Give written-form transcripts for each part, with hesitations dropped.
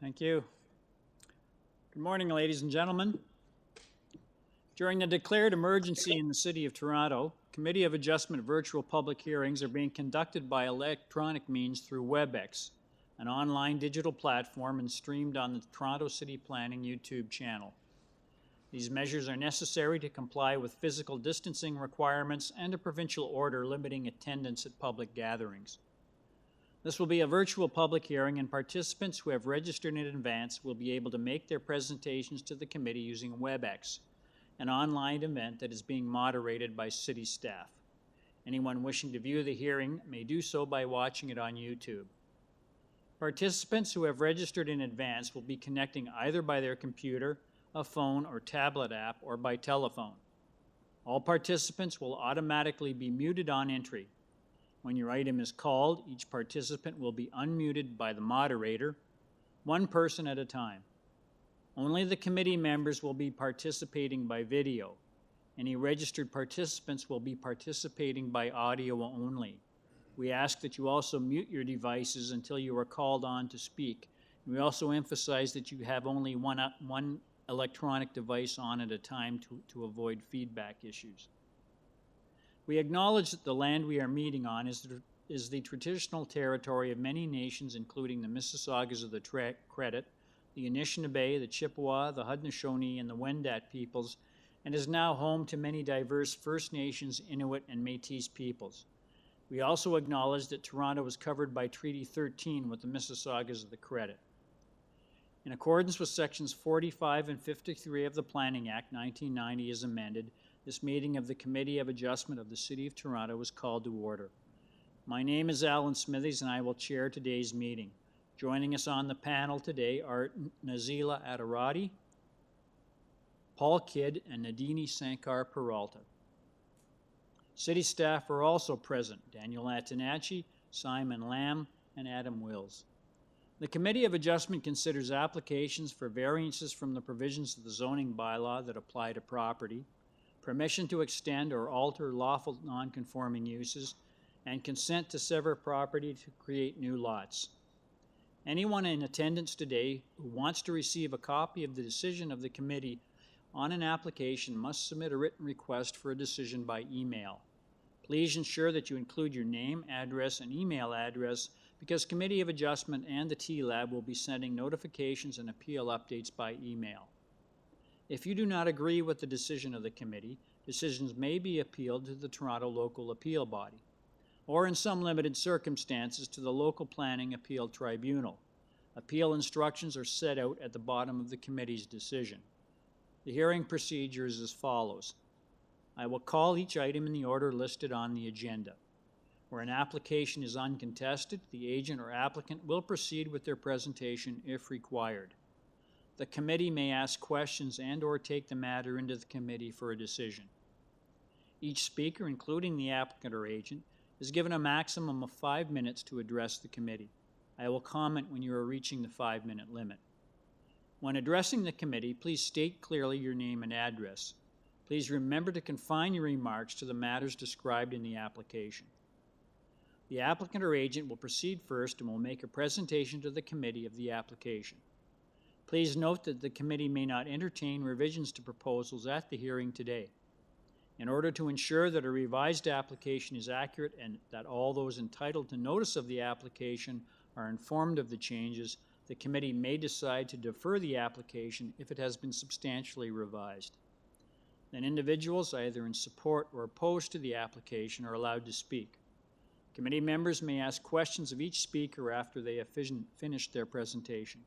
Thank you. Good morning, ladies and gentlemen. During the declared emergency in the City of Toronto, Committee of Adjustment virtual public hearings are being conducted by electronic means through WebEx, an online digital platform, and streamed on the Toronto City Planning YouTube channel. These measures are necessary to comply with physical distancing requirements and a provincial order limiting attendance at public gatherings. This will be a virtual public hearing, and participants who have registered in advance will be able to make their presentations to the committee using WebEx, an online event that is being moderated by city staff. Anyone wishing to view the hearing may do so by watching it on YouTube. Participants who have registered in advance will be connecting either by their computer, a phone or tablet app, or by telephone. All participants will automatically be muted on entry. When your item is called, each participant will be unmuted by the moderator, one person at a time. Only the committee members will be participating by video. Any registered participants will be participating by audio only. We ask that you also mute your devices until you are called on to speak. We also emphasize that you have only one electronic device on at a time to avoid feedback issues. We acknowledge that the land we are meeting on is the traditional territory of many nations, including the Mississaugas of the Credit, the Anishinaabe, the Chippewa, the Haudenosaunee, and the Wendat peoples, and is now home to many diverse First Nations, Inuit, and Métis peoples. We also acknowledge that Toronto is covered by Treaty 13 with the Mississaugas of the Credit. In accordance with Sections 45 and 53 of the Planning Act 1990 as amended, this meeting of the Committee of Adjustment of the City of Toronto is called to order. My name is Alan Smithies, and I will chair today's meeting. Joining us on the panel today are Nazila Adarati, Paul Kidd, and Nadini Sankar Peralta. City staff are also present: Daniel Antonacci, Simon Lamb, and Adam Wills. The Committee of Adjustment considers applications for variances from the provisions of the zoning bylaw that apply to property, permission to extend or alter lawful non-conforming uses, and consent to sever property to create new lots. Anyone in attendance today who wants to receive a copy of the decision of the committee on an application must submit a written request for a decision by email. Please ensure that you include your name, address, and email address, because Committee of Adjustment and the TLAB will be sending notifications and appeal updates by email. If you do not agree with the decision of the committee, decisions may be appealed to the Toronto Local Appeal Body, or in some limited circumstances to the Local Planning Appeal Tribunal. Appeal instructions are set out at the bottom of the committee's decision. The hearing procedure is as follows. I will call each item in the order listed on the agenda. Where an application is uncontested, the agent or applicant will proceed with their presentation if required. The committee may ask questions and/or take the matter into the committee for a decision. Each speaker, including the applicant or agent, is given a maximum of 5 minutes to address the committee. I will comment when you are reaching the 5-minute limit. When addressing the committee, please state clearly your name and address. Please remember to confine your remarks to the matters described in the application. The applicant or agent will proceed first and will make a presentation to the committee of the application. Please note that the committee may not entertain revisions to proposals at the hearing today. In order to ensure that a revised application is accurate and that all those entitled to notice of the application are informed of the changes, the committee may decide to defer the application if it has been substantially revised. Then individuals, either in support or opposed to the application, are allowed to speak. Committee members may ask questions of each speaker after they have finished their presentation.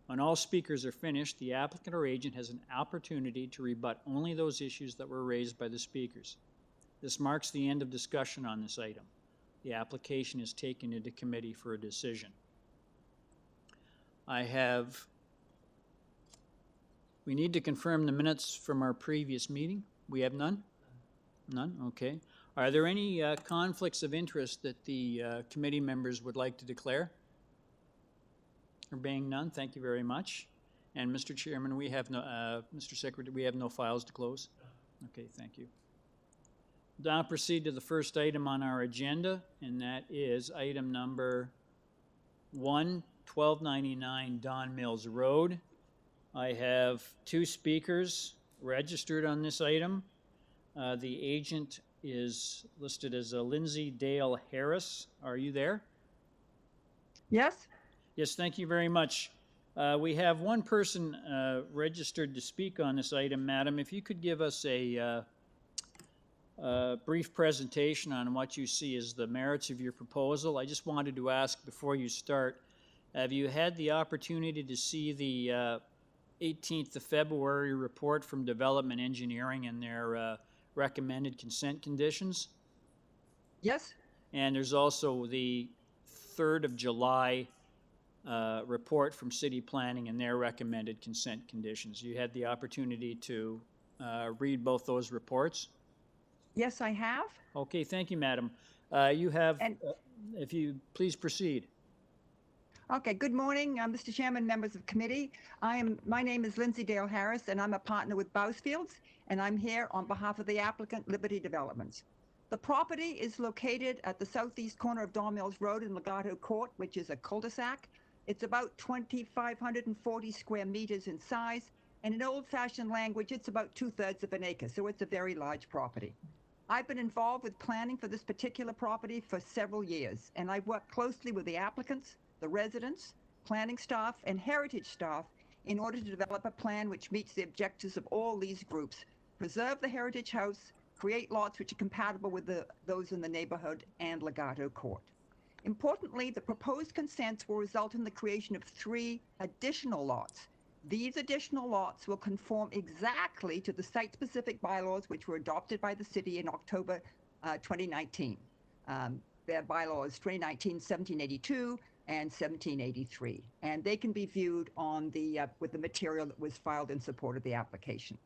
When all speakers are finished, the applicant or agent has an opportunity to rebut only those issues that were raised by the speakers. This marks the end of discussion on this item. The application is taken into committee for a decision. We need to confirm the minutes from our previous meeting. We have none? None? Okay. Are there any conflicts of interest that the committee members would like to declare? There being none, thank you very much. And Mr. Chairman, we have no, Mr. Secretary, we have no files to close. Okay, thank you. We'll now proceed to the first item on our agenda, and that is item number 1, 1299 Don Mills Road. I have two speakers registered on this item. The agent is listed as Lindsay Dale Harris. Are you there? Yes? Yes, thank you very much. We have one person registered to speak on this item, madam. If you could give us a brief presentation on what you see as the merits of your proposal. I just wanted to ask before you start, have you had the opportunity to see the 18th of February report from Development Engineering and their recommended consent conditions? Yes? And there's also the 3rd of July report from City Planning and their recommended consent conditions. You had the opportunity to read both those reports? Yes, I have. Okay, thank you, madam. You have, if you please proceed. Okay, good morning, Mr. Chairman, members of committee. My name is Lindsay Dale Harris, and I'm a partner with Bousfields, and I'm here on behalf of the applicant, Liberty Developments. The property is located at the southeast corner of Don Mills Road in Legato Court, which is a cul-de-sac. It's about 2,540 square meters in size, and in old-fashioned language, it's about 2/3 of an acre, so it's a very large property. I've been involved with planning for this particular property for several years, and I've worked closely with the applicants, the residents, planning staff, and heritage staff in order to develop a plan which meets the objectives of all these groups: preserve the heritage house, create lots which are compatible with those in the neighborhood, and Legato Court. Importantly, the proposed consents will result in the creation of 3 additional lots. These additional lots will conform exactly to the site-specific bylaws which were adopted by the city in October 2019. Their bylaws 2019-1782 and 1783, and they can be viewed on with the material that was filed in support of the application.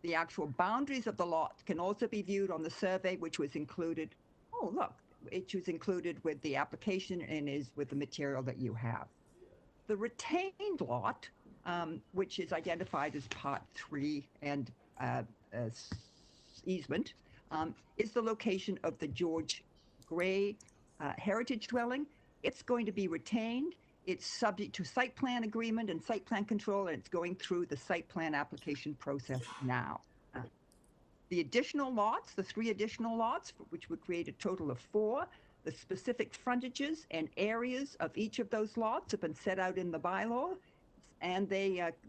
The actual boundaries of the lot can also be viewed on the survey, which was included. Oh, look, it was included with the application and is with the material that you have. The retained lot, which is identified as Part 3 and easement, is the location of the George Gray heritage dwelling. It's going to be retained. It's subject to site plan agreement and site plan control, and it's going through the site plan application process now. The additional lots, the 3 additional lots, which would create a total of 4, the specific frontages and areas of each of those lots have been set out in the bylaw, and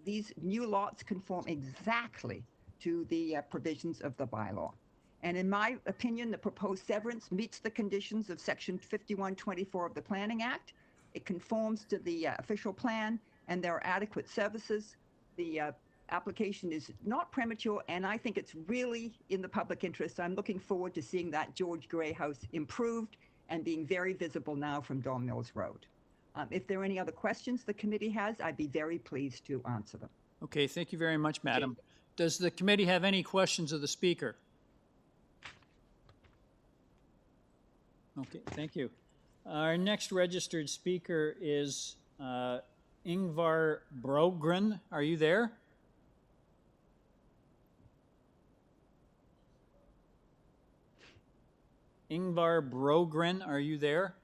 these new lots conform exactly to the provisions of the bylaw. And in my opinion, the proposed severance meets the conditions of Section 5124 of the Planning Act. It conforms to the official plan, and there are adequate services. The application is not premature, and I think it's really in the public interest. I'm looking forward to seeing that George Gray house improved and being very visible now from Don Mills Road. If there are any other questions the committee has, I'd be very pleased to answer them. Okay, thank you very much, madam. Does the committee have any questions of the speaker? Okay, thank you. Our next registered speaker is Ingvar Brogren. Are you there? Ingvar Brogren, are you there?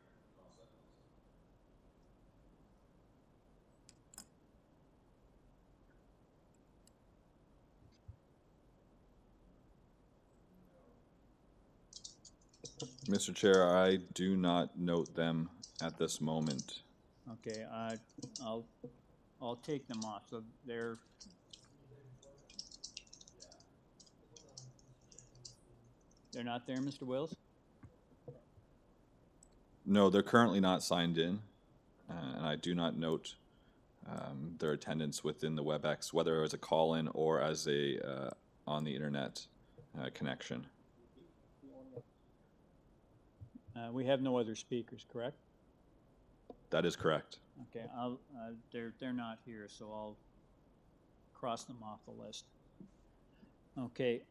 Mr. Chair, I do not note them at this moment. Okay, I'll take them off. So they're not there, Mr. Wills? No, they're currently not signed in, and I do not note their attendance within the WebEx, whether as a call-in or as a on the internet connection. We have no other speakers, correct? That is correct. Okay, they're not here, so I'll cross them off the list. Okay,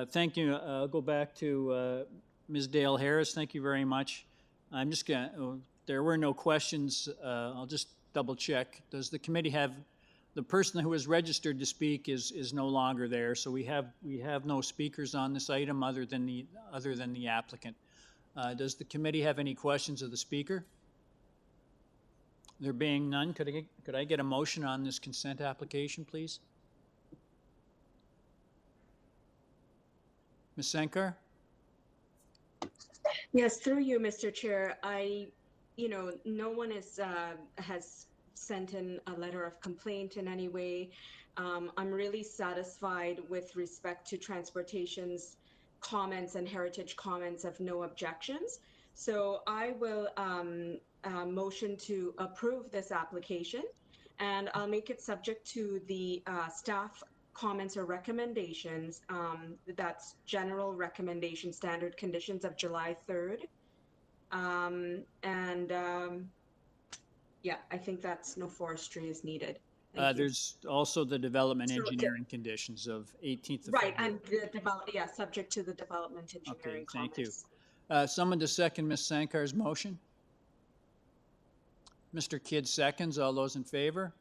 thank you. I'll go back to Ms. Dale Harris. Thank you very much. I'm just gonna. There were no questions. I'll just double check. Does the committee have the person who is registered to speak is no longer there? So we have no speakers on this item other than the applicant. Does the committee have any questions of the speaker? There being none, could I get a motion on this consent application, please? Ms. Sankar? Yes, through you, Mr. Chair. No one has sent in a letter of complaint in any way. I'm really satisfied with respect to transportation's comments and heritage comments of no objections. So I will motion to approve this application, and I'll make it subject to the staff comments or recommendations. That's general recommendation standard conditions of July 3rd. Yeah, I think that's no forestry is needed. Thank you. There's also the development So, engineering conditions of 18th of Right, February. and subject to the development engineering Okay, thank you. comments. Someone to second Ms. Sankar's motion? Mr. Kidd seconds. All those in favor?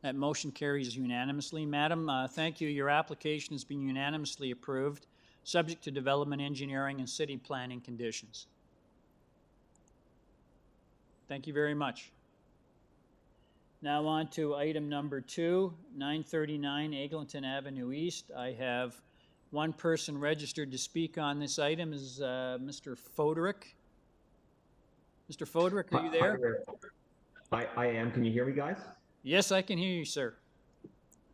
That motion carries unanimously. Madam, thank you. Your application has been unanimously approved, subject to development engineering and city planning conditions. Thank you very much. Now on to item number 2, 939 Eglinton Avenue East. I have one person registered to speak on this item, is Mr. Foderick. Mr. Foderick, are you there? I am. Can you hear me, guys? Yes, I can hear you, sir.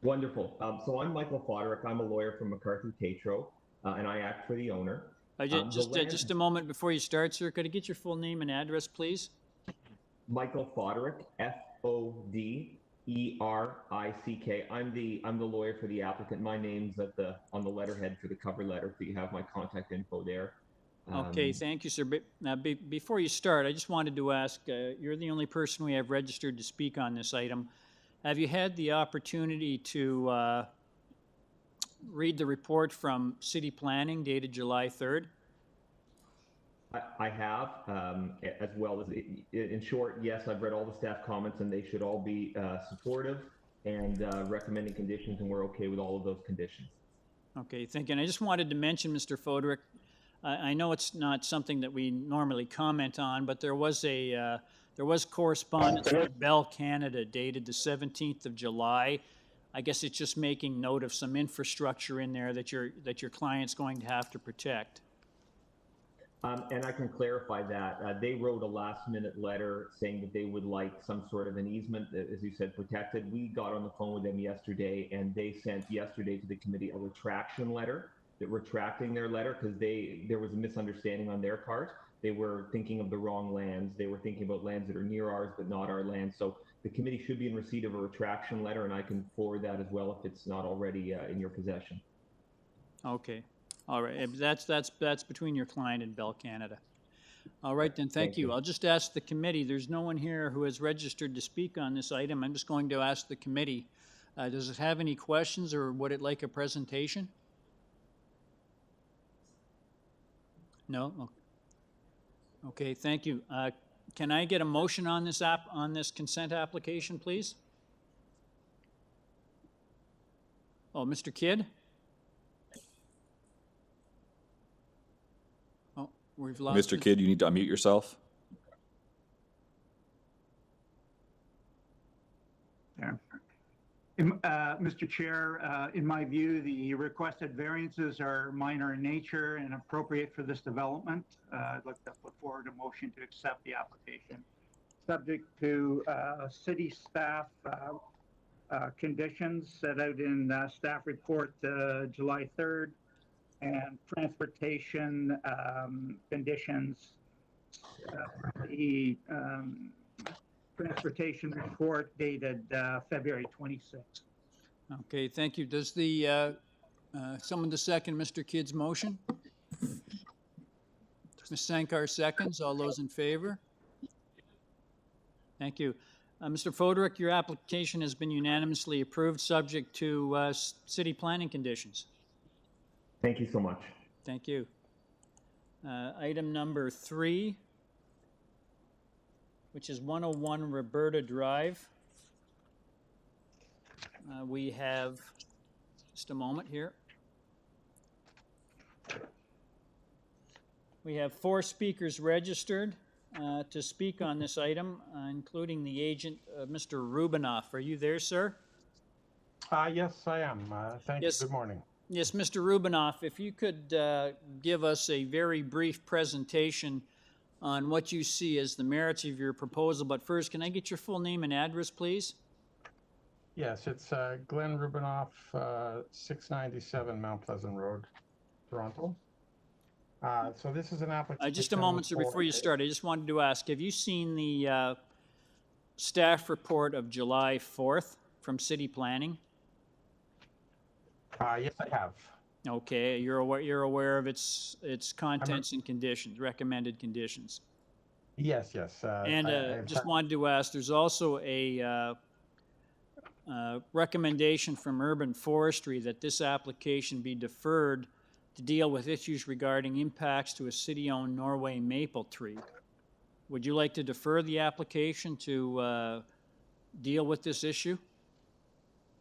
Wonderful. So I'm Michael Foderick. I'm a lawyer from McCarthy Tatro, and I act for the owner. Just a moment before you start, sir. Could I get your full name and address, please? Michael Foderick, Foderick. I'm the lawyer for the applicant. My name's on the letterhead for the cover letter, so you have my contact info there. Okay, thank you, sir. But now, before you start, I just wanted to ask, you're the only person we have registered to speak on this item. Have you had the opportunity to read the report from City Planning dated July 3rd? I have, as well as, in short, yes, I've read all the staff comments, and they should all be supportive and recommending conditions, and we're okay with all of those conditions. Okay, thank you. And I just wanted to mention, Mr. Foderick, I know it's not something that we normally comment on, but there was correspondence with Bell Canada dated the 17th of July. I guess it's just making note of some infrastructure in there that your client's going to have to protect. And I can clarify that. They wrote a last-minute letter saying that they would like some sort of an easement, as you said, protected. We got on the phone with them yesterday, and they sent yesterday to the committee a retraction letter, retracting their letter because there was a misunderstanding on their part. They were thinking of the wrong lands. They were thinking about lands that are near ours but not our lands. So the committee should be in receipt of a retraction letter, and I can forward that as well if it's not already in your possession. Okay. All right. That's between your client and Bell Canada. All right, then. Thank you. I'll just ask the committee. There's no one here who has registered to speak on this item. I'm just going to ask the committee. Does it have any questions, or would it like a presentation? No? Okay, thank you. Can I get a motion on this consent application, please? Oh, Mr. Kidd? Oh, we've lost Mr. Kidd, you need to unmute yourself. There. Mr. Chair, in my view, the requested variances are minor in nature and appropriate for this development. I'd like to put forward a motion to accept the application, subject to city staff conditions set out in staff report July 3rd and transportation conditions. The transportation report dated February 26th. Okay, thank you. Does someone to second Mr. Kidd's motion? Ms. Sankar seconds. All those in favor? Thank you. Mr. Foderick, your application has been unanimously approved, subject to city planning conditions. Thank you so much. Thank you. Item number 3, which is 101 Roberta Drive. We have, just a moment here. We have 4 speakers registered. to speak on this item, including the agent, Mr. Rubinoff. Are you there, sir? Yes, I am. Thank you. Yes. Good morning. Yes, Mr. Rubinoff, if you could give us a very brief presentation on what you see as the merits of your proposal. But first, can I get your full name and address, please? Yes, it's Glenn Rubinoff, 697 Mount Pleasant Road, Toronto. So this is an application. Just a moment, sir, before you start, I just wanted to ask, have you seen the staff report of July 4th from City Planning? Yes, I have. Okay, you're aware of its contents and conditions, recommended conditions. Yes, yes. And just wanted to ask, there's also a recommendation from Urban Forestry that this application be deferred to deal with issues regarding impacts to a city-owned Norway maple tree. Would you like to defer the application to deal with this issue?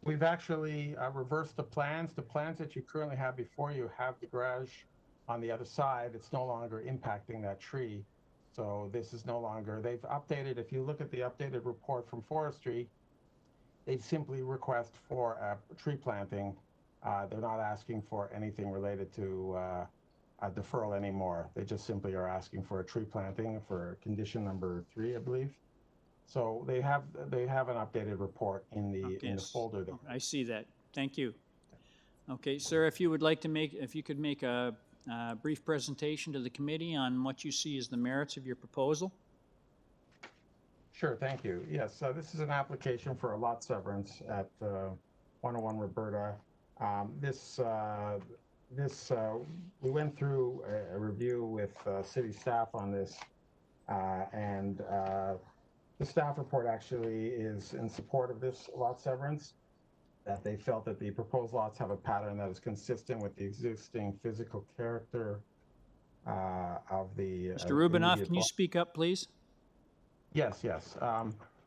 We've actually reversed the plans. The plans that you currently have before you have the garage on the other side. It's no longer impacting that tree. So this is no longer, they've updated, if you look at the updated report from Forestry, they simply request for a tree planting. They're not asking for anything related to a deferral anymore. They just simply are asking for a tree planting for condition number 3, I believe. So they have an updated report in the folder there. I see that. Thank you. Okay, sir, if you would like to if you could make a brief presentation to the committee on what you see as the merits of your proposal. Sure, thank you. Yes, this is an application for a lot severance at 101 Roberta. We went through a review with city staff on this, and the staff report actually is in support of this lot severance, that they felt that the proposed lots have a pattern that is consistent with the existing physical character of the... Mr. Rubinoff, can you speak up, please? Yes, yes.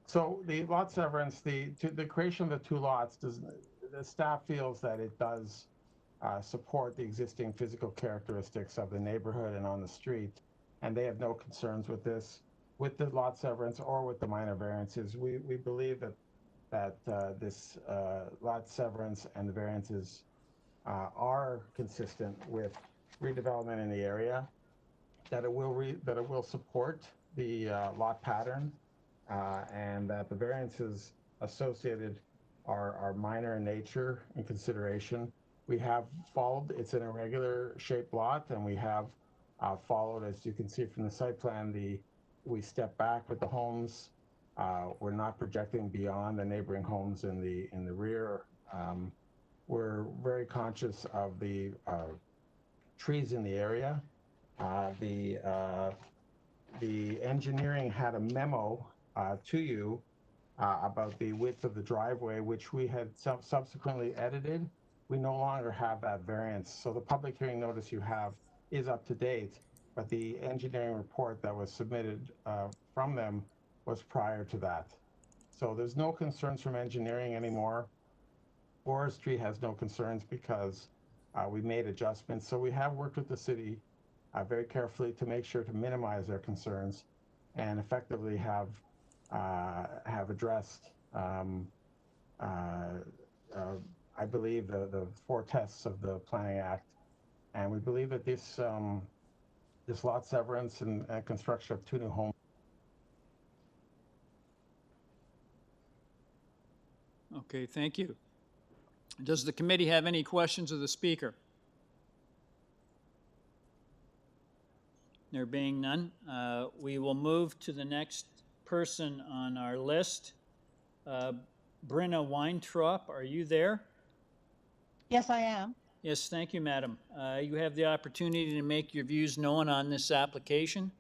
So the lot severance, the creation of the 2 lots, the staff feels that it does support the existing physical characteristics of the neighborhood and on the street, and they have no concerns with this. With the lot severance or with the minor variances, we believe that this lot severance and the variances are consistent with redevelopment in the area, that it will support the lot pattern, and that the variances associated are minor in nature in consideration. We have followed, it's an irregular shaped lot, and we have followed, as you can see from the site plan, we step back with the homes. We're not projecting beyond the neighboring homes in the rear. We're very conscious of the trees in the area. The engineering had a memo to you about the width of the driveway, which we had subsequently edited. We no longer have that variance. So the public hearing notice you have is up to date, but the engineering report that was submitted from them was prior to that. So there's no concerns from engineering anymore. Forestry has no concerns because we made adjustments. So we have worked with the city very carefully to make sure to minimize their concerns and effectively have addressed, I believe, the 4 tests of the Planning Act. And we believe that this lot severance and construction of 2 new homes. Okay, thank you. Does the committee have any questions of the speaker? There being none, we will move to the next person on our list. Brenna Weintraub, are you there? Yes, I am. Yes, thank you, madam. You have the opportunity to make your views known on this application.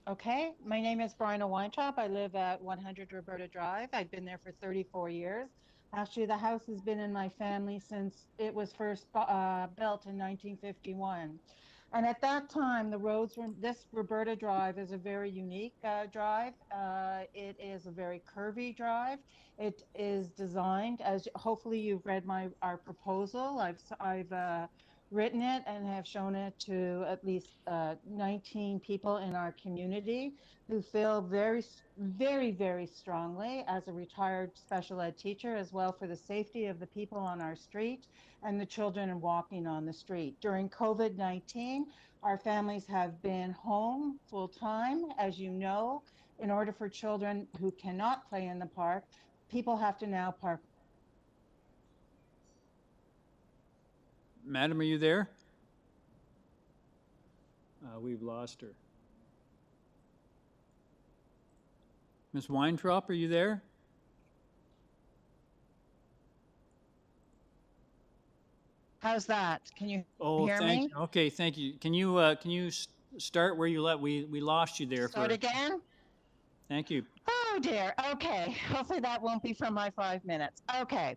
Okay, my name is Brighton Weintraub. I live at 100 Roberta Drive. I've been there for 34 years. Actually, the house has been in my family since it was first built in 1951. And at that time, the roads were, this Roberta Drive is a very unique drive. It is a very curvy drive. It is designed, as hopefully you've read our proposal. I've written it and have shown it to at least 19 people in our community who feel very strongly as a retired special ed teacher as well for the safety of the people on our street and the children walking on the street. During COVID-19, our families have been home full time, as you know. In order for children who cannot play in the park, people have to now park. Madam, are you there? We've lost her. Ms. Weintraub, are you there? How's that? Can you hear thank me? you. Okay, thank you. Can you start where you we lost you there Start for? again? Thank you. Oh dear. Okay. Hopefully that won't be from my 5 minutes. Okay.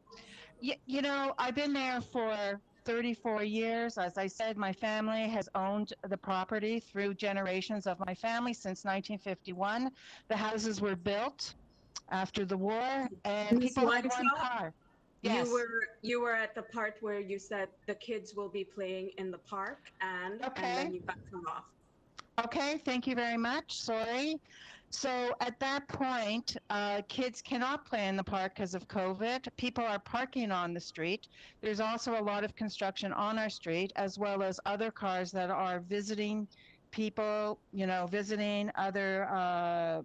You know, I've been there for 34 years. As I said, my family has owned the property through generations of my family since 1951. The houses were built after the war, and Ms. people had one Weintraub, car. Yes. you were at the part where you said the kids will be playing in the park, and then you got cut off. Okay, thank you very much. Sorry. So at that point, kids cannot play in the park because of COVID. People are parking on the street. There's also a lot of construction on our street, as well as other cars that are visiting people, you know, visiting other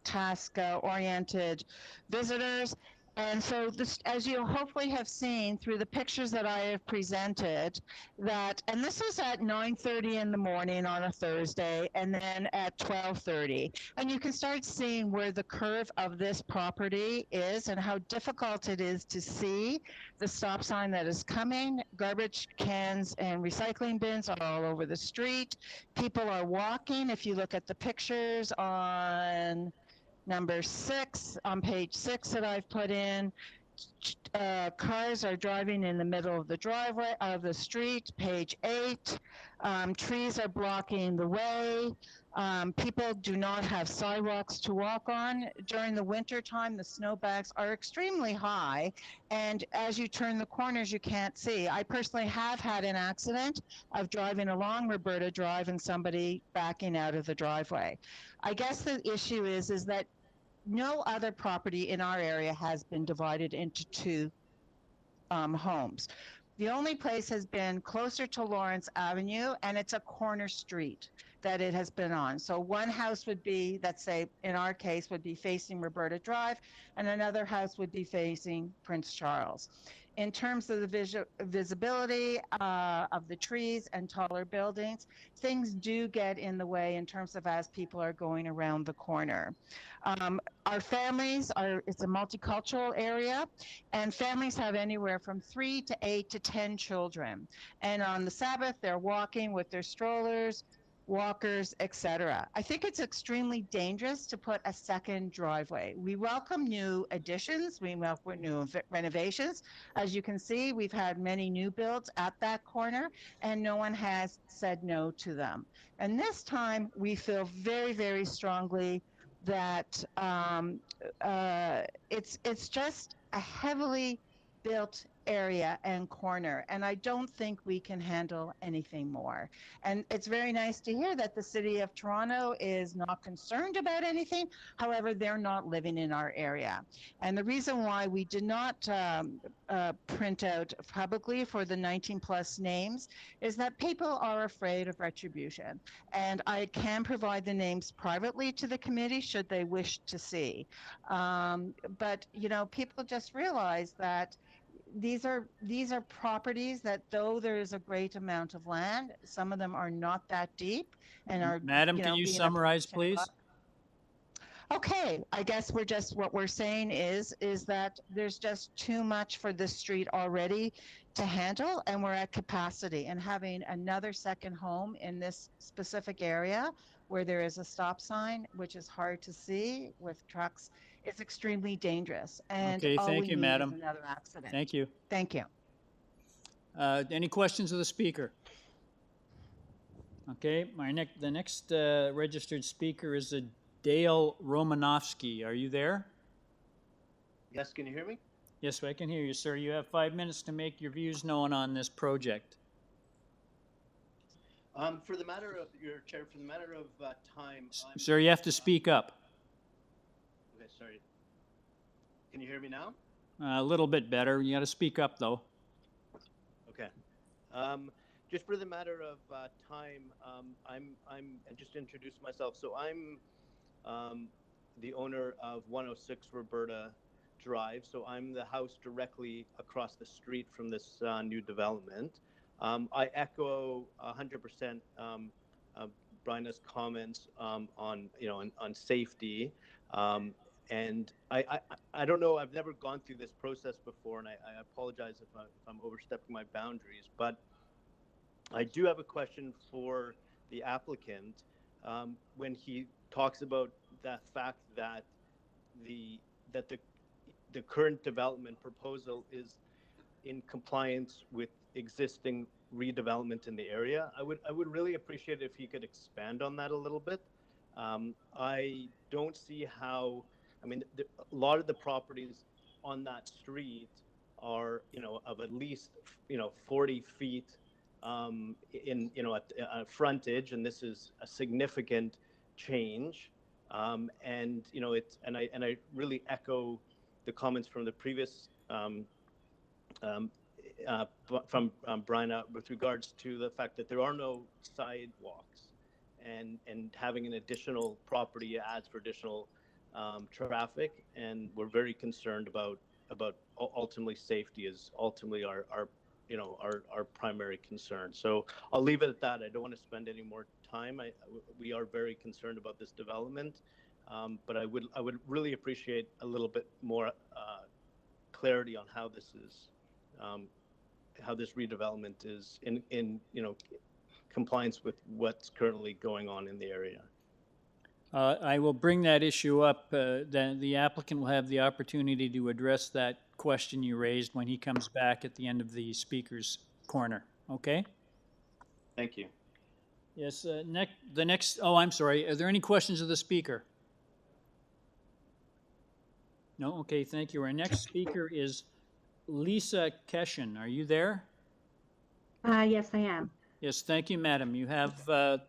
task-oriented visitors. And so this, as you hopefully have seen through the pictures that I have presented, and this was at 9:30 in the morning on a Thursday, and then at 12:30. And you can start seeing where the curve of this property is and how difficult it is to see the stop sign that is coming. Garbage cans and recycling bins are all over the street. People are walking. If you look at the pictures on number 6, on page 6 that I've put in, cars are driving in the middle of the driveway of the street. Page 8, trees are blocking the way. People do not have sidewalks to walk on. During the winter time, the snowbanks are extremely high, and as you turn the corners, you can't see. I personally have had an accident of driving along Roberta Drive and somebody backing out of the driveway. I guess the issue is that no other property in our area has been divided into two homes. The only place has been closer to Lawrence Avenue, and it's a corner street that it has been on. So one house would be, let's say in our case, would be facing Roberta Drive, and another house would be facing Prince Charles. In terms of the visibility of the trees and taller buildings, things do get in the way in terms of as people are going around the corner. Our families it's a multicultural area, and families have anywhere from 3 to 8 to 10 children. And on the Sabbath, they're walking with their strollers, walkers, etc. I think it's extremely dangerous to put a second driveway. We welcome new additions, we welcome new renovations. As you can see, we've had many new builds at that corner, and no one has said no to them. And this time, we feel very strongly that it's just a heavily built area and corner, and I don't think we can handle anything more. And it's very nice to hear that the City of Toronto is not concerned about anything. However, they're not living in our area. And the reason why we did not print out publicly for the 19 plus names is that people are afraid of retribution. And I can provide the names privately to the committee should they wish to see. But, you know, people just realize that these are properties that, though there is a great amount of land, some of them are not that deep and are, Madam, can you summarize, please? Okay, I guess what we're saying is that there's just too much for this street already to handle, and we're at capacity, and having another second home in this specific area where there is a stop sign, which is hard to see with trucks, is extremely dangerous. And okay, all thank we you, need madam. is another accident. Thank you. Thank you. Any questions of the speaker? Okay, the next registered speaker is Dale Romanowski. Are you there? Yes, can you hear me? Yes, I can hear you, sir. You have 5 minutes to make your views known on this project. For the matter of your chair, for the matter of time, Sir, you have to speak up. Okay, sorry. Can you hear me now? A little bit better. You got to speak up, though. Okay. Just for the matter of time, I'm just introduce myself. So I'm the owner of 106 Roberta Drive. So I'm the house directly across the street from this new development. I echo 100% Bryna's comments on on safety. And I don't know. I've never gone through this process before, and I apologize if I'm overstepping my boundaries. But I do have a question for the applicant when he talks about the fact that the current development proposal is in compliance with existing redevelopment in the area. I would really appreciate if he could expand on that a little bit. I don't see how. I mean, a lot of the properties on that street are, of at least, 40 feet at frontage, and this is a significant change. And I really echo the comments from the previous from Bryna with regards to the fact that there are no sidewalks, and having an additional property adds for additional traffic, and we're very concerned about ultimately safety is ultimately our primary concern. So I'll leave it at that. I don't want to spend any more time. We are very concerned about this development, but I would really appreciate a little bit more clarity on how this is how this redevelopment is in compliance with what's currently going on in the area. I will bring that issue up. Then the applicant will have the opportunity to address that question you raised when he comes back at the end of the speaker's corner. Okay? Thank you. Yes. Oh, I'm sorry. Are there any questions of the speaker? No? Okay, thank you. Our next speaker is Lisa Keshen. Are you there? Yes, I am. Yes, thank you, madam. You have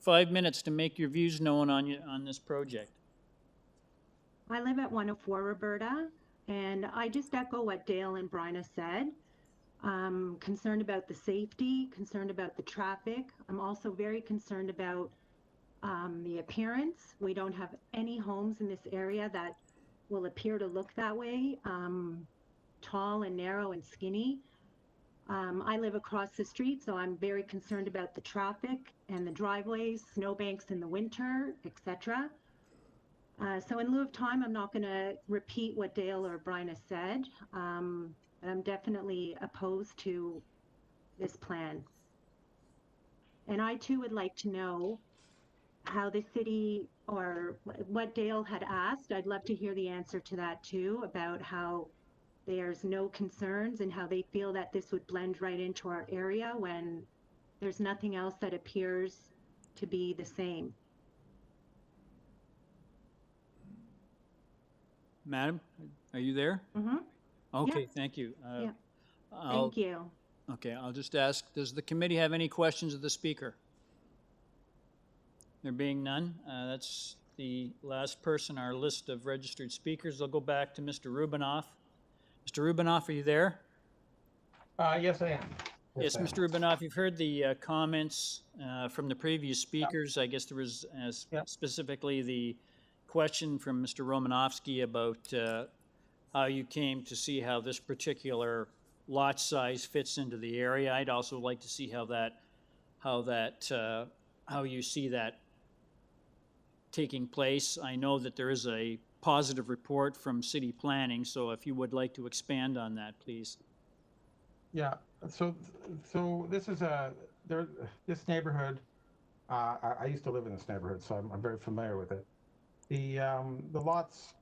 5 minutes to make your views known on this project. I live at 104 Roberta, and I just echo what Dale and Bryna said. I'm concerned about the safety, concerned about the traffic. I'm also very concerned about the appearance. We don't have any homes in this area that will appear to look that way, tall and narrow and skinny. I live across the street, so I'm very concerned about the traffic and the driveways, snowbanks in the winter, etc. So in lieu of time, I'm not going to repeat what Dale or Bryna said. I'm definitely opposed to this plan. And I too would like to know how the city, or what Dale had asked, I'd love to hear the answer to that too, about how there's no concerns and how they feel that this would blend right into our area when there's nothing else that appears to be the same. Madam, are you there? Mm-hmm. Okay, Yeah. Thank you. Yeah. Thank you. Okay, I'll just ask, does the committee have any questions of the speaker? There being none, that's the last person on our list of registered speakers. I'll go back to Mr. Rubinoff. Mr. Rubinoff, are you there? Yes, I am. Yes, I am. Mr. Rubinoff, you've heard the comments from the previous speakers. I guess there was specifically the question from Mr. Romanowski about how you came to see how this particular lot size fits into the area. I'd also like to see how you see that taking place. I know that there is a positive report from city planning, so if you would like to expand on that, please. Yeah. So this is this neighborhood. I used to live in this neighborhood, so I'm very familiar with it. The lots.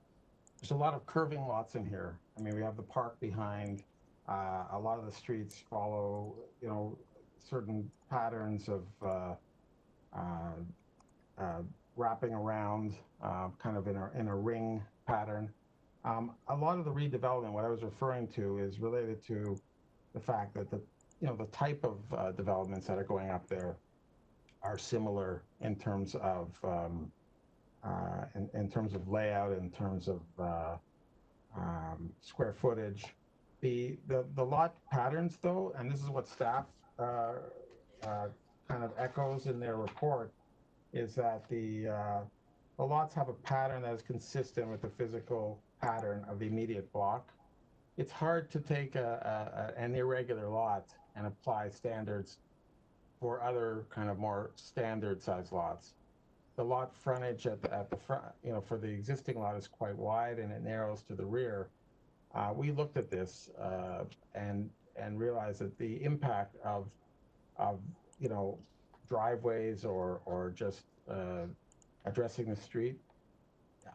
There's a lot of curving lots in here. I mean, we have the park behind. A lot of the streets follow, certain patterns of wrapping around, kind of in a ring pattern. A lot of the redevelopment, what I was referring to, is related to the fact that the type of developments that are going up there are similar in terms of in terms of layout, in terms of square footage. The lot patterns, though, and this is what staff kind of echoes in their report, is that the lots have a pattern that is consistent with the physical pattern of the immediate block. It's hard to take an irregular lot and apply standards for other kind of more standard size lots. The lot frontage at the front, for the existing lot is quite wide and it narrows to the rear. We looked at this and realized that the impact of driveways or just addressing the street,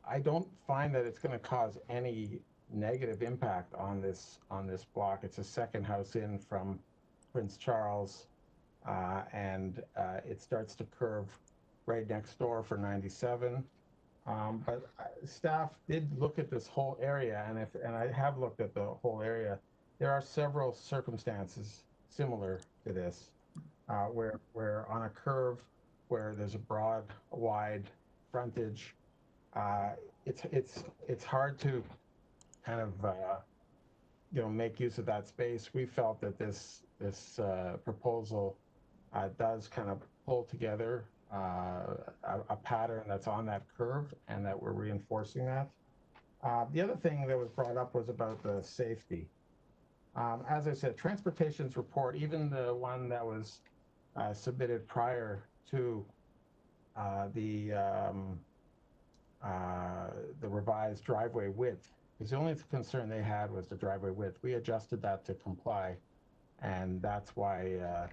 I don't find that it's going to cause any negative impact on this block. It's a second house in from Prince Charles, and it starts to curve right next door for 97. But staff did look at this whole area, and I have looked at the whole area. There are several circumstances similar to this, where on a curve where there's a broad, wide frontage, it's hard to kind of make use of that space. We felt that this proposal does kind of pull together a pattern that's on that curve, and that we're reinforcing that. The other thing that was brought up was about the safety. As I said, transportation's report, even the one that was submitted prior to the revised driveway width, because the only concern they had was the driveway width. We adjusted that to comply, and that's why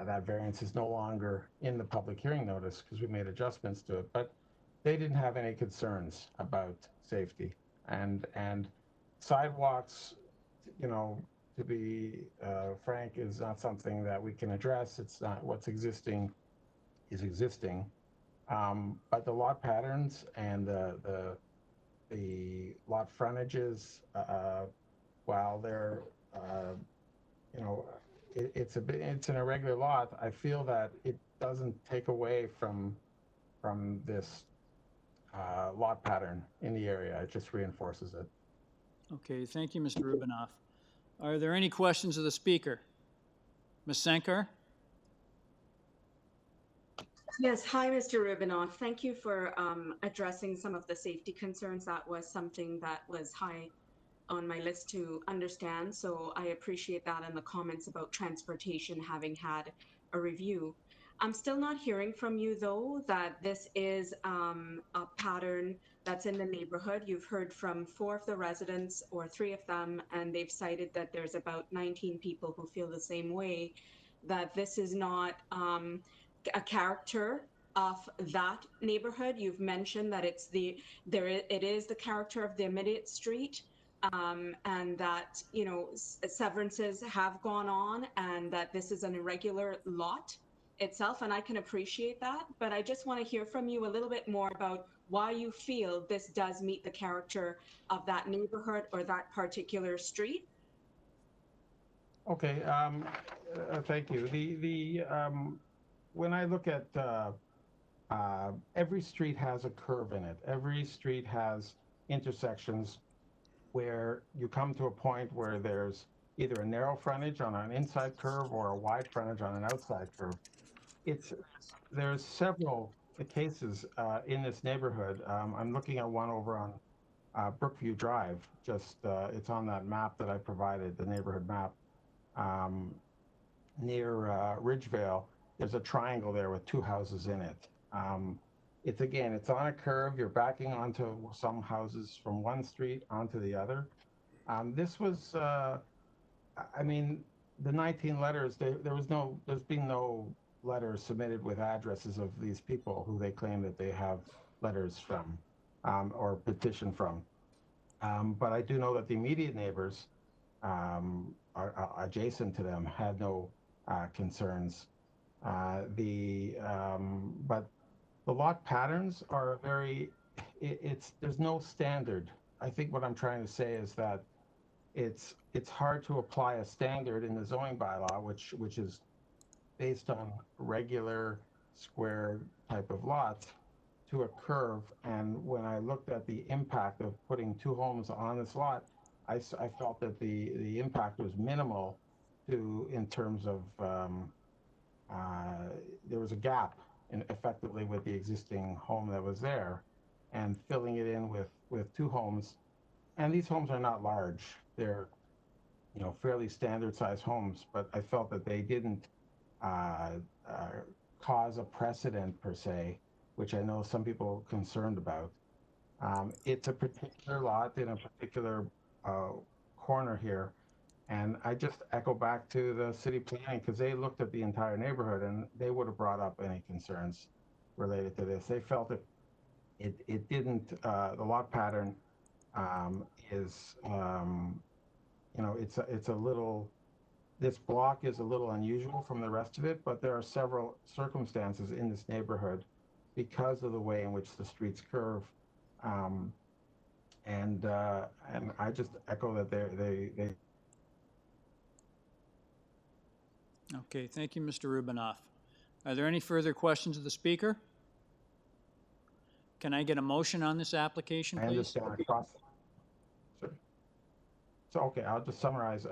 that variance is no longer in the public hearing notice, because we made adjustments to it. But they didn't have any concerns about safety. And sidewalks, to be frank, is not something that we can address. It's not what's existing is existing. But the lot patterns and the lot frontages, while they're it's an irregular lot, I feel that it doesn't take away from this lot pattern in the area. It just reinforces it. Okay, thank you, Mr. Rubinoff. Are there any questions of the speaker? Ms. Sankar? Yes, hi, Mr. Rubinoff. Thank you for addressing some of the safety concerns. That was something that was high on my list to understand. So I appreciate that, and the comments about transportation having had a review. I'm still not hearing from you, though, that this is a pattern that's in the neighborhood. You've heard from 4 of the residents, or 3 of them, and they've cited that there's about 19 people who feel the same way, that this is not a character of that neighborhood. You've mentioned that it is the character of the immediate street, and that severances have gone on, and that this is an irregular lot itself, and I can appreciate that. But I just want to hear from you a little bit more about why you feel this does meet the character of that neighborhood or that particular street. Okay, thank you. When I look at every street has a curve in it. Every street has intersections where you come to a point where there's either a narrow frontage on an inside curve or a wide frontage on an outside curve. There's several cases in this neighborhood. I'm looking at one over on Brookview Drive. It's on that map that I provided, the neighborhood map. Near Ridgevale, there's a triangle there with 2 houses in it. It's on a curve. You're backing onto some houses from one street onto the other. This was, the 19 letters, there's been no letters submitted with addresses of these people who they claim that they have letters from or petition from. But I do know that the immediate neighbors are adjacent to them had no concerns. But the lot patterns are there's no standard I think what I'm trying to say is that it's hard to apply a standard in the zoning bylaw, which is based on regular square type of lots, to a curve. And when I looked at the impact of putting two homes on this lot, I felt that the impact was minimal in terms of there was a gap effectively with the existing home that was there, and filling it in with two homes. And these homes are not large. They're, fairly standard size homes, but I felt that they didn't cause a precedent per se, which I know some people are concerned about. It's a particular lot in a particular corner here. And I just echo back to the city planning, because they looked at the entire neighborhood and they would have brought up any concerns related to this. They felt that it didn't, the lot pattern is, it's a little, this block is a little unusual from the rest of it, but there are several circumstances in this neighborhood because of the way in which the streets curve. And I just echo that they Okay, thank you, Mr. Rubinoff. Are there any further questions of the speaker? Can I get a motion on this application, I please? understand across. So, okay, I'll just summarize.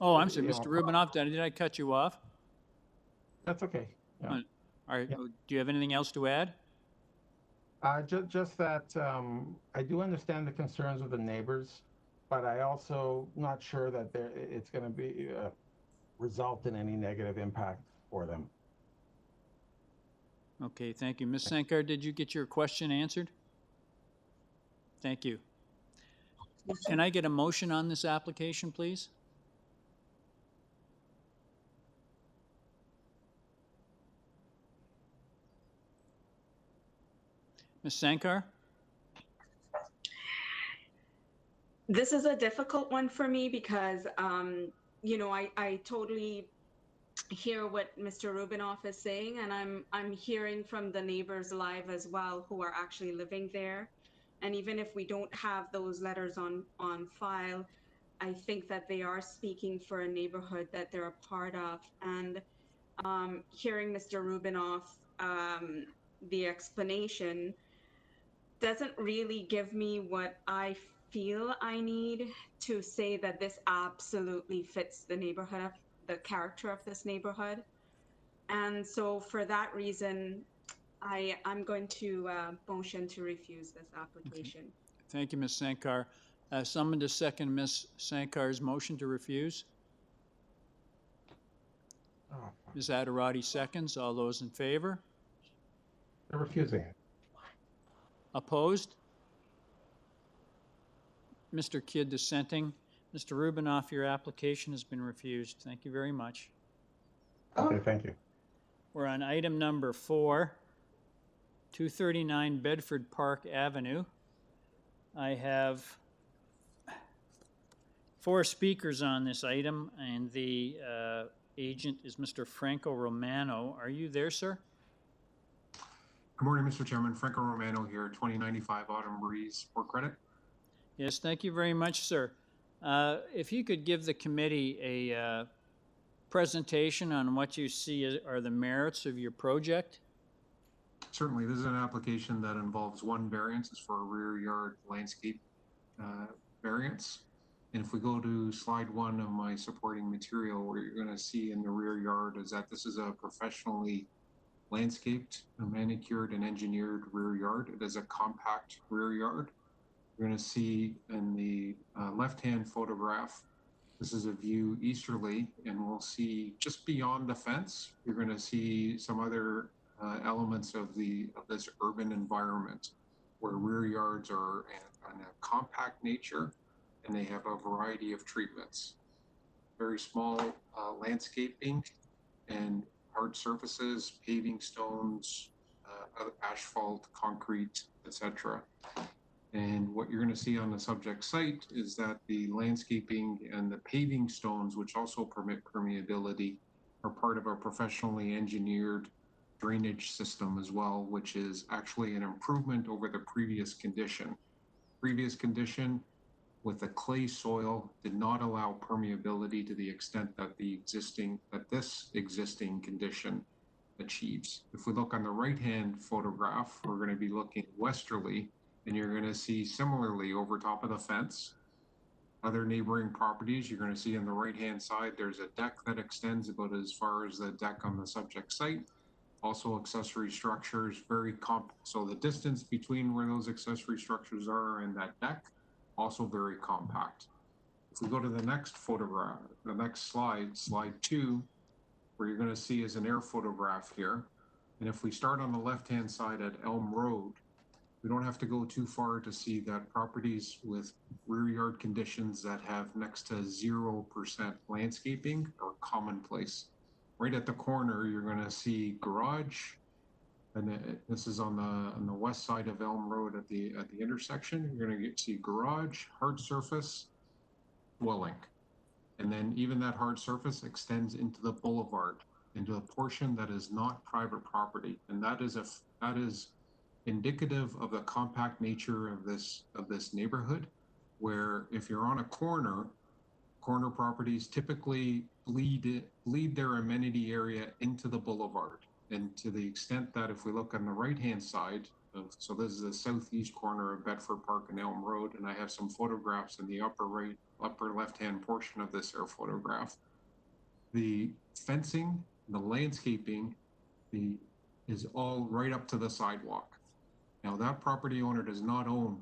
Oh, I'm sorry, Mr. Rubinoff, did I cut you off? That's okay. Yeah. All right, Yeah. do you have anything else to add? Just that I do understand the concerns of the neighbors, but I also not sure that it's going to be result in any negative impact for them. Okay, thank you. Ms. Sankar, did you get your question answered? Thank you. Can I get a motion on this application, please? Ms. Sankar? This is a difficult one for me because, I totally hear what Mr. Rubinoff is saying, and I'm hearing from the neighbors live as well who are actually living there. And even if we don't have those letters on file, I think that they are speaking for a neighborhood that they're a part of. And hearing Mr. Rubinoff, the explanation doesn't really give me what I feel I need to say that this absolutely fits the neighborhood, the character of this neighborhood. And so for that reason, I'm going to motion to refuse this application. Okay. Thank you, Ms. Sankar. Someone to second Ms. Sankar's motion to refuse? Oh, Ms. Adderati seconds. All those in favor? they're refusing it. Opposed? Mr. Kidd dissenting. Mr. Rubinoff, your application has been refused. Thank you very much. Okay, thank you. We're on item number 4, 239 Bedford Park Avenue. I have 4 speakers on this item, and the agent is Mr. Franco Romano. Are you there, sir? Good morning, Mr. Chairman. Franco Romano here, 2095 Autumn Breeze, Port Credit. Yes, thank you very much, sir. If you could give the committee a presentation on what you see are the merits of your project. Certainly, this is an application that involves one variance. It's for a rear yard landscape variance. And if we go to slide 1 of my supporting material, what you're going to see in the rear yard is that this is a professionally landscaped, manicured, and engineered rear yard. It is a compact rear yard. You're going to see in the left-hand photograph, this is a view easterly, and we'll see just beyond the fence, you're going to see some other elements of this urban environment where rear yards are in a compact nature, and they have a variety of treatments. Very small landscaping and hard surfaces, paving stones, asphalt, concrete, etc. And what you're going to see on the subject site is that the landscaping and the paving stones, which also permit permeability, are part of a professionally engineered drainage system as well, which is actually an improvement over the previous condition. previous condition with the clay soil did not allow permeability to the extent that this existing condition achieves. If we look on the right-hand photograph, we're going to be looking westerly, and you're going to see similarly over top of the fence, other neighboring properties. You're going to see on the right-hand side, there's a deck that extends about as far as the deck on the subject site. Also accessory structures, so the distance between where those accessory structures are and that deck, also very compact. If we go to the next photograph, the next slide, slide 2, where you're going to see is an air photograph here. And if we start on the left-hand side at Elm Road, we don't have to go too far to see that properties with rear yard conditions that have next to 0% landscaping are commonplace. Right at the corner, you're going to see garage, and this is on the west side of Elm Road at the intersection. You're going to see garage, hard surface, dwelling. And then even that hard surface extends into the boulevard, into a portion that is not private property. And that is indicative of the compact nature of this neighborhood, where if you're on a corner properties typically bleed their amenity area into the boulevard. And to the extent that if we look on the right-hand side, so this is the southeast corner of Bedford Park and Elm Road, and I have some photographs in the upper left-hand portion of this air photograph. The fencing, the landscaping, is all right up to the sidewalk. Now that property owner does not own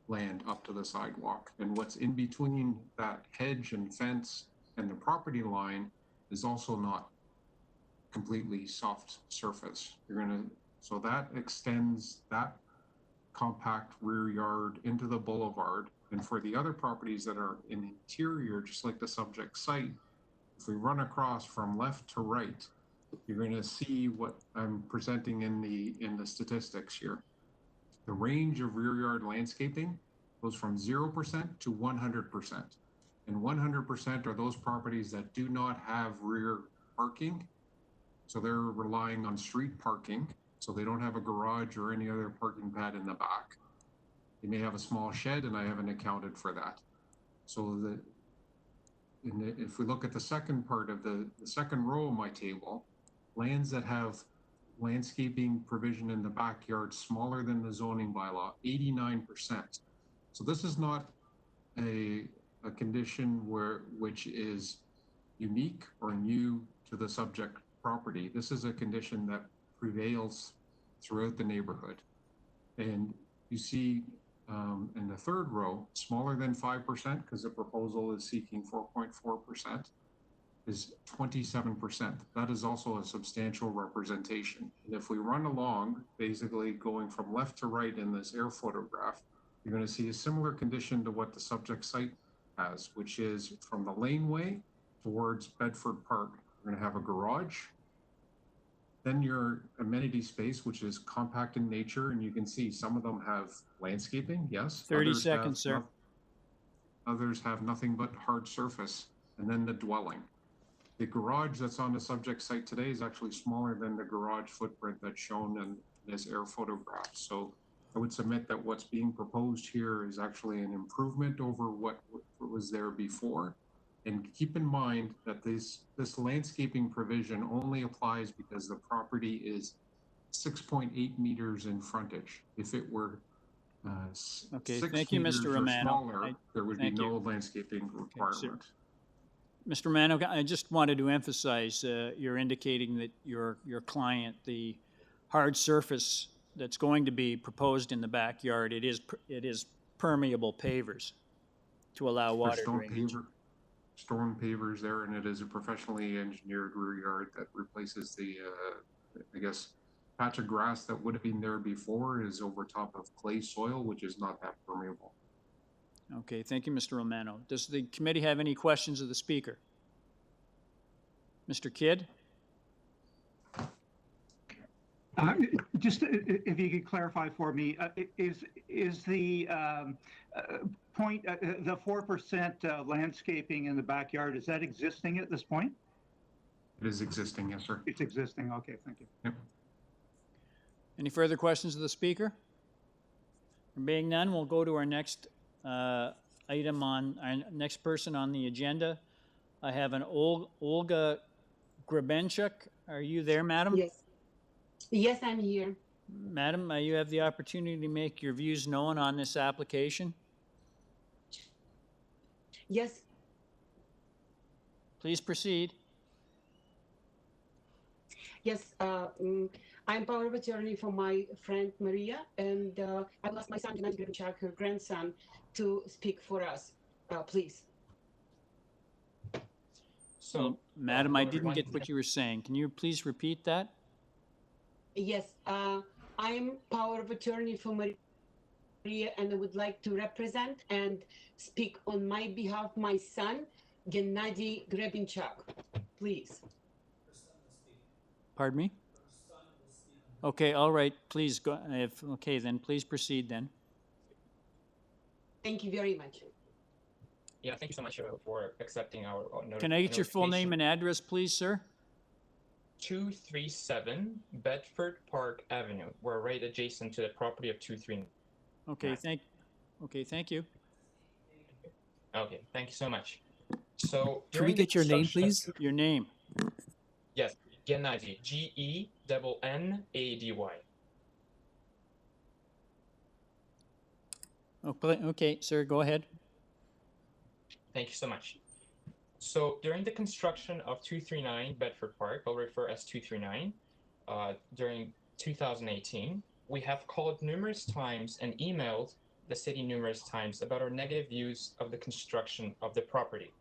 land up to the sidewalk, and what's in between that hedge and fence and the property line is also not completely soft surface. So that extends that compact rear yard into the boulevard. And for the other properties that are in the interior, just like the subject site, if we run across from left to right, you're going to see what I'm presenting in the statistics here. The range of rear yard landscaping goes from 0% to 100%. And 100% are those properties that do not have rear parking. So they're relying on street parking. So they don't have a garage or any other parking pad in the back. They may have a small shed, and I haven't accounted for that. So if we look at the second part of the second row of my table, lands that have landscaping provision in the backyard smaller than the zoning bylaw, 89%. So this is not a condition which is unique or new to the subject property. This is a condition that prevails throughout the neighborhood. And you see in the third row, smaller than 5%, because the proposal is seeking 4.4%, is 27%. That is also a substantial representation. And if we run along, basically going from left to right in this air photograph, you're going to see a similar condition to what the subject site has, which is from the laneway towards Bedford Park. You're going to have a garage, then your amenity space, which is compact in nature, and you can see some of them have landscaping, yes. 30 seconds, sir. Others have nothing but hard surface, and then the dwelling. The garage that's on the subject site today is actually smaller than the garage footprint that's shown in this air photograph. So I would submit that what's being proposed here is actually an improvement over what was there before. And keep in mind that this landscaping provision only applies because the property is 6.8 meters in frontage. If it were okay, 6 thank you, meters Mr. or Romano. smaller, there would be no landscaping requirement. Mr. Romano, I just wanted to emphasize you're indicating that your client, the hard surface that's going to be proposed in the backyard, it is permeable pavers to allow water drainage. Stone pavers there, and it is a professionally engineered rear yard that replaces the, I guess, patch of grass that would have been there before is over top of clay soil, which is not that permeable. Okay, thank you, Mr. Romano. Does the committee have any questions of the speaker? Mr. Kidd? Just if you could clarify for me, is the point, the 4% landscaping in the backyard, is that existing at this point? It is existing, yes, sir. It's existing. Okay, thank you. Yep. Any further questions of the speaker? There being none, we'll go to our next item on, our next person on the agenda. I have an Olga Grebenchuk. Are you there, madam? Yes. Yes, I'm here. Madam, you have the opportunity to make your views known on this application. Yes. Please proceed. Yes. I'm power of attorney for my friend Maria, and I've asked my son, Gennady Grebenchuk, her grandson, to speak for us. Please. So, madam, I didn't get what you were saying. Can you please repeat that? Yes. I'm power of attorney for Maria, and I would like to represent and speak on my behalf my son, Gennady Grebenchuk. Please. Pardon me? Okay, all right, please go. Okay, then please proceed then. Thank you very much. Yeah, thank you so much for accepting our Can I get your full name and address, please, sir? 237 Bedford Park Avenue. We're right adjacent to the property of 239. Okay, thank you. Okay, thank you so much. So, Can we get your name, please? Your name. Yes, Gennady, Gennady. Okay, sir, go ahead. Thank you so much. So during the construction of 239 Bedford Park, I'll refer as 239, during 2018, we have called numerous times and emailed the city numerous times about our negative views of the construction of the property.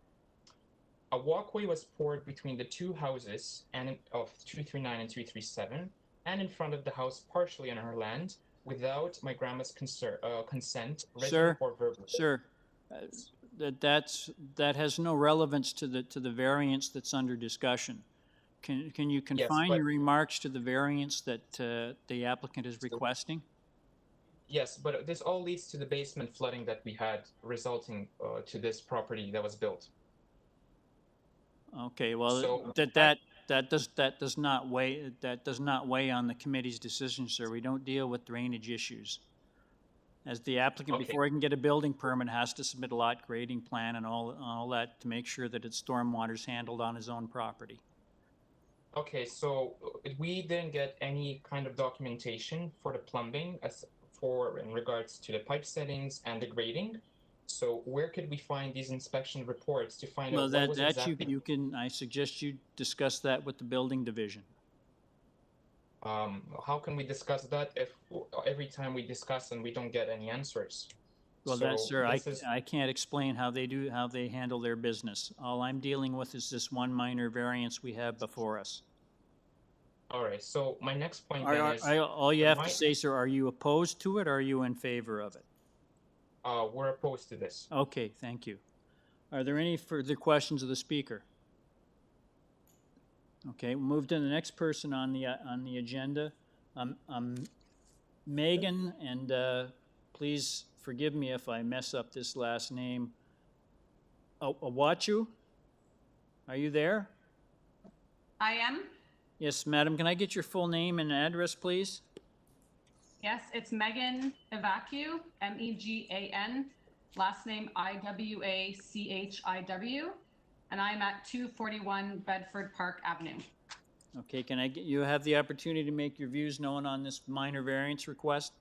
A walkway was poured between the two houses of 239 and 237, and in front of the house partially on her land, without my grandma's consent, written or verbal. Sir, that has no relevance to the variance that's under discussion. Can you confine your remarks to the variance that the applicant is requesting? Yes, but this all leads to the basement flooding that we had, resulting to this property that was built. Okay, well, So, that does not weigh on the committee's decision, sir. We don't deal with drainage issues. As the applicant, before he can get a building permit, has to submit a lot grading plan and all that to make sure that its stormwater's handled on his own property. Okay, so we didn't get any kind of documentation for the plumbing in regards to the pipe settings and the grading. So where could we find these inspection reports to find out what was exactly... I suggest you discuss that with the building division. How can we discuss that if every time we discuss and we don't get any answers? Well, sir, I can't explain how they handle their business. All I'm dealing with is this one minor variance we have before us. All right, so my next point is... All you have to say, sir, are you opposed to it or are you in favor of it? We're opposed to this. Okay, thank you. Are there any further questions of the speaker? Okay, we'll move to the next person on the agenda. Megan, and please forgive me if I mess up this last name. Awachu, are you there? I am. Yes, madam. Can I get your full name and address, please? Yes, it's Megan Iwacu, Megan, last name Iwachiw, and I'm at 241 Bedford Park Avenue. Okay, you have the opportunity to make your views known on this minor variance request?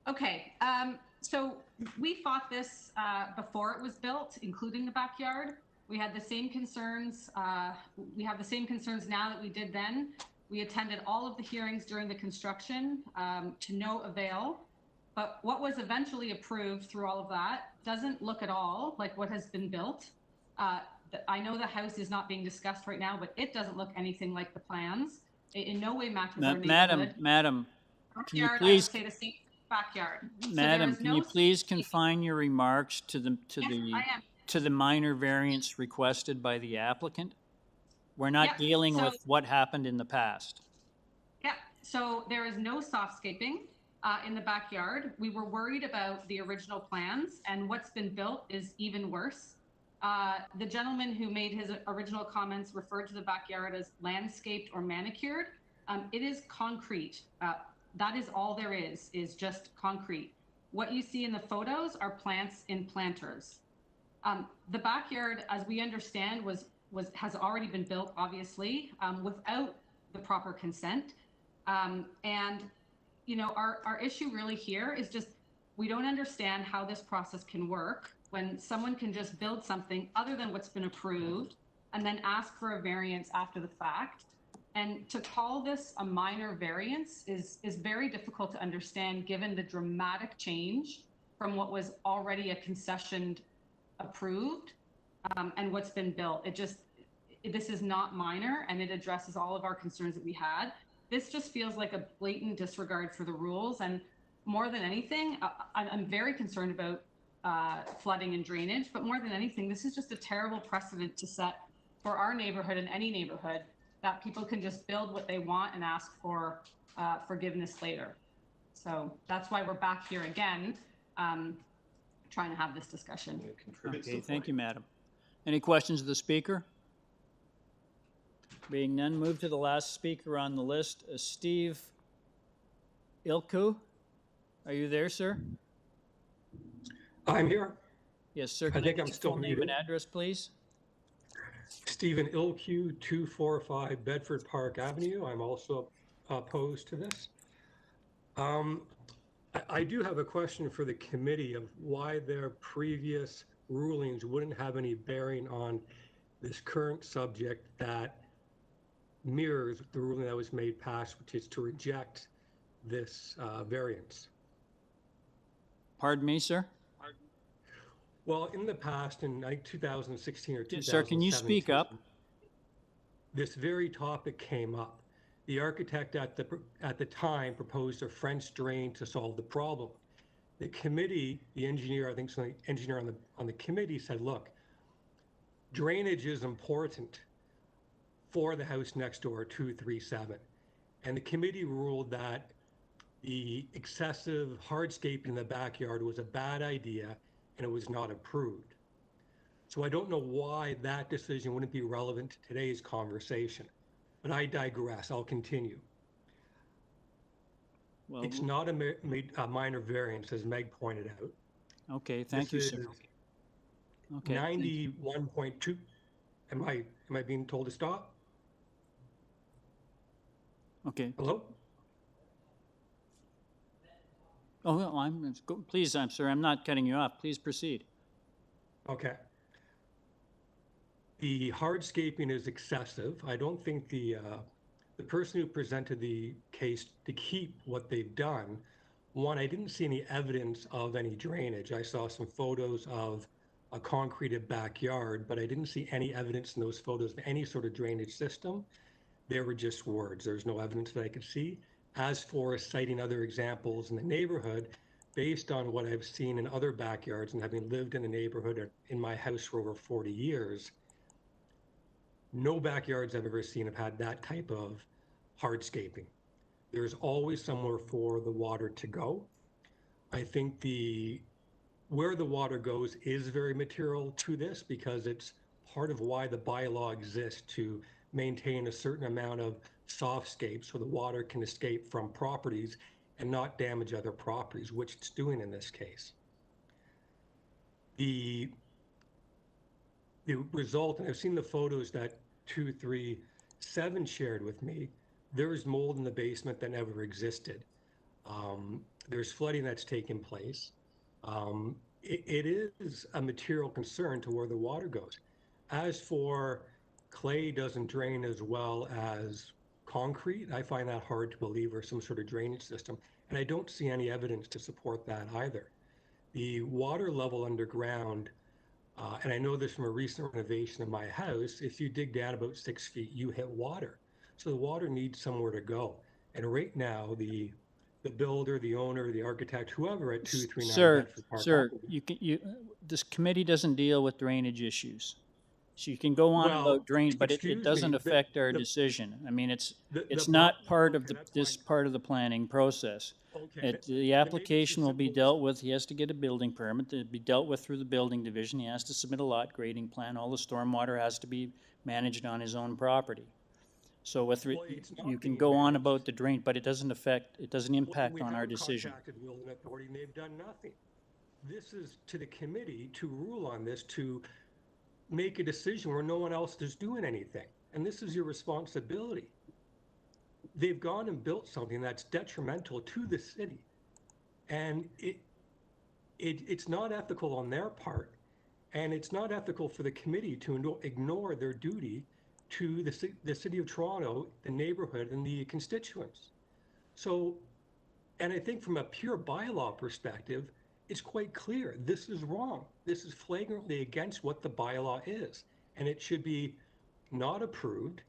Okay, so we fought this before it was built, including the backyard. We had the same concerns. We have the same concerns now that we did then. We attended all of the hearings during the construction to no avail. But what was eventually approved through all of that doesn't look at all like what has been built. I know the house is not being discussed right now, but it doesn't look anything like the plans. It in no way matches our neighborhood. Madam, can you please... I would say the same backyard. Madam, can you please confine your remarks to the minor variance requested by the applicant? We're not dealing with what happened in the past. Yeah, so there is no softscaping in the backyard. We were worried about the original plans, and what's been built is even worse. The gentleman who made his original comments referred to the backyard as landscaped or manicured. It is concrete. That is all there is just concrete. What you see in the photos are plants in planters. The backyard, as we understand, has already been built, obviously, without the proper consent. And, you know, our issue really here is just, we don't understand how this process can work when someone can just build something other than what's been approved and then ask for a variance after the fact. And to call this a minor variance is very difficult to understand given the dramatic change from what was already a concessioned approved and what's been built. This is not minor, and it addresses all of our concerns that we had. This just feels like a blatant disregard for the rules. And more than anything, I'm very concerned about flooding and drainage, but more than anything, this is just a terrible precedent to set for our neighborhood and any neighborhood, that people can just build what they want and ask for forgiveness later. So that's why we're back here again, trying to have this discussion. Okay, thank you, madam. Any questions of the speaker? Being none, move to the last speaker on the list, Steve Ilku. Are you there, sir? I'm here. Yes, sir. I think I'm still full name muted. and address, please. Stephen Ilkew, 245 Bedford Park Avenue. I'm also opposed to this. I do have a question for the committee of why their previous rulings wouldn't have any bearing on this current subject that mirrors the ruling that was made past, which is to reject this variance. Pardon me, sir? Well, in the past, in like 2016 or 2017, sir, can you speak up? This very topic came up. The architect at the time proposed a French drain to solve the problem. The committee, the engineer, I think so, the engineer on the committee said, look, drainage is important for the house next door, 237. And the committee ruled that the excessive hardscaping in the backyard was a bad idea and it was not approved. So I don't know why that decision wouldn't be relevant to today's conversation, but I digress. I'll continue. Well, it's not a minor variance, as Meg pointed out. Okay, thank you, sir. Okay. 91.2. Am I being told to stop? Okay. Hello? Oh, well, please, I'm sorry, I'm not cutting you off. Please proceed. Okay. The hardscaping is excessive. I don't think the person who presented the case to keep what they've done, one, I didn't see any evidence of any drainage. I saw some photos of a concreted backyard, but I didn't see any evidence in those photos of any sort of drainage system. They were just words. There's no evidence that I could see. As for citing other examples in the neighborhood, based on what I've seen in other backyards and having lived in the neighborhood or in my house for over 40 years, no backyards I've ever seen have had that type of hardscaping. There's always somewhere for the water to go. I think where the water goes is very material to this because it's part of why the bylaw exists, to maintain a certain amount of softscape so the water can escape from properties and not damage other properties, which it's doing in this case. The result, and I've seen the photos that 237 shared with me, there's mold in the basement that never existed. There's flooding that's taken place. It is a material concern to where the water goes. As for clay doesn't drain as well as concrete, I find that hard to believe, or some sort of drainage system. And I don't see any evidence to support that either. The water level underground, and I know this from a recent renovation of my house, if you dig down about 6 feet, you hit water. So the water needs somewhere to go. And right now, the builder, the owner, the architect, whoever at 239 Bedford Park Avenue, this committee doesn't deal with drainage issues. So you can go on about drainage, but it doesn't affect our decision. I mean, it's not part of this part of the planning process. Okay. The application will be dealt with. He has to get a building permit. It'll be dealt with through the building division. He has to submit a lot grading plan. All the stormwater has to be managed on his own property. So with, Well, it's not you can being go on managed. about the drain, but it doesn't affect, it doesn't impact We on our have decision. contacted Wilderness Authority and they've done nothing. This is to the committee to rule on this, to make a decision where no one else is doing anything. And this is your responsibility. They've gone and built something that's detrimental to the city. And it's not ethical on their part. And it's not ethical for the committee to ignore their duty to the city of Toronto, the neighborhood, and the constituents. So, and I think from a pure bylaw perspective, it's quite clear this is wrong. This is flagrantly against what the bylaw is, and it should be not approved.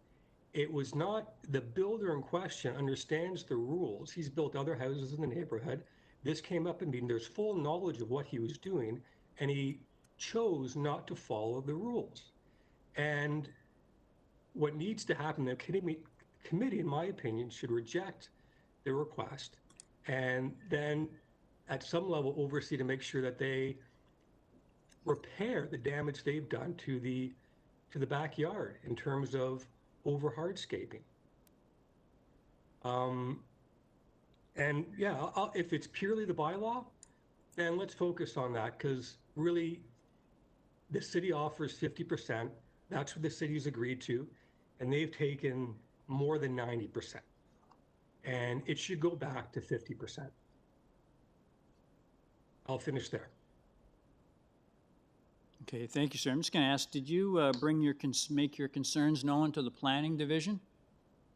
It was not, the builder in question understands the rules. He's built other houses in the neighborhood. This came up in meeting. There's full knowledge of what he was doing, and he chose not to follow the rules. And what needs to happen, the committee, in my opinion, should reject the request and then at some level oversee to make sure that they repair the damage they've done to the backyard in terms of over hardscaping. And yeah, if it's purely the bylaw, then let's focus on that, because really the city offers 50%. That's what the city's agreed to, and they've taken more than 90%. And it should go back to 50%. I'll finish there. Okay, thank you, sir. I'm just going to ask, did you make your concerns known to the planning division,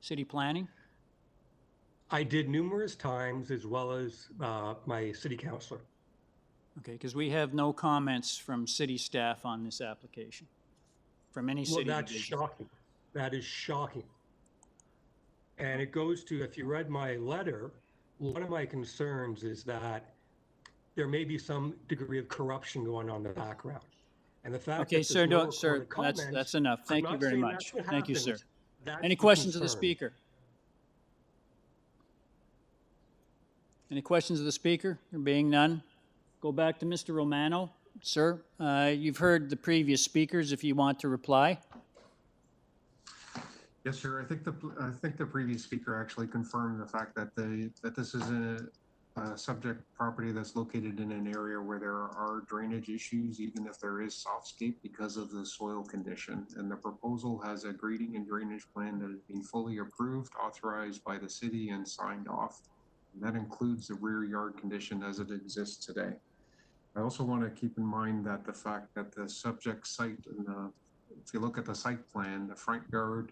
city planning? I did numerous times, as well as my city councilor. Okay, because we have no comments from city staff on this application, from any city Well, that's division. shocking. That is shocking. And it goes to, if you read my letter, one of my concerns is that there may be some degree of corruption going on in the background. And the fact Okay, that sir, there's no sir, recorded comments, that's enough. I'm Thank you not very saying much. that's what Thank you, sir. happens. That's Any the questions of the concern. speaker? Any questions of the speaker? There being none, go back to Mr. Romano. Sir, you've heard the previous speakers. If you want to reply. Yes, sir. I think the previous speaker actually confirmed the fact that this is a subject property that's located in an area where there are drainage issues, even if there is softscape, because of the soil condition. And the proposal has a grading and drainage plan that has been fully approved, authorized by the city, and signed off. And that includes the rear yard condition as it exists today. I also want to keep in mind that the fact that the subject site, if you look at the site plan, the front yard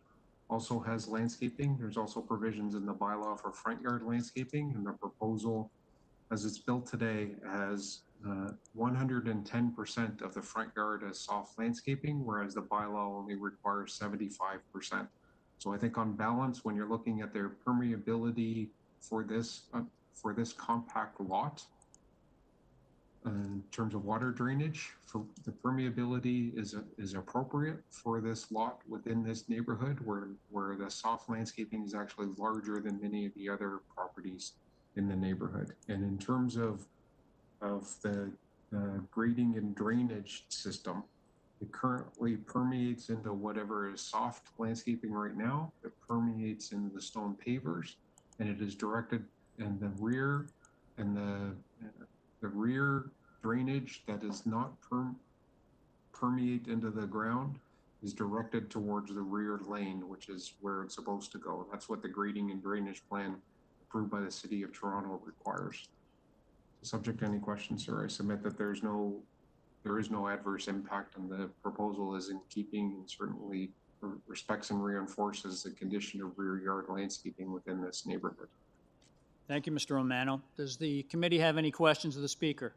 also has landscaping. There's also provisions in the bylaw for front yard landscaping, and the proposal, as it's built today, has 110% of the front yard as soft landscaping, whereas the bylaw only requires 75%. So I think on balance, when you're looking at their permeability for this compact lot, in terms of water drainage, for the permeability is appropriate for this lot within this neighborhood, where the soft landscaping is actually larger than many of the other properties in the neighborhood. And in terms of the grading and drainage system, it currently permeates into whatever is soft landscaping right now. It permeates into the stone pavers, and it is directed in the rear, and the rear drainage that does not permeate into the ground is directed towards the rear lane, which is where it's supposed to go. That's what the grading and drainage plan approved by the City of Toronto requires. Subject to any questions, sir, I submit that there is no adverse impact, and the proposal is in keeping and certainly respects and reinforces the condition of rear yard landscaping within this neighborhood. Thank you, Mr. Romano. Does the committee have any questions of the speaker?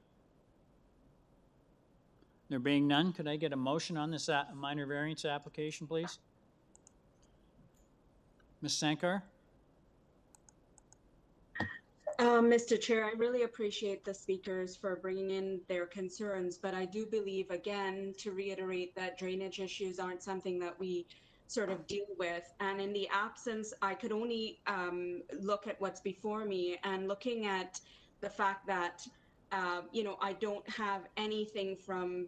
There being none, could I get a motion on this minor variance application, please? Ms. Sankar? Mr. Chair, I really appreciate the speakers for bringing in their concerns, but I do believe, again, to reiterate that drainage issues aren't something that we sort of deal with. And in the absence, I could only look at what's before me, and looking at the fact that, I don't have anything from,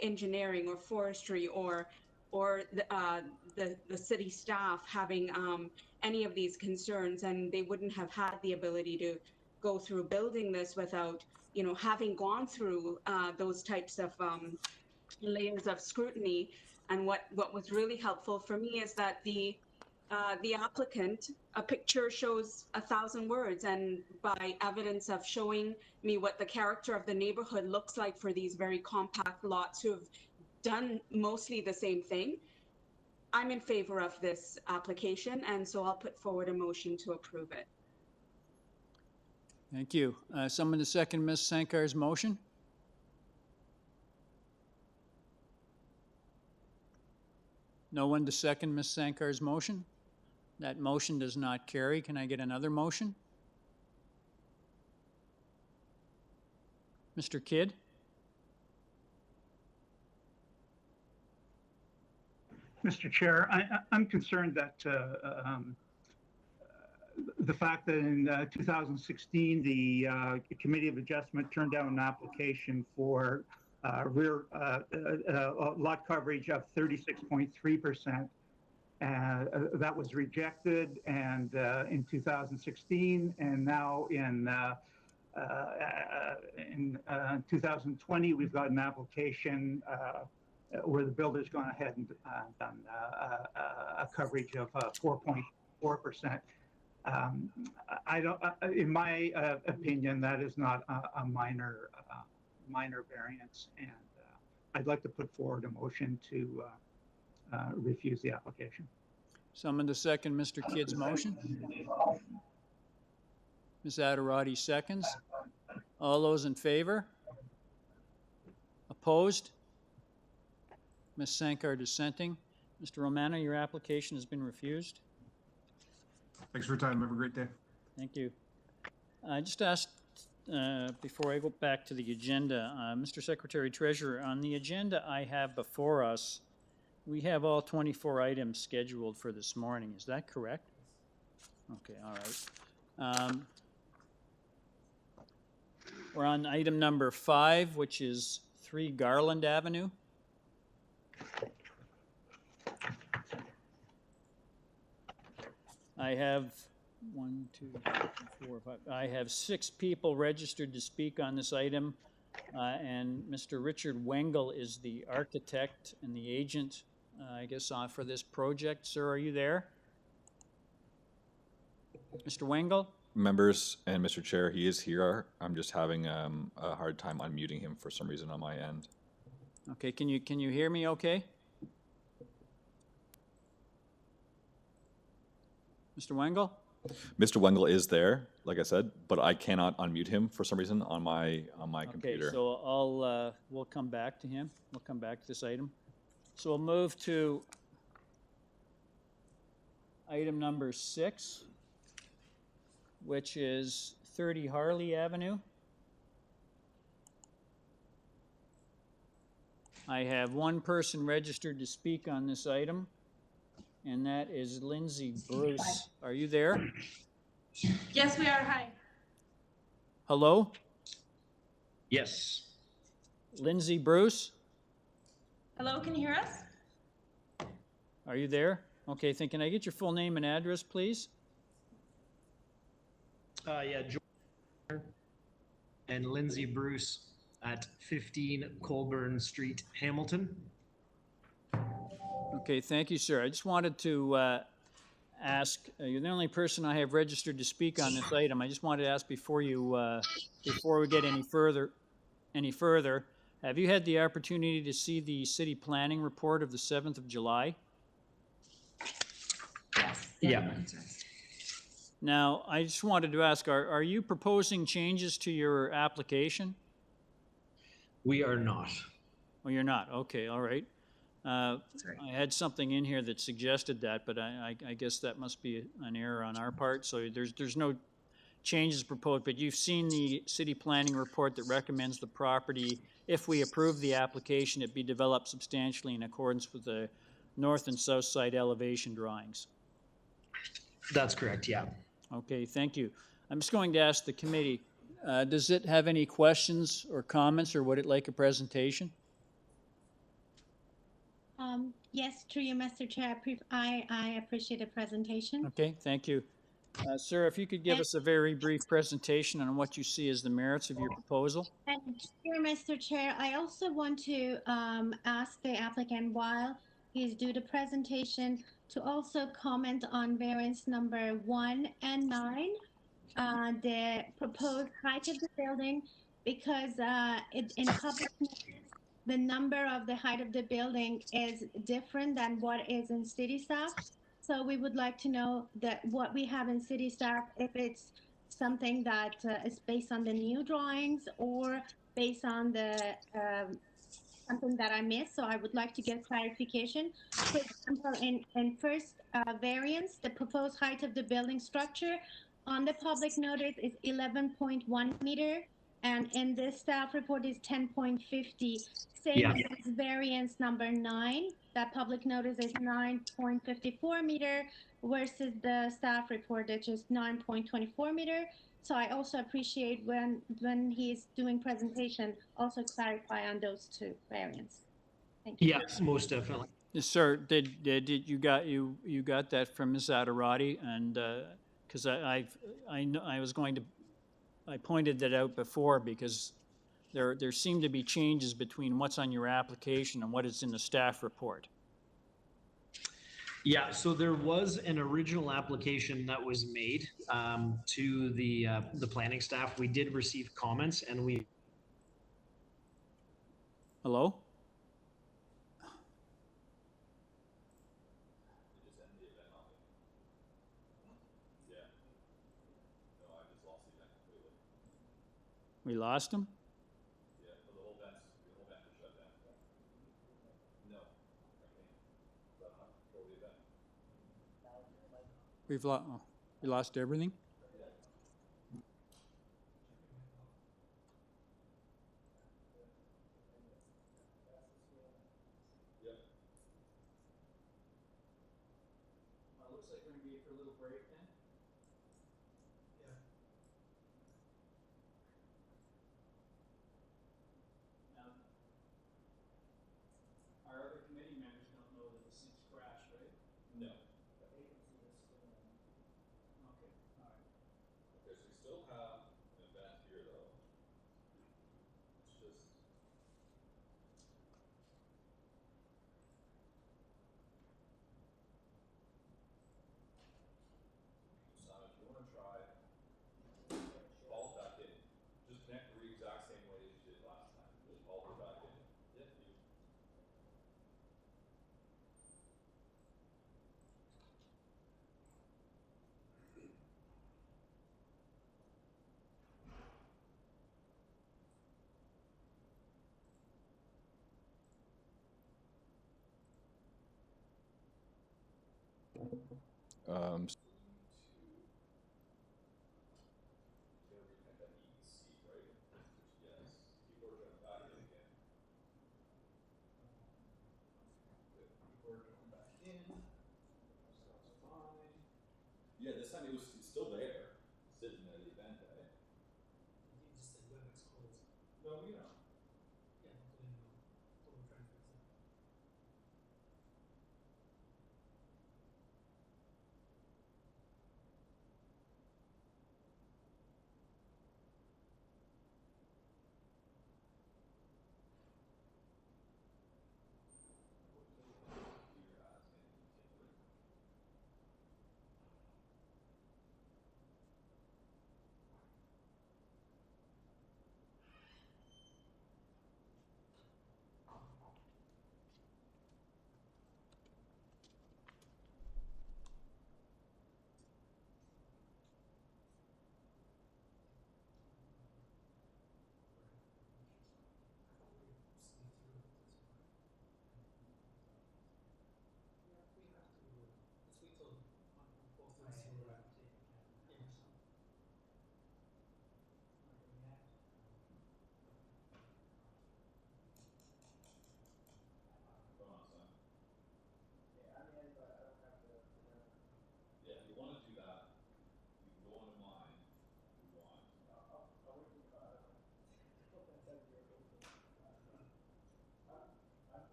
engineering or forestry or or the city staff having any of these concerns, and they wouldn't have had the ability to go through building this without, having gone through those types of layers of scrutiny. And what was really helpful for me is that the applicant, a picture shows 1,000 words, and by evidence of showing me what the character of the neighborhood looks like for these very compact lots who have done mostly the same thing, I'm in favor of this application, and so I'll put forward a motion to approve it. Thank you. Someone to second Ms. Sankar's motion? No one to second Ms. Sankar's motion? That motion does not carry. Can I get another motion? Mr. Kidd? Mr. Chair, I'm concerned that the fact that in 2016, the Committee of Adjustment turned down an application for rear lot coverage of 36.3%. That was rejected, and in 2016, and now in 2020, we've got an application where the builder's gone ahead and done a coverage of 4.4%. I don't, in my opinion, that is not a minor variance, and I'd like to put forward a motion to refuse the application. Someone to second Mr. Kidd's motion? Ms. Adderati seconds. All those in favor? Opposed? Ms. Sankar dissenting. Mr. Romano, your application has been refused. Thanks for your time. Have a great day. Thank you. I just asked, before I go back to the agenda, Mr. Secretary Treasurer, on the agenda I have before us, we have all 24 items scheduled for this morning. Is that correct? Okay, all right. We're on item number 5, which is 3 Garland Avenue. I have 1, 2, 3, 4, 5. I have 6 people registered to speak on this item, and Mr. Richard Wengel is the architect and the agent, I guess, for this project. Sir, are you there? Mr. Wengel? Members and Mr. Chair, he is here. I'm just having a hard time unmuting him for some reason on my end. Okay, can you hear me okay? Mr. Wengel? Mr. Wengel is there, like I said, but I cannot unmute him for some reason on my computer. Okay, so we'll come back to him. We'll come back to this item. So we'll move to item number 6, which is 30 Harley Avenue. I have 1 person registered to speak on this item, and that is Lindsay Bruce. Are you there? Yes, we are. Hi. Hello? Yes. Lindsay Bruce? Hello, can you hear us? Are you there? Okay, can I get your full name and address, please? Yeah, George and Lindsay Bruce at 15 Colburn Street, Hamilton. Okay, thank you, sir. I just wanted to ask, you're the only person I have registered to speak on this item. I just wanted to ask before we get any further, have you had the opportunity to see the city planning report of the 7th of July? Yes. Yeah. Now, I just wanted to ask, are you proposing changes to your application? We are not. Oh, you're not? Okay, all right. I had something in here that suggested that, but I guess that must be an error on our part. So there's no changes proposed, but you've seen the city planning report that recommends the property, if we approve the application, it be developed substantially in accordance with the north and south side elevation drawings. That's correct, yeah. Okay, thank you. I'm just going to ask the committee, does it have any questions or comments, or would it like a presentation? Yes, through you, Mr. Chair. I appreciate the presentation. Okay, thank you. Sir, if you could give us a very brief presentation on what you see as the merits of your proposal. And here, Mr. Chair, I also want to ask the applicant while he's due the presentation to also comment on variance number 1 and 9, the proposed height of the building, because in public notice, the number of the height of the building is different than what is in city staff. So we would like to know that what we have in city staff, if it's something that is based on the new drawings or based on the something that I missed. So I would like to get clarification. For example, in first variance, the proposed height of the building structure on the public notice is 11.1 meter, and in the staff report is 10.50. Same as variance number 9, that public notice is 9.54 meter versus the staff report which is 9.24 meter. So I also appreciate when he's doing presentation, also clarify on those two variants. Thank you. Yes, most definitely. Yes, sir, did you got that from Ms. Adarati? And because I pointed that out before, because there seem to be changes between what's on your application and what is in the staff report. Yeah, so there was an original application that was made to the planning staff. We did receive comments, and we. Hello? We lost him? We lost everything? Looks like we're going to be for a little break then. Our other committee members don't know that this thing's crashed, right? No. Okay, all right. Okay, so we still have an event here though. It's just. Simon, if you want to try, Paul's back in. Just connect the exact same way as you did last time. Just Paul her back in. Yep. Um, Yeah, this time it's still there, sitting there at the event day. You just said WebEx closed. No, we know. Yeah, what we're trying to fix it.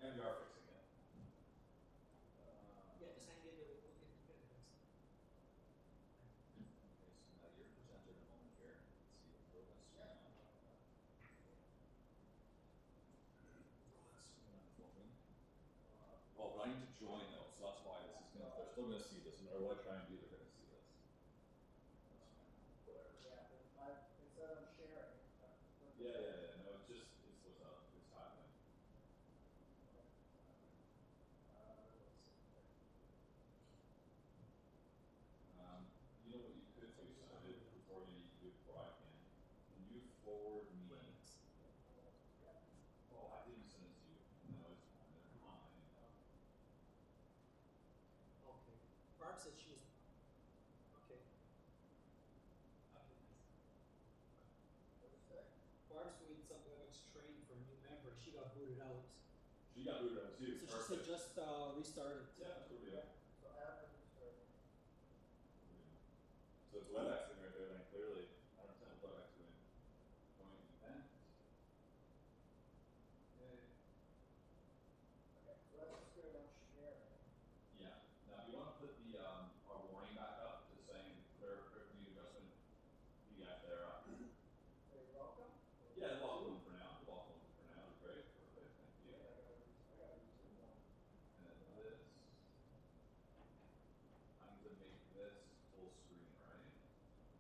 And we are fixing it. Yeah, just hang in there. We'll get it fixed. Okay, so now you're presented a moment here. Let's see if we're going to screen on. Well, but I need to join though, so that's why this is gonna, they're still gonna see this, no matter what I try and do, they're gonna see this. That's fine, whatever. Yeah, it said I'm sharing. Yeah, no, it's just, it's what's up, it's happening. You know what you could do, so I did before you do it before I can you forward me? Oh, I didn't send it to you. No, it's fine, never mind. Okay. Barb said she was. Okay. Barb's doing some WebEx training for a new member. She got booted out. She got booted out too. So she said just restarted. Yeah, that's what we do. So add and restart. So it's WebEx in right there, then clearly I don't have WebEx doing join event. Okay. Okay, so that's just good enough sharing. Yeah. Now if you want to put the our warning back up, just saying clear new adjustment, you got there. Say welcome. Yeah, welcome for now. Welcome for now is great. Perfect. Thank you. I gotta use one. And then this. I need to make this full screen, right?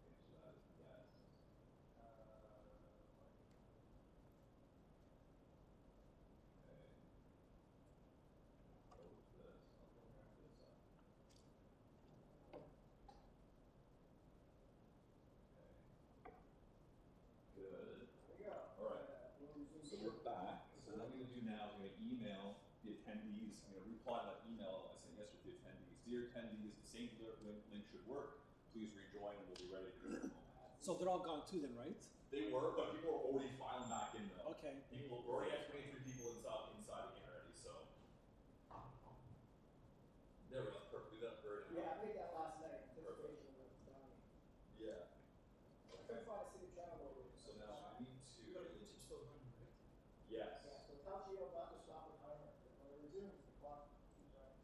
Okay, so that is yes. Good. All right. So we're back. So what I'm going to do now is I'm going to email the attendees. I'm going to reply to that email I sent yesterday to the attendees. Dear attendees, the same link should work. Please rejoin and we'll be ready to go. So they're all gone too then, right? They were, but people are already filing back in though. Okay. People we already have 23 people inside again already, so. There we go. Perfect. Do that for Yeah, I made that last night. Anticipation was done. Yeah. I couldn't find a city travel. So now we need to. You go to YouTube still running, right? Yes. Yeah, so tell Gio not to stop the timer. When it resumes, the clock keeps running.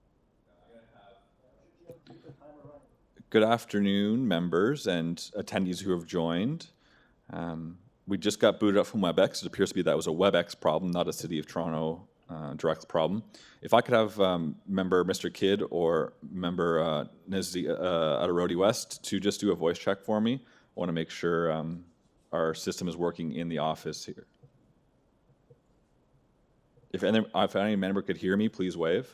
I'm going to have. Yeah, Gio keep the timer running. Good afternoon, members and attendees who have joined. We just got booted up from WebEx. It appears to be that was a WebEx problem, not a City of Toronto direct problem. If I could have member Mr. Kidd or member Nizzi Adarodi West to just do a voice check for me. I want to make sure our system is working in the office here. If any member could hear me, please wave.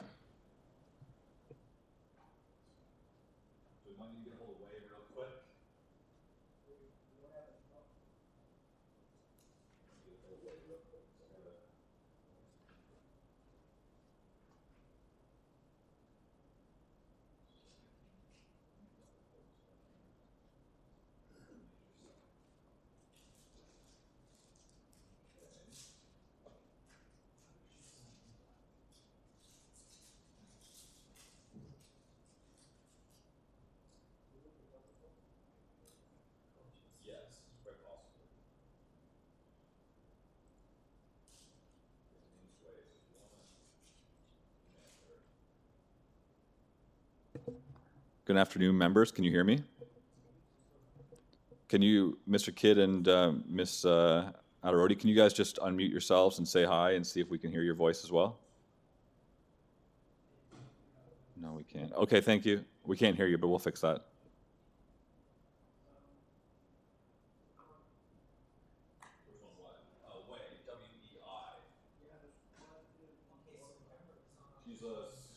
Good afternoon, members. Can you hear me? Can you, Mr. Kidd and Ms. Adarodi, can you guys just unmute yourselves and say hi and see if we can hear your voice as well? No, we can't. Okay, thank you. We can't hear you, but we'll fix that.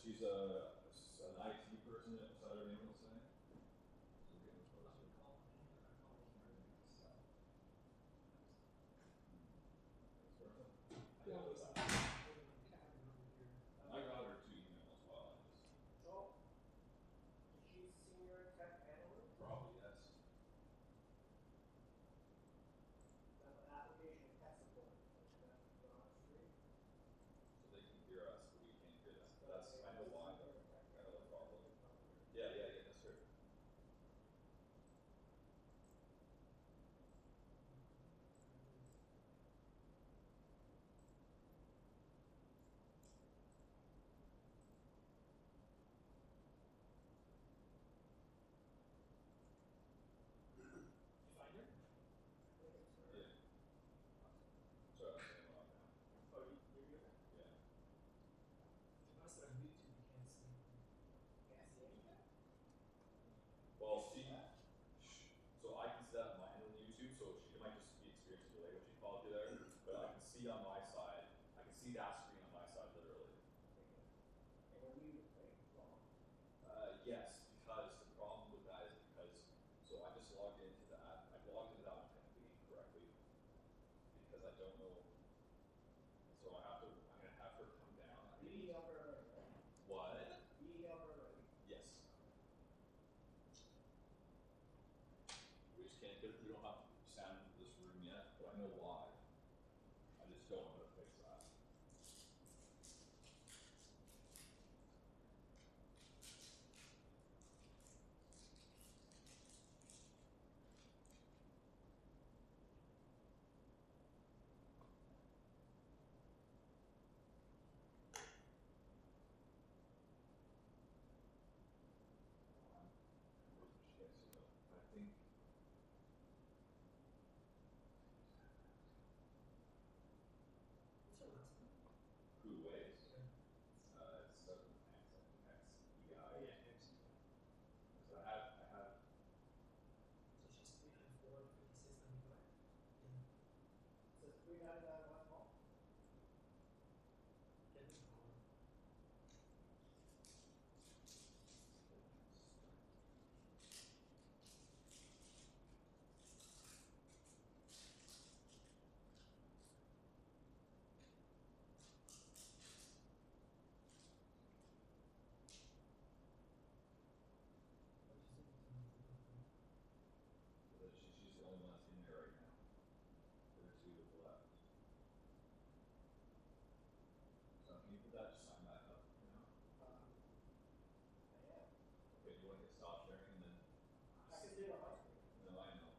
She's an IT person. Is that her name? Let's say. I got her 2 emails as well. So, she's senior tech see on my side, I can see that screen on my side literally. And we're leaving, right? Yes, because the problem with that is because, so I just logged into that. I logged into that one technically incorrectly because I don't know. So I'm gonna have her come down. The upper right? What? The upper right. Yes. We just can't, we don't have sound in this room yet, but I know why. I just don't know how to fix that. I think What's your last name? who waits? It starts with X, I think X, E, I. Yeah, X. So I have, So she's 394, 56, 95. Yeah. So 399 West Mall. Get me home. she's the only one that's in there right now. The other two have left. So can you put that, just sign back up, you know? I am. Okay, you want to hit stop sharing and then? I can do it on my screen. No, I know.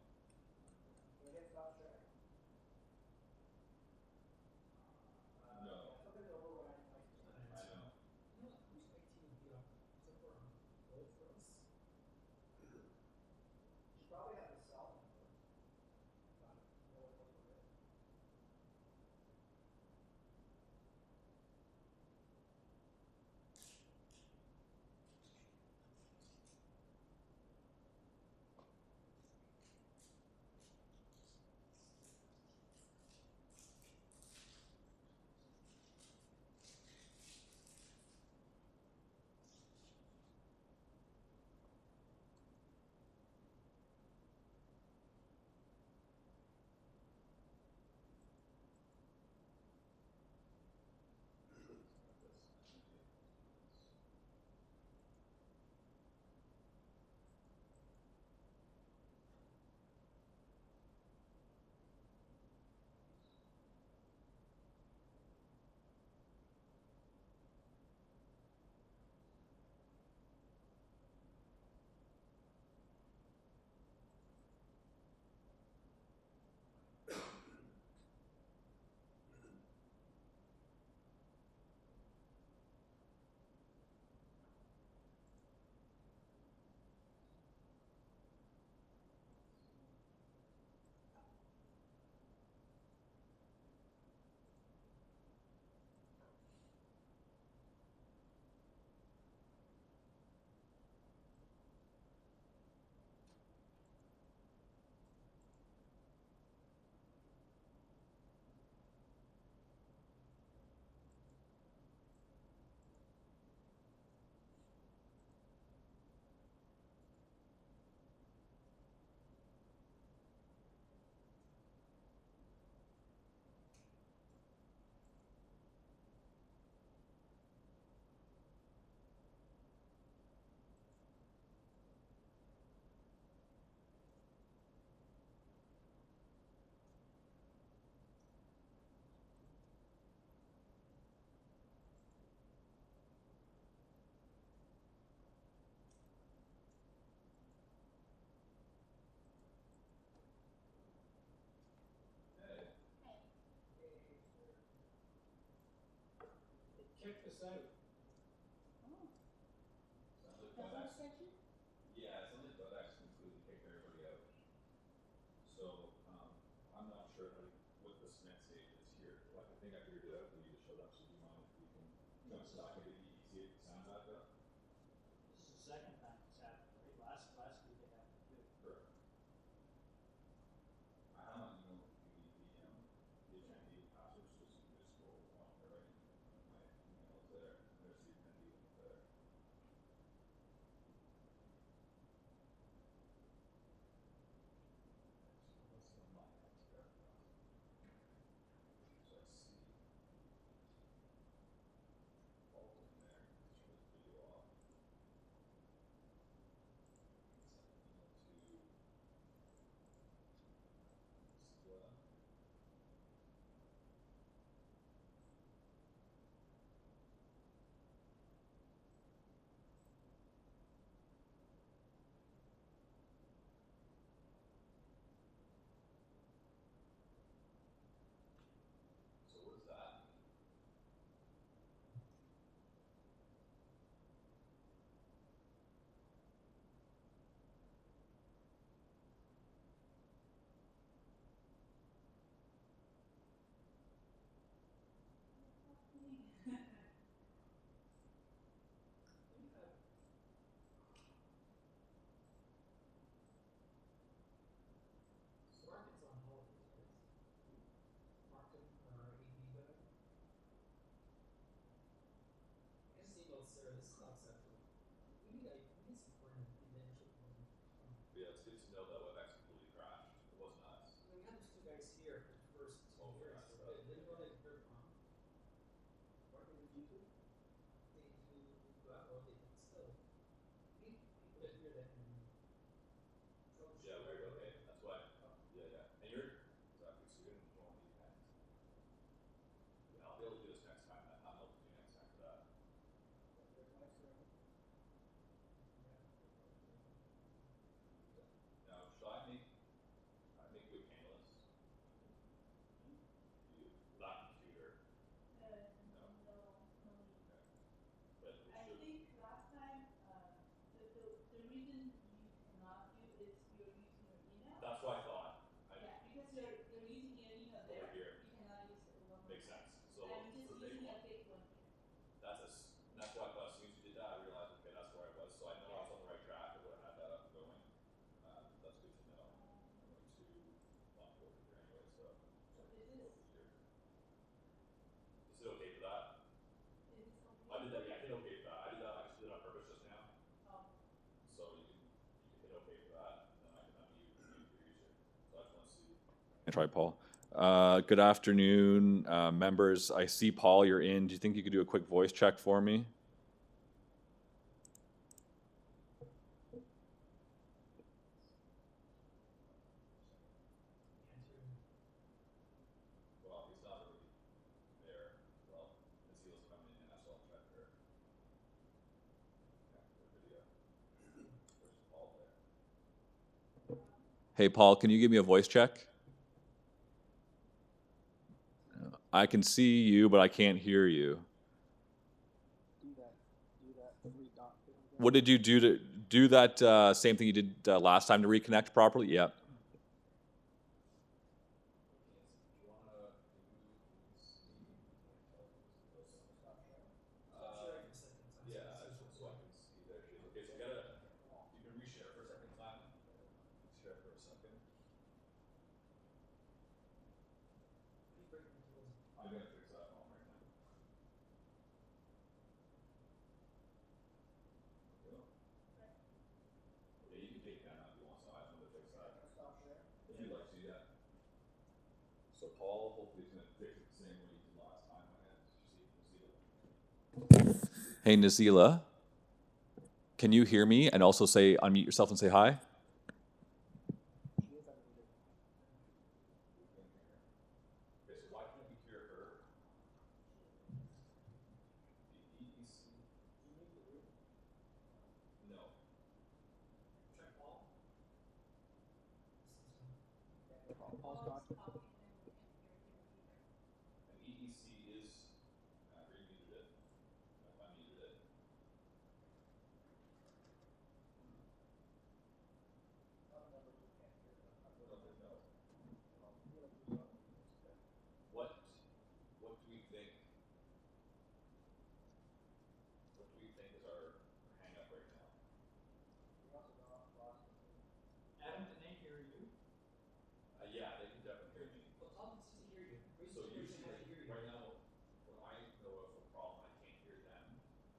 Can I hit stop sharing? No. Something overriding my screen. I know. You know what? Who's my team be on? Except for both of us. She probably have a cell number. No one knows what it is. Check this out. Oh, Sounds like that's our WebEx. section? Yeah, it sounds like WebEx completely kicked everybody out. So, I'm not sure what the cement stage is here. Like, I think I figured it out, but you just showed up, so do you mind if we can jump stock and maybe see if the sound back up? This is the second time it's happened, right? Last week it happened too. Correct. I don't know if you need the attendee passwords to this is not acceptable. We need support in the initial one. Yeah, it's good to know that WebEx completely crashed. It wasn't us. We had those two guys here for the first 2 years. that's They right. didn't run it very long. Working with people, they do well, they can still. We need people to hear that and Yeah, right, okay. That's why. Yeah. And you're exactly, so you're going to these next. Yeah, I'll be able to do this next time. I'll help you next time for that. Now, should I make you a panelist? You, that computer. No. Okay. But we I should. think last time, the reason you cannot do is you're using your email. That's what I thought. Yeah, because you're using your email there. Over here. You cannot use the one. Makes sense. So I'm just the big using one. a fake one here. That's why I thought as soon as you did that, I realized, okay, that's where I was. So I know I was on the right track. I would have had that up and going. That's good to know. I'm going to not go over here anyway, so. So is Over this? here. Is it okay for that? Is this okay? I did that. Yeah, I hit okay for that. I did that. I just did it on purpose just now. Oh. So you can hit okay for that, and then I can unmute your user. So I just want to see. Try Paul. Good afternoon, members. I see Paul, you're in. Do you think you could do a quick voice check for me? Well, he's not really there. Well, Nazila's coming in, so I'll check her. Yeah, the video. Where's Paul there? Hey, Paul, can you give me a voice check? I can see you, but I can't hear you. What did you do to do that same thing you did last time to reconnect properly? Yep. So Paul, hopefully he's going to fix it the same way he did last time. Hey, Nazila, can you hear me and also say, unmute yourself and say hi? Okay, so why can't we hear her? No. Check Paul. Paul's gone. And EEC is remuted it. Unmuted it. What do we think? What do we think is our hang up right now? Adam, can they hear you? Yeah, they can definitely hear me. Well, tell them to hear you. So usually, right now, when I know of a problem, I can't hear them.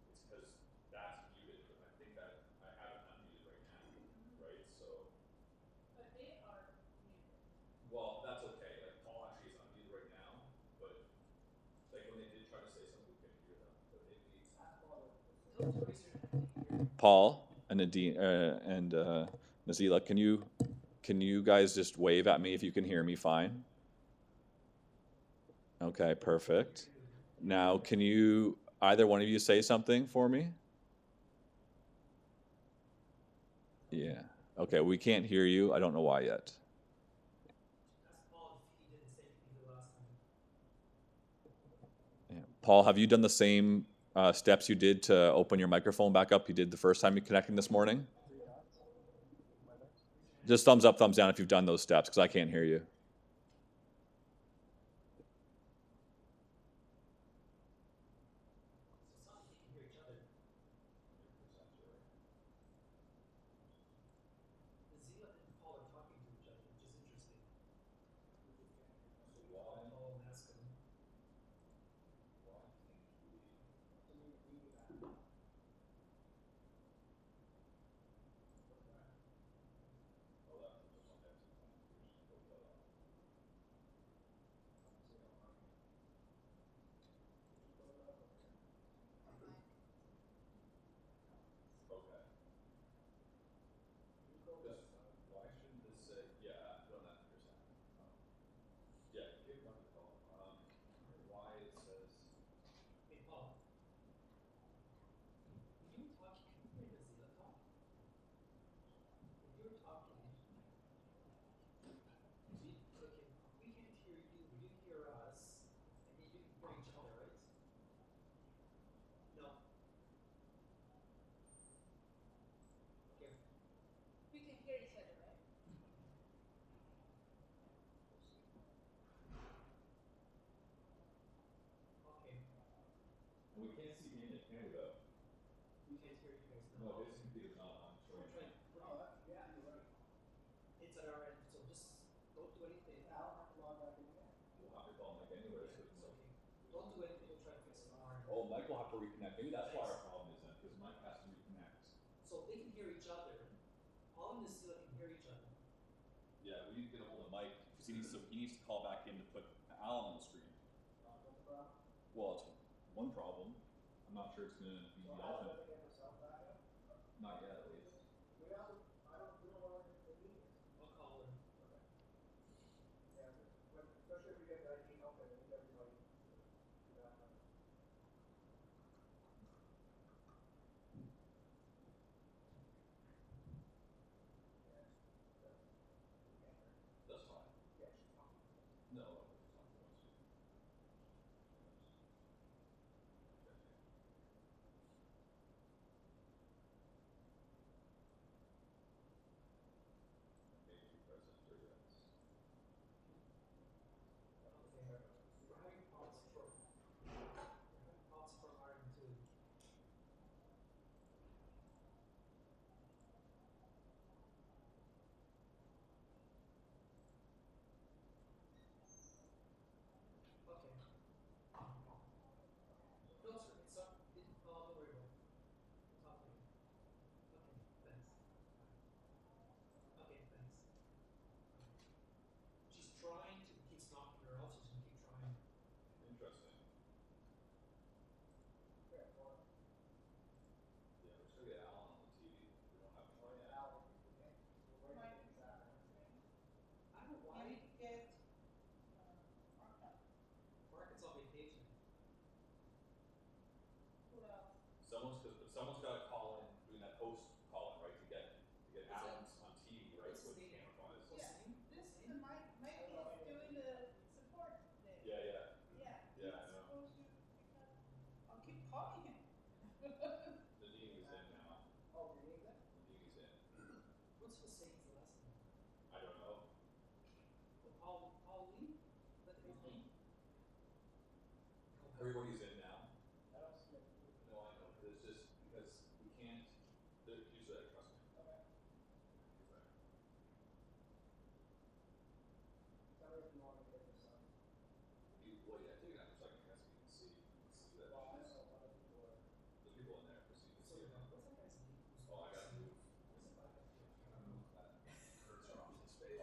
It's because that's muted, but I think that I have it unmuted right now, right? So. But they are muted. Well, that's okay. Like Paul actually is unmuted right now, but like when they did try to say something, we couldn't hear them. But maybe. Paul and Nadine and Nazila, can you guys just wave at me if you can hear me fine? Okay, perfect. Now, can you either one of you say something for me? Yeah. Okay, we can't hear you. I don't know why yet. Ask Paul if he did the same thing he did last time. Yeah. Paul, have you done the same steps you did to open your microphone back up you did the first time you connecting this morning? Just thumbs up, thumbs down if you've done those steps, because I can't hear you. hear each other, right? Okay. And we can't see in it, can we though? We can't hear you guys now. No, this computer's not on. We're trying. Yeah, you're right. It's at our end, so just don't do anything. I'll have to log back in again. We'll have to call Mike anyway. Yeah, it's okay. Don't do anything, we'll try to fix it on our end. Oh, Mike will have to reconnect. Maybe that's why our problem is then, because Mike has to reconnect. So they can hear each other. All in this Zilla can hear each other. Yeah, we need to get a hold of Mike because he needs to call back in to put Alan on the screen. What's the problem? Well, it's one problem. I'm not sure it's going to be the ultimate. Not yet, at least. We don't want to get the meeting. I'll call her. Okay. Yeah, but especially if we get the IT help and we need everybody to that. That's fine. Yeah, she's fine. No. We're having thoughts from our end too. Okay. No, sir, it's up. Don't worry about it. It's up to you. Okay, thanks. Okay, thanks. She's trying to, keeps knocking her off, so she's gonna keep trying. Interesting. Yeah, well, Yeah, we're still get Alan on the TV. We don't have Troy yet. Alan, okay. We're Right. waiting for that. I don't know You why. need to get, marked up. Market's on vacation. Who else? Someone's got to call in, doing that post call in, right, to get Is Alan's on TV, right, What's with his name? camera wise. Yeah, this is Mike is doing the support thing. Yeah, yeah. Yeah. Yeah, I he's know. supposed to pick up. I'll keep calling him. Nadine is in now. Oh, your name's that? Nadine is in. What's his saying's the last name? I don't know. Paul Lee? That's his name? Everybody's in now. I don't see it. No, I know. It's just because we can't. They're usually, trust me. Okay. Somebody's been wanting to get this on. Well, yeah, take it out for a second, I guess we can see that. Well, I don't know what other people are. There's people in there, so you can see it. What's that guy's name? Oh, I gotta move. What's the back up here? I gotta move that. Cursor off his face.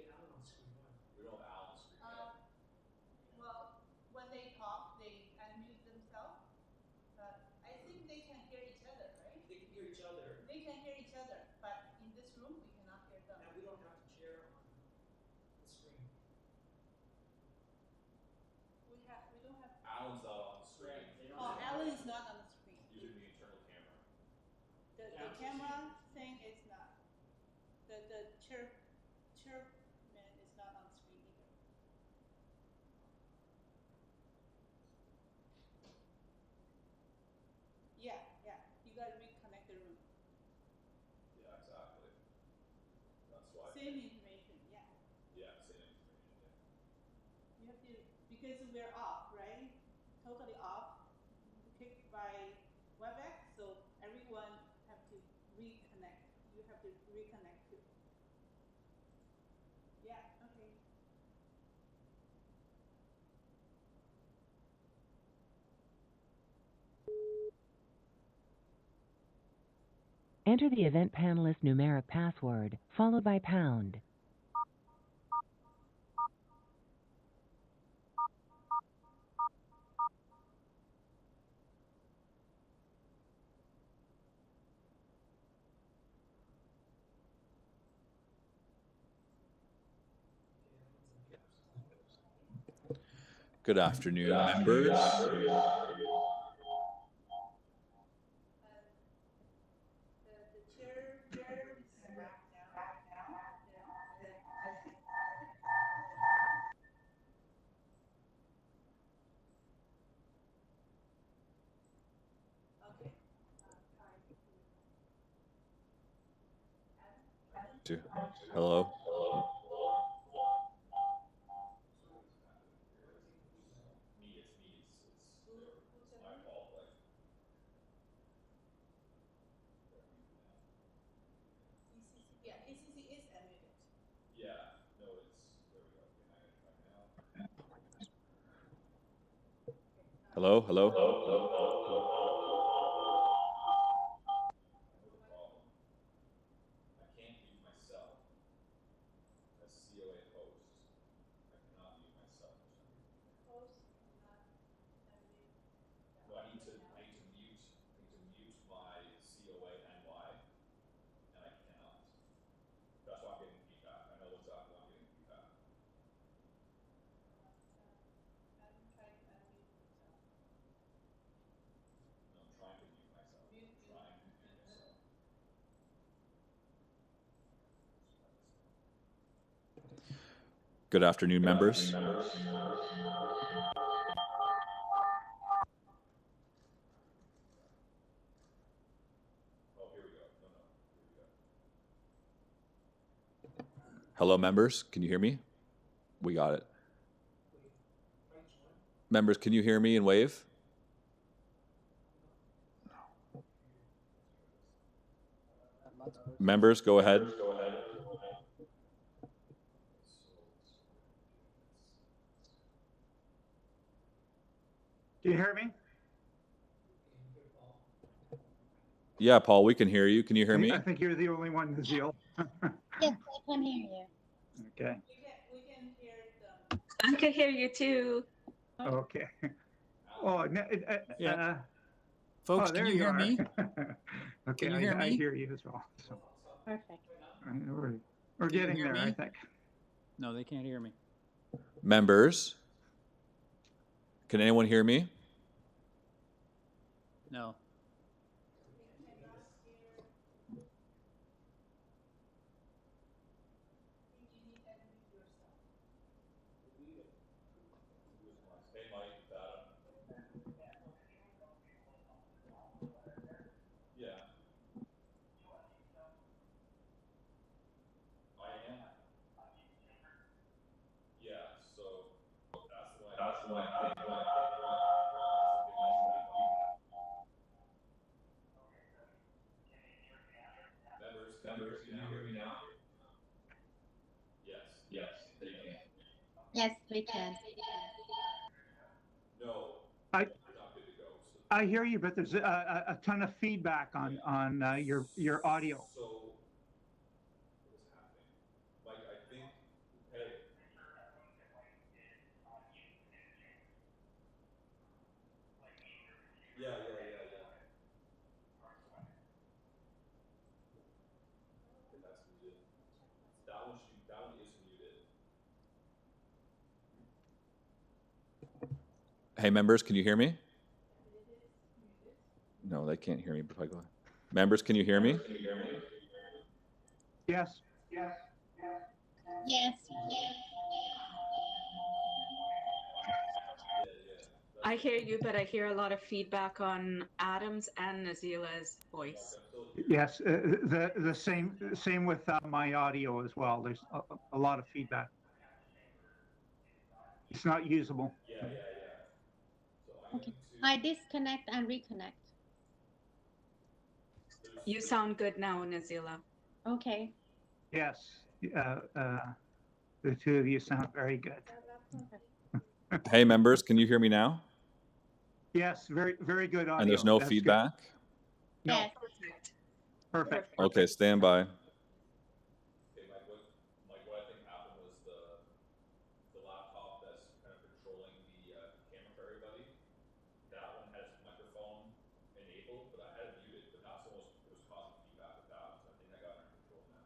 get Alan on screen one. We don't have Alan screen Well, when they talk, they unmute themselves. I think they can hear each other, right? They can hear each other. They can hear each other, but in this room, we cannot hear them. And we don't have to share on the screen. We don't have. Alan's not on the screen. Oh, Alan is not on the screen. Using the internal camera. The camera thing is not. The chairman is not on the screen either. Yeah, you gotta reconnect the room. Yeah, exactly. That's why. Same information, yeah. Yeah, same information. You have to, because we're off, right? Totally off, kicked by WebEx, so everyone have to reconnect. You have to reconnect too. Yeah, okay. Enter the event panelist numeric password, followed by pound. Good afternoon, members. Hello. Yeah, ECC is unmuted. Yeah, no, it's there we go. Okay, now. Hello, hello. I can't mute myself as COA host. I cannot mute myself. Host cannot unmute. No, I need to mute my COA NY, and I cannot. That's why I'm getting feedback. I know exactly why I'm getting feedback. I'm trying to unmute myself. No, I'm trying to mute myself. Trying to mute myself. Good afternoon, members. Hello, members. Can you hear me? We got it. Members, can you hear me and wave? Members, go ahead. Do you hear me? Yeah, Paul, we can hear you. Can you hear me? I think you're the only one, Nazil. Yes, I can hear you. Okay. We can hear them. I can hear you too. Okay. Oh, Yeah. Folks, there can you hear are. me? Okay, Can you hear I me? hear you as well. So, Perfect. we're Can you getting hear there, me? I think. No, they can't hear me. Members, can anyone hear me? No. Members, can you hear me now? Yes, they can. Yes, we can. No, I not good to go. I hear you, but there's a ton of feedback on your audio. So, what's happening? Mike, I think That one is muted. Hey, members, can you hear me? No, they can't hear me. If I go, members, can you hear me? Yes. Yes. I hear you, but I hear a lot of feedback on Adam's and Nazila's voice. Yes, the same with my audio as well. There's a lot of feedback. It's not usable. Okay. I disconnect and reconnect. You sound good now, Nazila. Okay. Yes, the two of you sound very good. Hey, members, can you hear me now? Yes, very good audio. And there's no That's feedback? good. No. Yes. Perfect. Okay, stand by. Mike, what I think happened was the laptop that's kind of controlling the camera for everybody, that one has microphone enabled, but I had it muted, but that's what was causing feedback with that. So I think I got it under control now.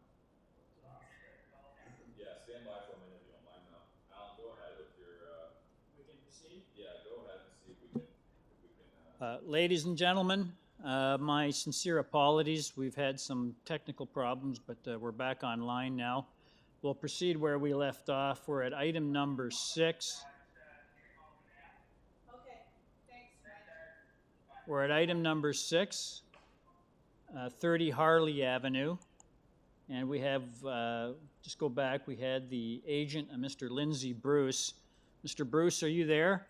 Yeah, stand by for a minute if you don't mind now. Alan, go ahead with your... We can proceed? Yeah, go ahead and see if we can... Ladies and gentlemen, my sincere apologies. We've had some technical problems, but we're back online now. We'll proceed where we left off. We're at item number 6. Okay, thanks, Ryan. We're at item number 6, 30 Harley Avenue. And we have, just go back, we had the agent, Mr. Lindsay Bruce. Mr. Bruce, are you there?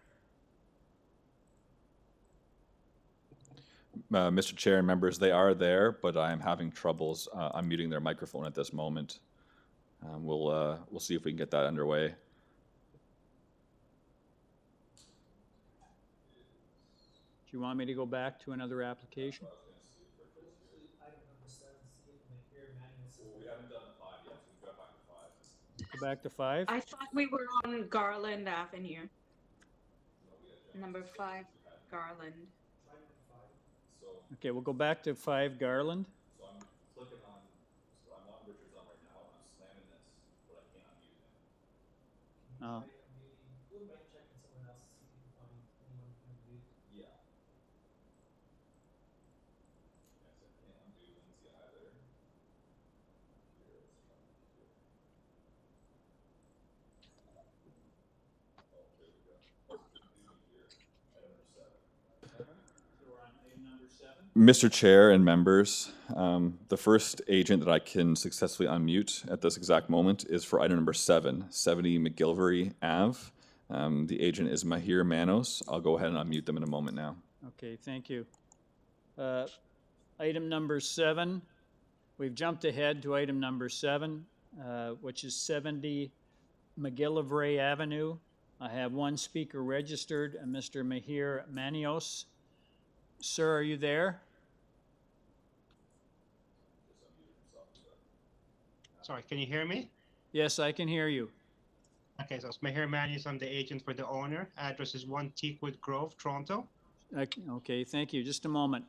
Mr. Chair and members, they are there, but I am having troubles unmuting their microphone at this moment. We'll see if we can get that underway. Do you want me to go back to another application? We haven't done 5 yet, so we got back to 5. Go back to 5? I thought we were on Garland Avenue. Number 5, Garland. Okay, we'll go back to 5 Garland. So I'm clicking on, so I'm on Richard's on right now, and I'm slamming this, but I can't unmute him. Oh. Yeah. Yes, I can't undo Lindsay either. Here, let's try it here. Oh, there we go. Here, item number 7. So we're on item number 7. Mr. Chair and members, the first agent that I can successfully unmute at this exact moment is for item number 7, 70 McGillivray Ave. The agent is Mahir Manos. I'll go ahead and unmute them in a moment now. Okay, thank you. Item number 7, we've jumped ahead to item number 7, which is 70 McGillivray Avenue. I have one speaker registered, Mr. Mahir Manios. Sir, are you there? Sorry, can you hear me? Yes, I can hear you. Okay, so it's Mahir Manius. I'm the agent for the owner. Address is 1 Deepwood Grove, Toronto. Okay, thank you. Just a moment.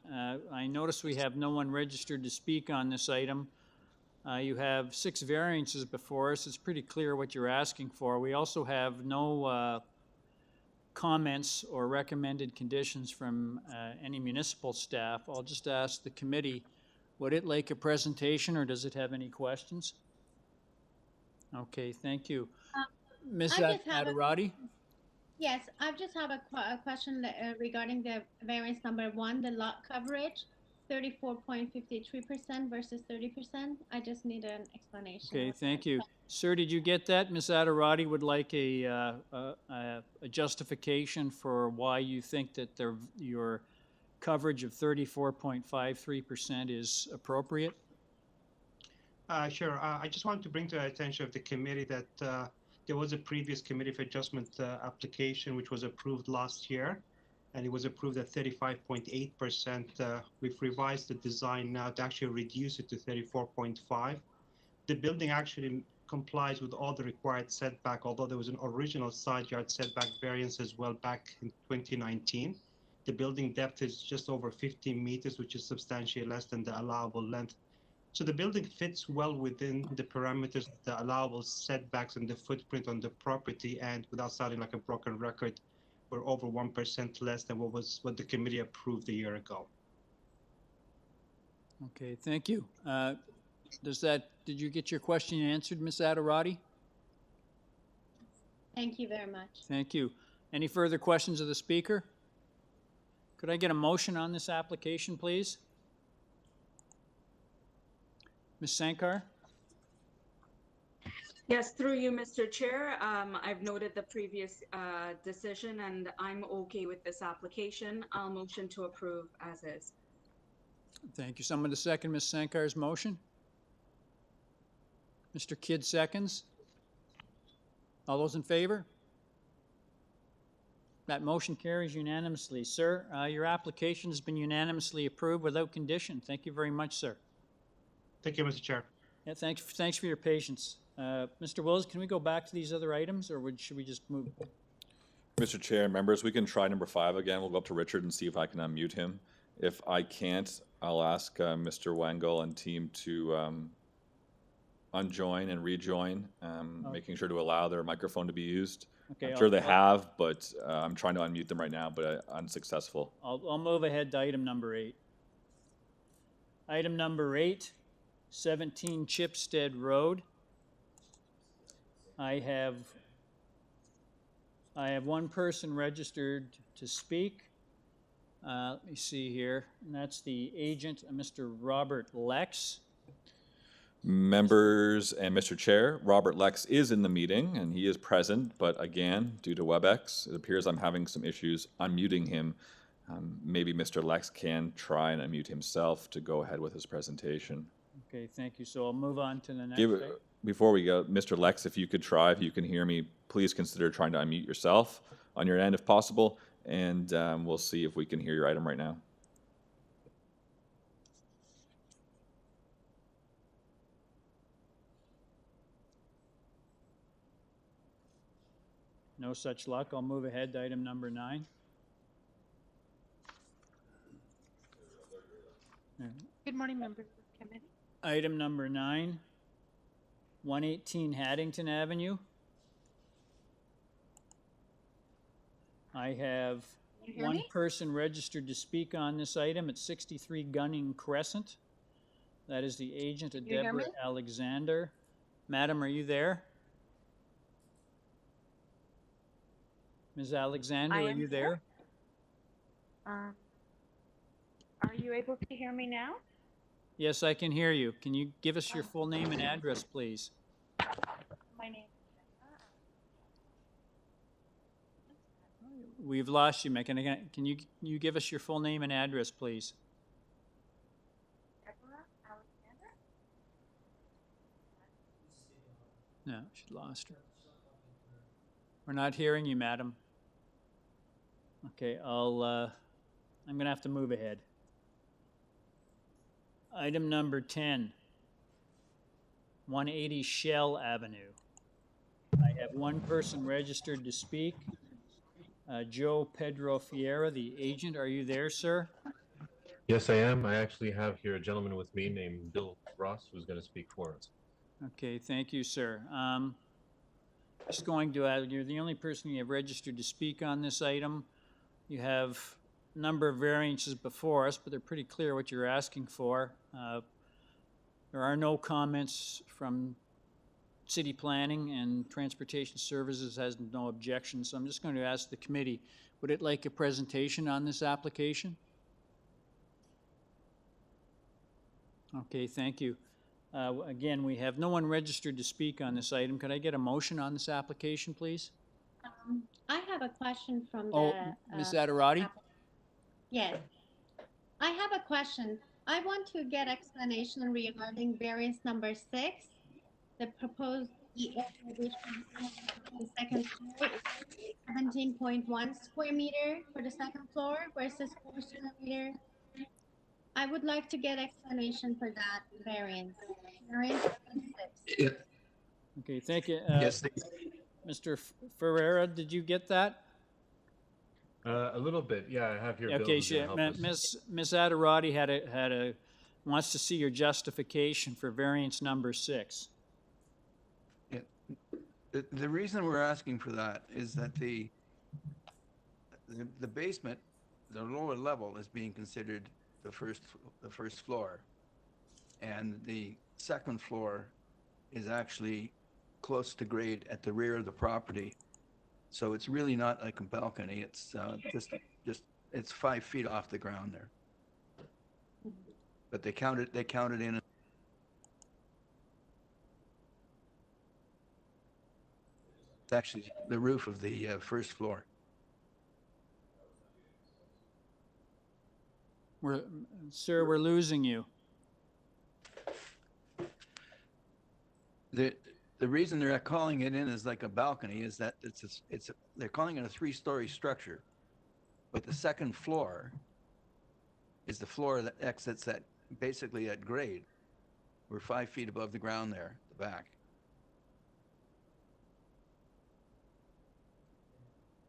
I notice we have no one registered to speak on this item. You have 6 variances before us. It's pretty clear what you're asking for. We also have no comments or recommended conditions from any municipal staff. I'll just ask the committee, would it like a presentation or does it have any questions? Okay, thank you. Ms. Adarati? Yes, I just have a question regarding the variance number 1, the lot coverage, 34.53% versus 30%. I just need an explanation. Okay, thank you. Sir, did you get that? Ms. Adarati would like a justification for why you think that your coverage of 34.53% is appropriate? Sure. I just wanted to bring to the attention of the committee that there was a previous committee for adjustment application which was approved last year, and it was approved at 35.8%. We've revised the design now to actually reduce it to 34.5%. The building actually complies with all the required setback, although there was an original side yard setback variance as well back in 2019. The building depth is just over 15 meters, which is substantially less than the allowable length. So the building fits well within the parameters, the allowable setbacks and the footprint on the property, and without sounding like a broken record, we're over 1% less than what the committee approved a year ago. Okay, thank you. Did you get your question answered, Ms. Adirati? Thank you very much. Thank you. Any further questions of the speaker? Could I get a motion on this application, please? Ms. Sankar? Yes, through you, Mr. Chair. I've noted the previous decision and I'm okay with this application. I'll motion to approve as is. Thank you. Someone to second Ms. Sankar's motion? Mr. Kidd seconds. All those in favor? That motion carries unanimously. Sir, your application has been unanimously approved without condition. Thank you very much, sir. Thank you, Mr. Chair. Yeah, thanks for your patience. Mr. Wills, can we go back to these other items, or should we just move? Mr. Chair, members, we can try number 5 again. We'll go up to Richard and see if I can unmute him. If I can't, I'll ask Mr. Wengel and team to unjoin and rejoin, making sure to allow their microphone to be used. Okay, I'm sure they have, but I'm trying to unmute them right now, but unsuccessful. I'll move ahead to item number 8. Item number 8, 17 Chipstead Road. I have one person registered to speak. Let me see here, and that's the agent, Mr. Robert Lex. Members and Mr. Chair, Robert Lex is in the meeting and he is present, but again, due to WebEx, it appears I'm having some issues unmuting him. Maybe Mr. Lex can try and unmute himself to go ahead with his presentation. Okay, thank you. So I'll move on to the next. Before we go, Mr. Lex, if you could try, if you can hear me, please consider trying to unmute yourself on your end if possible, and we'll see if we can hear your item right now. No such luck. I'll move ahead to item number 9. Good morning, members of the committee. Item number 9, 118 Haddington Avenue. I have one person registered to speak on this item at 63 Gunning Crescent. That is the agent, Deborah Alexander. Madam, are you there? Ms. Alexander, are you there? Are you able to hear me now? Yes, I can hear you. Can you give us your full name and address, please? My name. We've lost you, Mick. Can you give us your full name and address, please? Deborah Alexander. No, she lost her. We're not hearing you, madam. Okay, I'm going to have to move ahead. Item number 10, 180 Shell Avenue. I have one person registered to speak. Joe Pedro Fiera, the agent. Are you there, sir? Yes, I am. I actually have here a gentleman with me named Bill Ross who's going to speak for us. Okay, thank you, sir. Just going to add, you're the only person you have registered to speak on this item. You have a number of variances before us, but they're pretty clear what you're asking for. There are no comments from City Planning, and Transportation Services has no objection, so I'm just going to ask the committee, would it like a presentation on this application? Okay, thank you. Again, we have no one registered to speak on this item. Could I get a motion on this application, please? I have a question from Oh, the... Ms. Adirati? Yes. I have a question. I want to get explanation regarding variance number 6. The proposed addition on the second floor is 17.1 square meter for the second floor versus 4 square meter. I would like to get explanation for that variance. Variance 6. Yeah. Okay, thank you. Yes. Mr. Ferreira, did you get that? A little bit. Yeah, I have here. Okay, Ms. Adirati had a wants to see your justification for variance number 6. The reason we're asking for that is that the basement, the lower level, is being considered the first floor, and the second floor is actually close to grade at the rear of the property. So it's really not like a balcony. It's just it's 5 feet off the ground there. But they counted in. It's actually the roof of the first floor. Sir, we're losing you. The reason they're calling it in as like a balcony is that they're calling it a 3-story structure, but the second floor is the floor that exits at basically at grade. We're 5 feet above the ground there, at the back.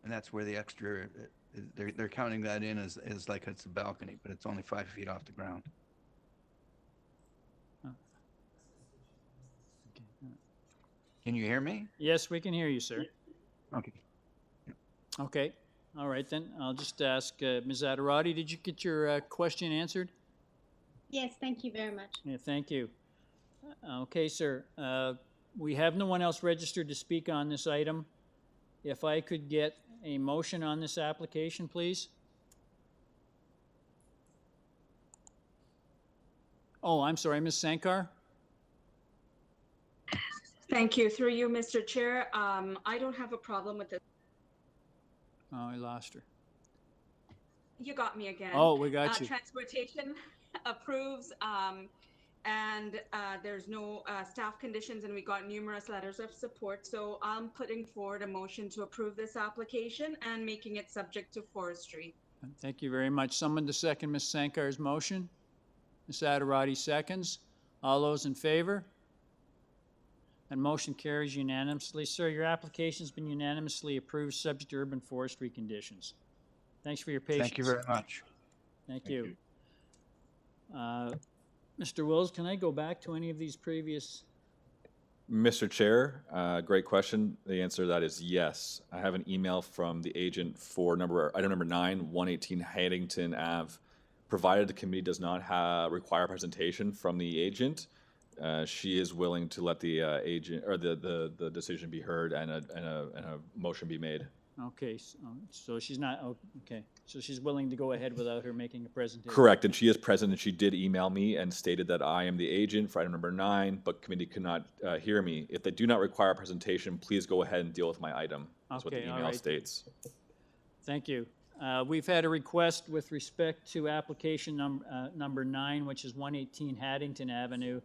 And that's where the extra, they're counting that in as like it's a balcony, but it's only 5 feet off the ground. Can you hear me? Yes, we can hear you, sir. Okay. Okay. All right, then. I'll just ask Ms. Adirati, did you get your question answered? Yes, thank you very much. Yeah, thank you. Okay, sir. We have no one else registered to speak on this item. If I could get a motion on this application, please. Oh, I'm sorry, Ms. Sankar? Thank you. Through you, Mr. Chair. I don't have a problem with this. Oh, I lost her. You got me again. Oh, we got you. Transportation approves, and there's no staff conditions, and we got numerous letters of support. So I'm putting forward a motion to approve this application and making it subject to forestry. Thank you very much. Someone to second Ms. Sankar's motion. Ms. Adirati seconds. All those in favor? And motion carries unanimously. Sir, your application's been unanimously approved, subject to urban forestry conditions. Thanks for your patience. Thank you very much. Thank you. Mr. Wills, can I go back to any of these previous? Mr. Chair, great question. The answer to that is yes. I have an email from the agent for item number 9, 118 Haddington Ave. Provided the committee does not require presentation from the agent, she is willing to let the agent or the decision be heard and a motion be made. Okay, so she's not, okay. So she's willing to go ahead without her making a presentation? Correct, and she is present, and she did email me and stated that I am the agent for item number 9, but committee could not hear me. If they do not require a presentation, please go ahead and deal with my item. That's what the email states. Thank you. We've had a request with respect to application number 9, which is 118 Haddington Avenue.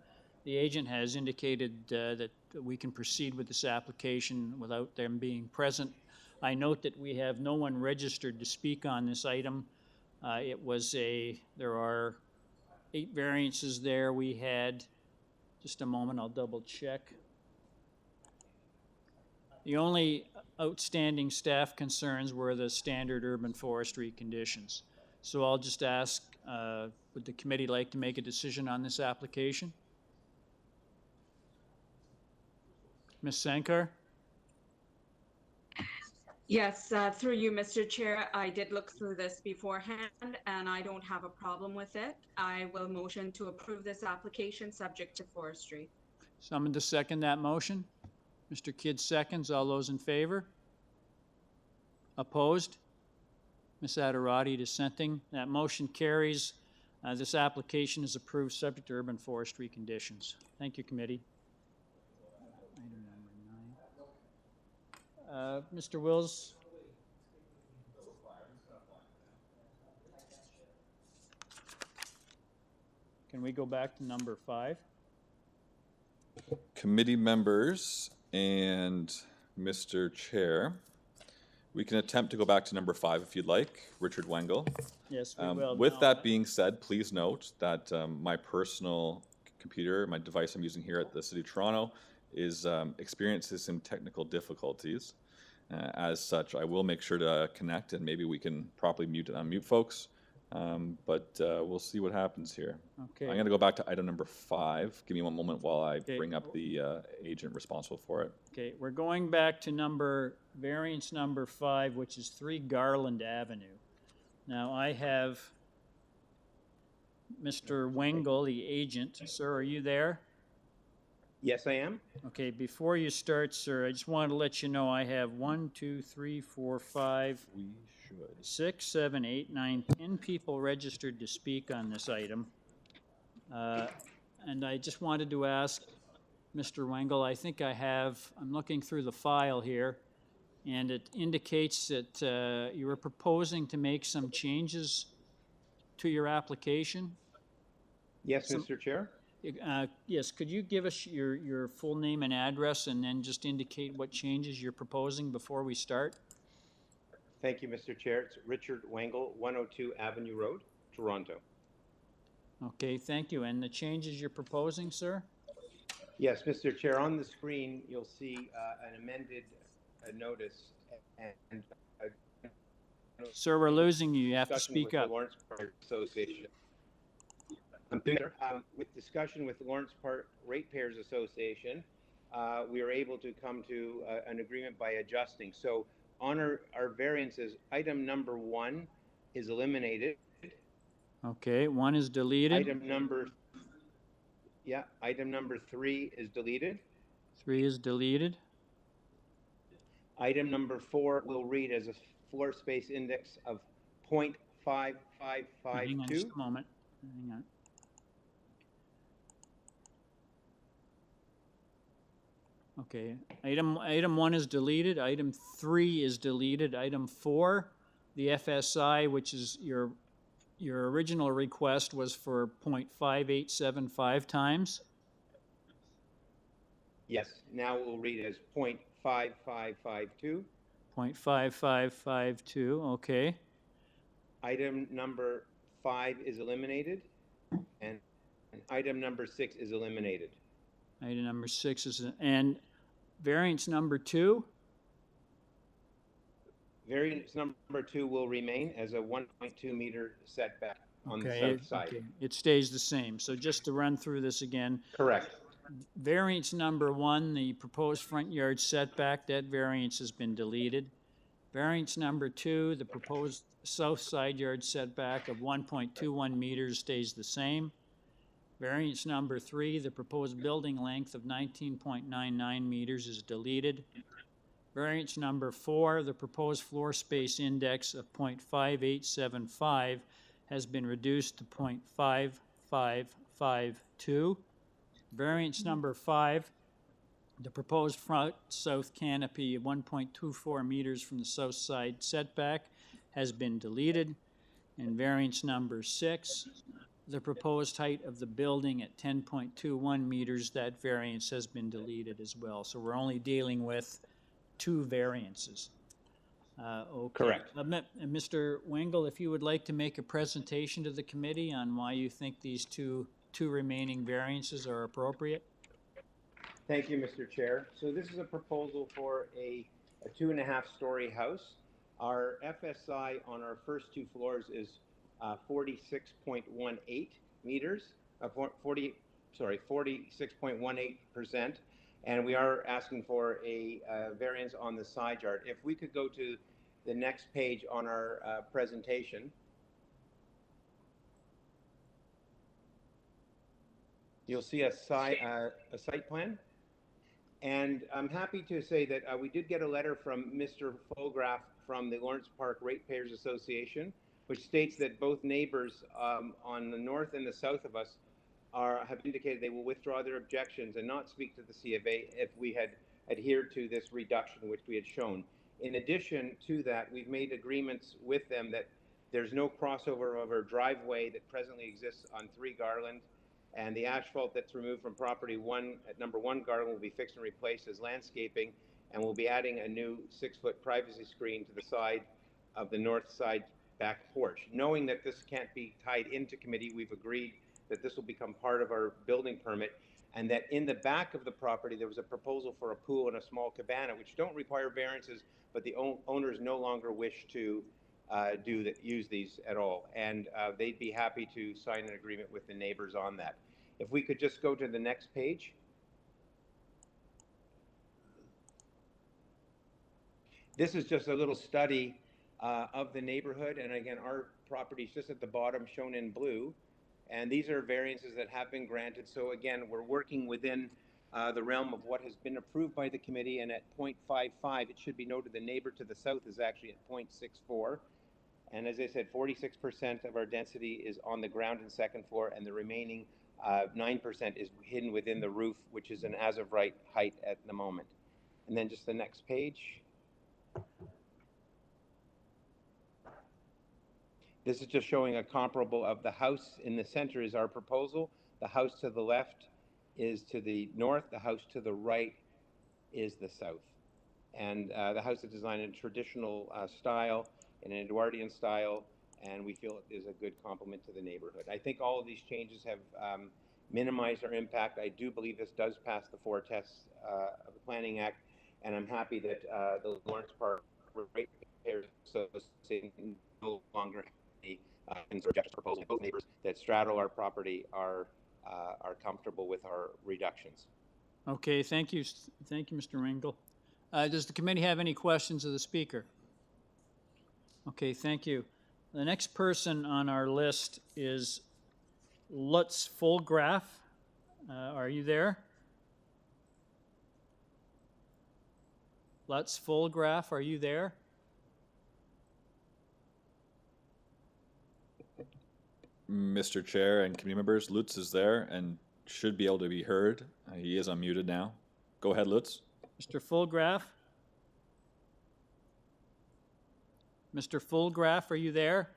The agent has indicated that we can proceed with this application without them being present. I note that we have no one registered to speak on this item. There are 8 variances there. We had, just a moment, I'll double check. The only outstanding staff concerns were the standard urban forestry conditions. So I'll just ask, would the committee like to make a decision on this application? Ms. Sankar? Yes, through you, Mr. Chair. I did look through this beforehand, and I don't have a problem with it. I will motion to approve this application subject to forestry. Someone to second that motion? Mr. Kidd seconds. All those in favor? Opposed? Ms. Adirati dissenting. That motion carries. This application is approved subject to urban forestry conditions. Thank you, committee. Mr. Wills? Can we go back to number 5? Committee members and Mr. Chair, we can attempt to go back to number 5 if you'd like. Richard Wengel. Yes, we will. With that being said, please note that my personal computer, my device I'm using here at the City of Toronto, is experiencing some technical difficulties. As such, I will make sure to connect, and maybe we can properly mute and unmute folks. but we'll see what happens here. Okay. I'm going to go back to item number 5. Give me one moment while I Okay. bring up the agent responsible for it. Okay, we're going back to variance number 5, which is 3 Garland Avenue. Now, I have Mr. Wengel, the agent. Sir, are you there? Yes, I am. Okay, before you start, sir, I just wanted to let you know I have 1, 2, 3, 4, 5, 6, 7, 8, 9, 10 people registered to speak on this item. And I just wanted to ask Mr. Wengel, I think I'm looking through the file here, and it indicates that you were proposing to make some changes to your application. Yes, Mr. Chair. Yes, could you give us your full name and address and then just indicate what changes you're proposing before we start? Thank you, Mr. Chair. It's Richard Wengel, 102 Avenue Road, Toronto. Okay, thank you. And the changes you're proposing, sir? Yes, Mr. Chair. On the screen, you'll see an amended notice and Sir, we're losing you. You have to discussion speak with the up. Lawrence Park Association. With discussion with the Lawrence Park Ratepayers Association, we were able to come to an agreement by adjusting. So on our variances, item number 1 is eliminated. Okay, 1 is deleted. Item number 3 is deleted. 3 is deleted. Item number 4 will read as a floor space index of 0.5552. Hang on just a moment. Hang on. Okay, item 1 is deleted, item 3 is deleted, item 4, the FSI, which is your original request was for 0.5875 times. Yes, now it will read as 0.5552. 0.5552, okay. Item number 5 is eliminated, and item number 6 is eliminated. Item number 6 is, and variance number 2? Variance number 2 will remain as a 1.2 meter setback on the Okay, south side. okay. It stays the same. So just to run through this again. Correct. Variance number 1, the proposed front yard setback, that variance has been deleted. Variance number 2, the proposed south side yard setback of 1.21 meters stays the same. Variance number 3, the proposed building length of 19.99 meters is deleted. Variance number 4, the proposed floor space index of 0.5875 has been reduced to 0.5552. Variance number 5, the proposed front south canopy of 1.24 meters from the south side setback has been deleted. And variance number 6, the proposed height of the building at 10.21 meters, that variance has been deleted as well. So we're only dealing with 2 variances. Okay. Correct. Mr. Wengel, if you would like to make a presentation to the committee on why you think these two remaining variances are appropriate. Thank you, Mr. Chair. So this is a proposal for a 2.5-story house. Our FSI on our first 2 floors is 46.18 meters, 46.18%, and we are asking for a variance on the side yard. If we could go to the next page on our presentation. You'll see a site plan. And I'm happy to say that we did get a letter from Mr. Fulgraf from the Lawrence Park Ratepayers Association, which states that both neighbors on the north and the south of us have indicated they will withdraw their objections and not speak to the C of A if we had adhered to this reduction which we had shown. In addition to that, we've made agreements with them that there's no crossover of our driveway that presently exists on 3 Garland, and the asphalt that's removed from property 1 at number 1 Garland will be fixed and replaced as landscaping, and we'll be adding a new 6-foot privacy screen to the side of the north side back porch. Knowing that this can't be tied into committee, we've agreed that this will become part of our building permit, and that in the back of the property there was a proposal for a pool and a small cabana which don't require variances, but the owners no longer wish to use these at all, and they'd be happy to sign an agreement with the neighbors on that. If we could just go to the next page. This is just a little study of the neighborhood, and again, our property is just at the bottom, shown in blue, and these are variances that have been granted. So again, we're working within the realm of what has been approved by the committee, and at 0.55, it should be noted the neighbor to the south is actually at 0.64. And as I said, 46% of our density is on the ground and second floor, and the remaining 9% is hidden within the roof, which is an as-of-right height at the moment. And then just the next page. This is just showing a comparable of the house in the center is our proposal. The house to the left is to the north. The house to the right is the south. And the house is designed in a traditional style, in an Edwardian style, and we feel it is a good complement to the neighborhood. I think all of these changes have minimized our impact. I do believe this does pass the 4 tests of the Planning Act, and I'm happy that the Lawrence Park Ratepayers Association no longer objection proposal. Both neighbors that straddle our property are comfortable with our reductions. Okay, thank you, Mr. Ringel. Does the committee have any questions of the speaker? Okay, thank you. The next person on our list is Lutz Fulgraf. Are you there? Lutz Fulgraf, are you there? Mr. Chair and committee members, Lutz is there and should be able to be heard. He is unmuted now. Go ahead, Lutz. Mr. Fulgraf? Mr. Fulgraf, are you there?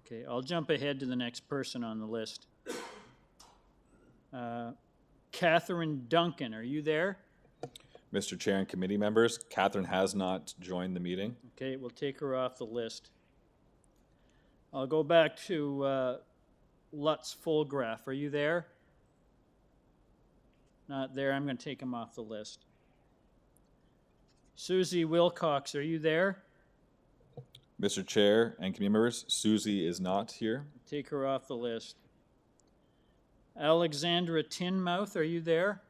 Okay, I'll jump ahead to the next person on the list. Catherine Duncan, are you there? Mr. Chair and committee members, Catherine has not joined the meeting. Okay, we'll take her off the list. I'll go back to Lutz Fulgraf. Are you there? Not there. I'm going to take him off the list. Susie Wilcox, are you there? Mr. Chair and committee members, Susie is not here. Take her off the list. Alexandra Tinmouth, are you there?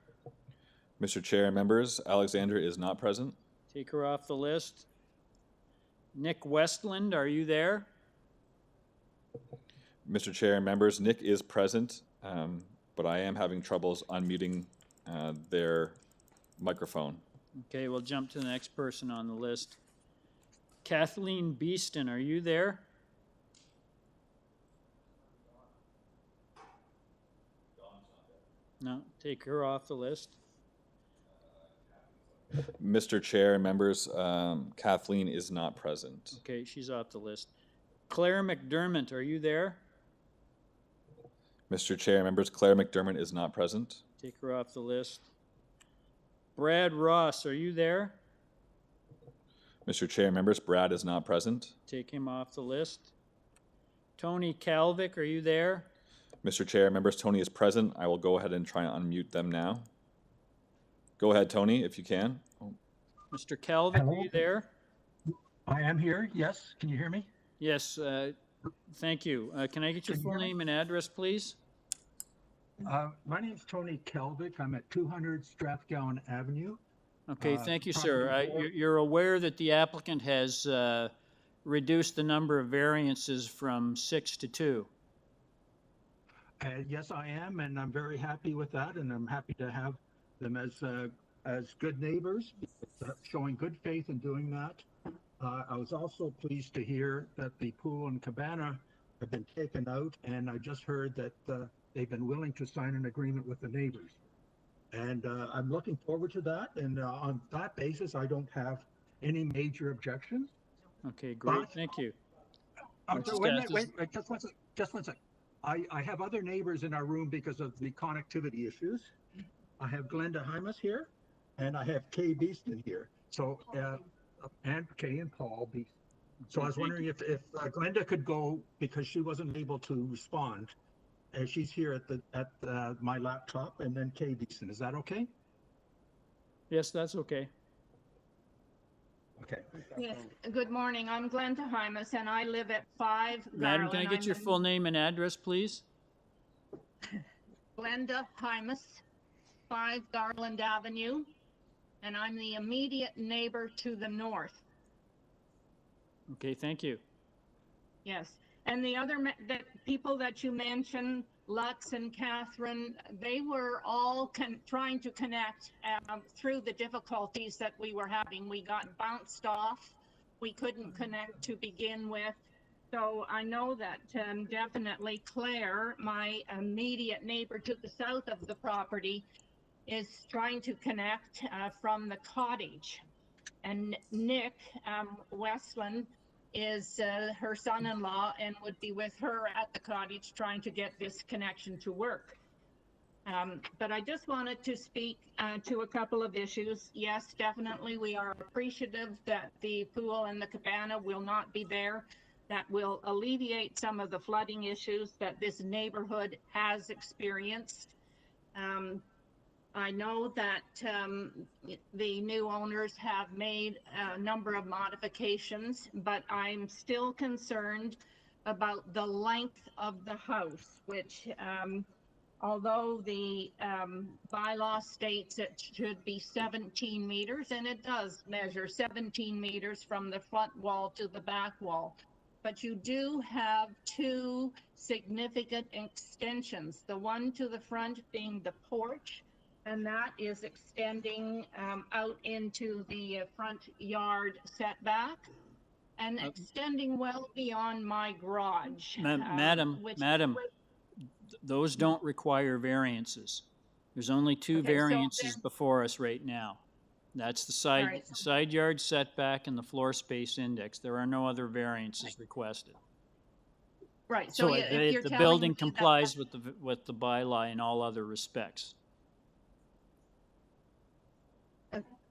Mr. Chair and members, Alexandra is not present. Take her off the list. Nick Westland, are you there? Mr. Chair and members, Nick is present, but I am having troubles unmuting their microphone. Okay, we'll jump to the next person on the list. Kathleen Beeston, are you there? No, take her off the list. Mr. Chair and members, Kathleen is not present. Okay, she's off the list. Claire McDermott, are you there? Mr. Chair and members, Claire McDermott is not present. Take her off the list. Brad Ross, are you there? Mr. Chair and members, Brad is not present. Take him off the list. Tony Kalvik, are you there? Mr. Chair and members, Tony is present. I will go ahead and try and unmute them now. Go ahead, Tony, if you can. Mr. Kalvik, are you there? I am here, yes. Can you hear me? Yes, thank you. Can I get your full name and address, please? My name's Tony Kelvick. I'm at 200 Strathgown Avenue. Okay, thank you, sir. You're aware that the applicant has reduced the number of variances from 6 to 2? Yes, I am, and I'm very happy with that, and I'm happy to have them as good neighbors, showing good faith in doing that. I was also pleased to hear that the pool and cabana have been taken out, and I just heard that they've been willing to sign an agreement with the neighbors. And I'm looking forward to that, and on that basis, I don't have any major objections. Okay, great, thank you. Wait, just one sec. I have other neighbors in our room because of the connectivity issues. I have Glenda Hymas here, and I have Kay Beeston here. So, and Kay and Paul Beeston. So I was wondering if Glenda could go, because she wasn't able to respond. She's here at my laptop, and then Kay Beeston. Is that okay? Yes, that's okay. Okay. Yes, good morning. I'm Glenda Hymas, and I live at 5 Madam, Garland. can I get your full name and address, please? Glenda Hymas, 5 Garland Avenue, and I'm the immediate neighbor to the north. Okay, thank you. Yes, and the other that people that you mentioned, Lutz and Catherine, they were all trying to connect through the difficulties that we were having. We got bounced off. We couldn't connect to begin with. So I know that definitely Claire, my immediate neighbor to the south of the property, is trying to connect from the cottage. And Nick Westland is her son-in-law and would be with her at the cottage trying to get this connection to work. But I just wanted to speak to a couple of issues. Yes, definitely we are appreciative that the pool and the cabana will not be there. That will alleviate some of the flooding issues that this neighborhood has experienced. I know that the new owners have made a number of modifications, but I'm still concerned about the length of the house, which although the bylaw states it should be 17 meters, and it does measure 17 meters from the front wall to the back wall. But you do have two significant extensions, the one to the front being the porch, and that is extending out into the front yard setback and extending well beyond my garage. Madam, those don't require variances. There's only two variances before us right now. That's the side yard setback and the floor space index. There are no other variances requested. Right. So if you're the telling building me complies with the bylaw in all other respects.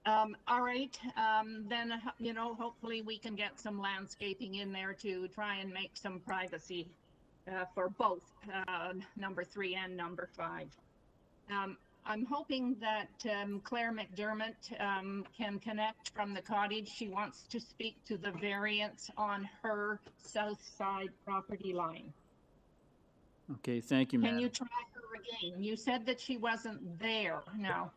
All right, then, you know, hopefully we can get some landscaping in there to try and make some privacy for both number 3 and number 5. I'm hoping that Claire McDermott can connect from the cottage. She wants to speak to the variance on her south side property line. Okay, thank you, Can madam. you try her again? You said that she wasn't there. Now,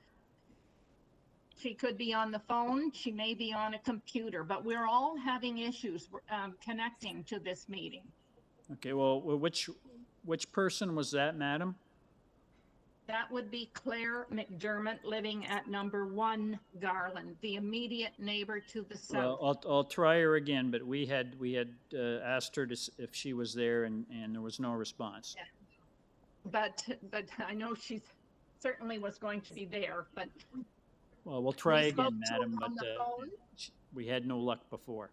she could be on the phone, she may be on a computer, but we're all having issues connecting to this meeting. Okay, well, which person was that, madam? That would be Claire McDermott, living at number 1 Garland, the immediate neighbor to the south. Well, I'll try her again, but we had asked her if she was there, and there was no response. Yeah. But I know she certainly was going to be there, but. Well, we'll try We again, spoke to madam, her but on the phone. we had no luck before.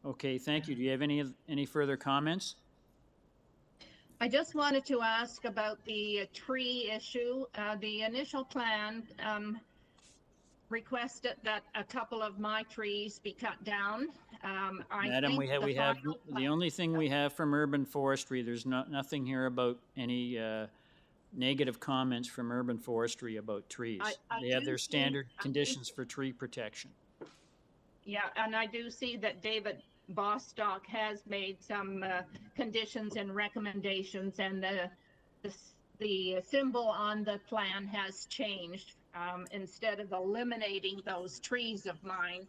Okay, thank you. Do you have any further comments? I just wanted to ask about the tree issue. The initial plan requested that a couple of my trees be cut down. Madam, we have the only thing we have from urban forestry. There's nothing here about any negative comments from urban forestry about trees. They have their standard conditions for tree protection. Yeah, and I do see that David Bostock has made some conditions and recommendations, and the symbol on the plan has changed. Instead of eliminating those trees of mine,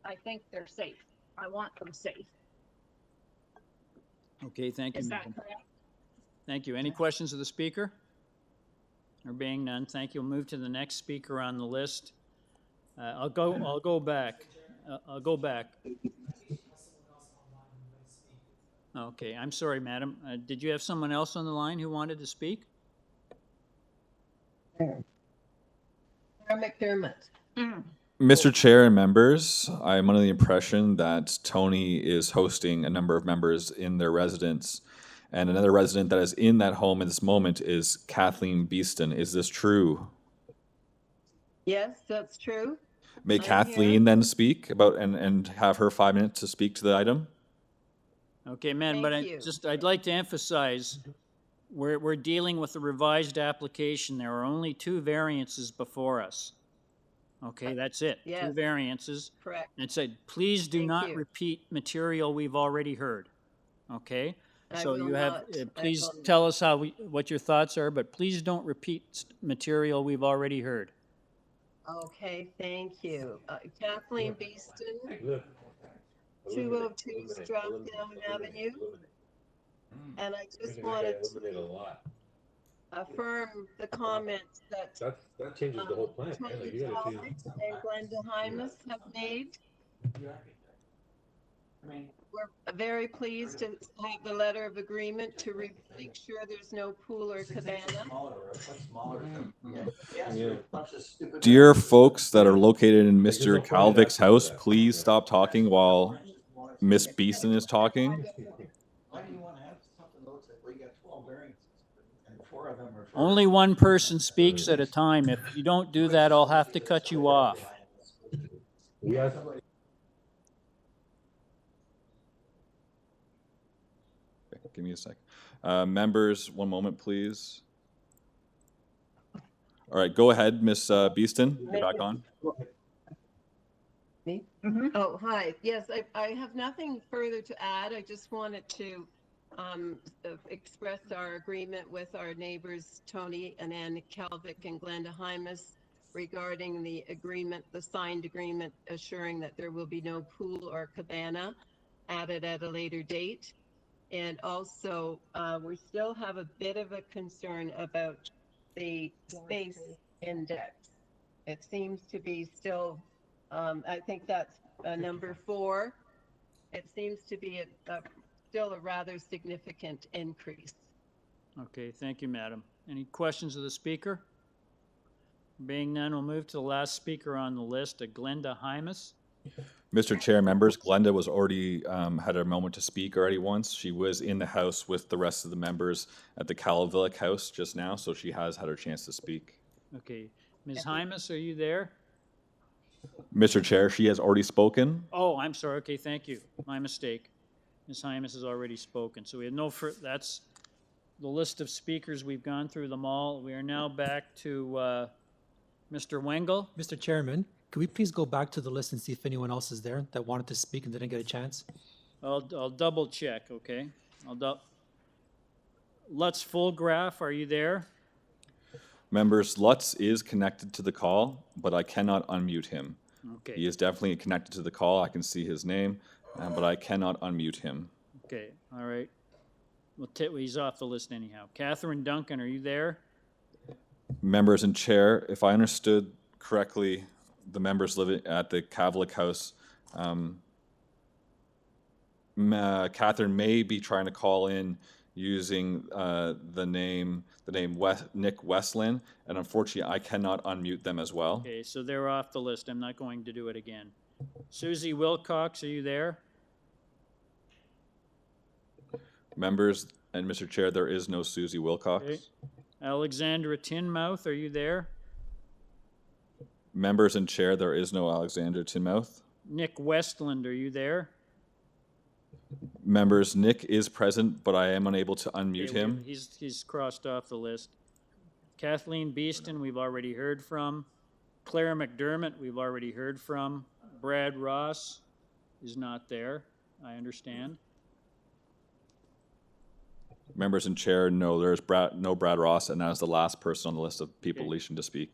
I think they're safe. I want them safe. Okay, thank you, Is that madam. correct? Thank you. Any questions of the speaker? There being none, thank you. We'll move to the next speaker on the list. I'll go back. I'll go back. Okay, I'm sorry, madam. Did you have someone else on the line who wanted to speak? McDermott. Mr. Chair and members, I'm under the impression that Tony is hosting a number of members in their residence, and another resident that is in that home at this moment is Kathleen Beeston. Is this true? Yes, that's true. May I'm Kathleen here. then speak about and have her 5 minutes to speak to the item? Okay, madam, but I'd like to emphasize we're dealing with a revised application. There are only 2 variances before us. Okay, that's it. Two Yes. variances. Correct. And said, please do Thank not you. repeat material we've already heard. Okay? I So will you have, not. please I will tell us what your thoughts are, but please don't repeat material we've already heard. Okay, thank you. Kathleen Beeston, 202 Strathdale Avenue. And I just wanted to affirm the comments that That changes the whole plan. Tony Like, you gotta Talbot see. and Glenda Hymas have made. We're very pleased to have the letter of agreement to make sure there's no pool or cabana. Dear folks that are located in Mr. Calvick's house, please stop talking while Miss Beeston is talking. Why do you want to have something that looks like, well, you got 12 variances, and 4 of them are for... Only one person speaks at a time. If you don't do that, I'll have to cut you off. Yes. Okay, give me a sec. Members, one moment, please. All right, go ahead, Miss Beeston. You're back on. Me? Oh, hi. Yes, I have nothing further to add. I just wanted to express our agreement with our neighbors, Tony and Ann Calvick and Glenda Hymas, regarding the agreement, the signed agreement assuring that there will be no pool or cabana added at a later date. And also, we still have a bit of a concern about the space index. It seems to be still, I think that's number 4. It seems to be still a rather significant increase. Okay, thank you, madam. Any questions of the speaker? Being none, we'll move to the last speaker on the list, Glenda Hymas. Mr. Chair, members, Glenda was already had a moment to speak already once. She was in the house with the rest of the members at the Castlefield house just now, so she has had her chance to speak. Okay, Ms. Hymas, are you there? Mr. Chair, she has already spoken. Oh, I'm sorry. Okay, thank you. My mistake. Ms. Hymas has already spoken. So we have no that's the list of speakers. We've gone through them all. We are now back to Mr. Wengel. Mr. Chairman, could we please go back to the list and see if anyone else is there that wanted to speak and didn't get a chance? I'll double check, okay? Lutz Fullgraf, are you there? Members, Lutz is connected to the call, but I cannot unmute him. Okay. He is definitely connected to the call. I can see his name, but I cannot unmute him. Okay, all right. Well, he's off the list anyhow. Catherine Duncan, are you there? Members and Chair, if I understood correctly, the members living at the Cavlick house, Catherine may be trying to call in using the name Nick Westland, and unfortunately I cannot unmute them as well. Okay, so they're off the list. I'm not going to do it again. Susie Wilcox, are you there? Members and Mr. Chair, there is no Susie Wilcox. Okay. Alexandra Tinmouth, are you there? Members and Chair, there is no Alexander Tinmouth. Nick Westland, are you there? Members, Nick is present, but I am unable to unmute him. He's crossed off the list. Kathleen Beeston, we've already heard from. Claire McDermott, we've already heard from. Brad Ross is not there, I understand. Members and Chair, no, there's no Brad Ross, and that is the last person on the list of people wishing to speak.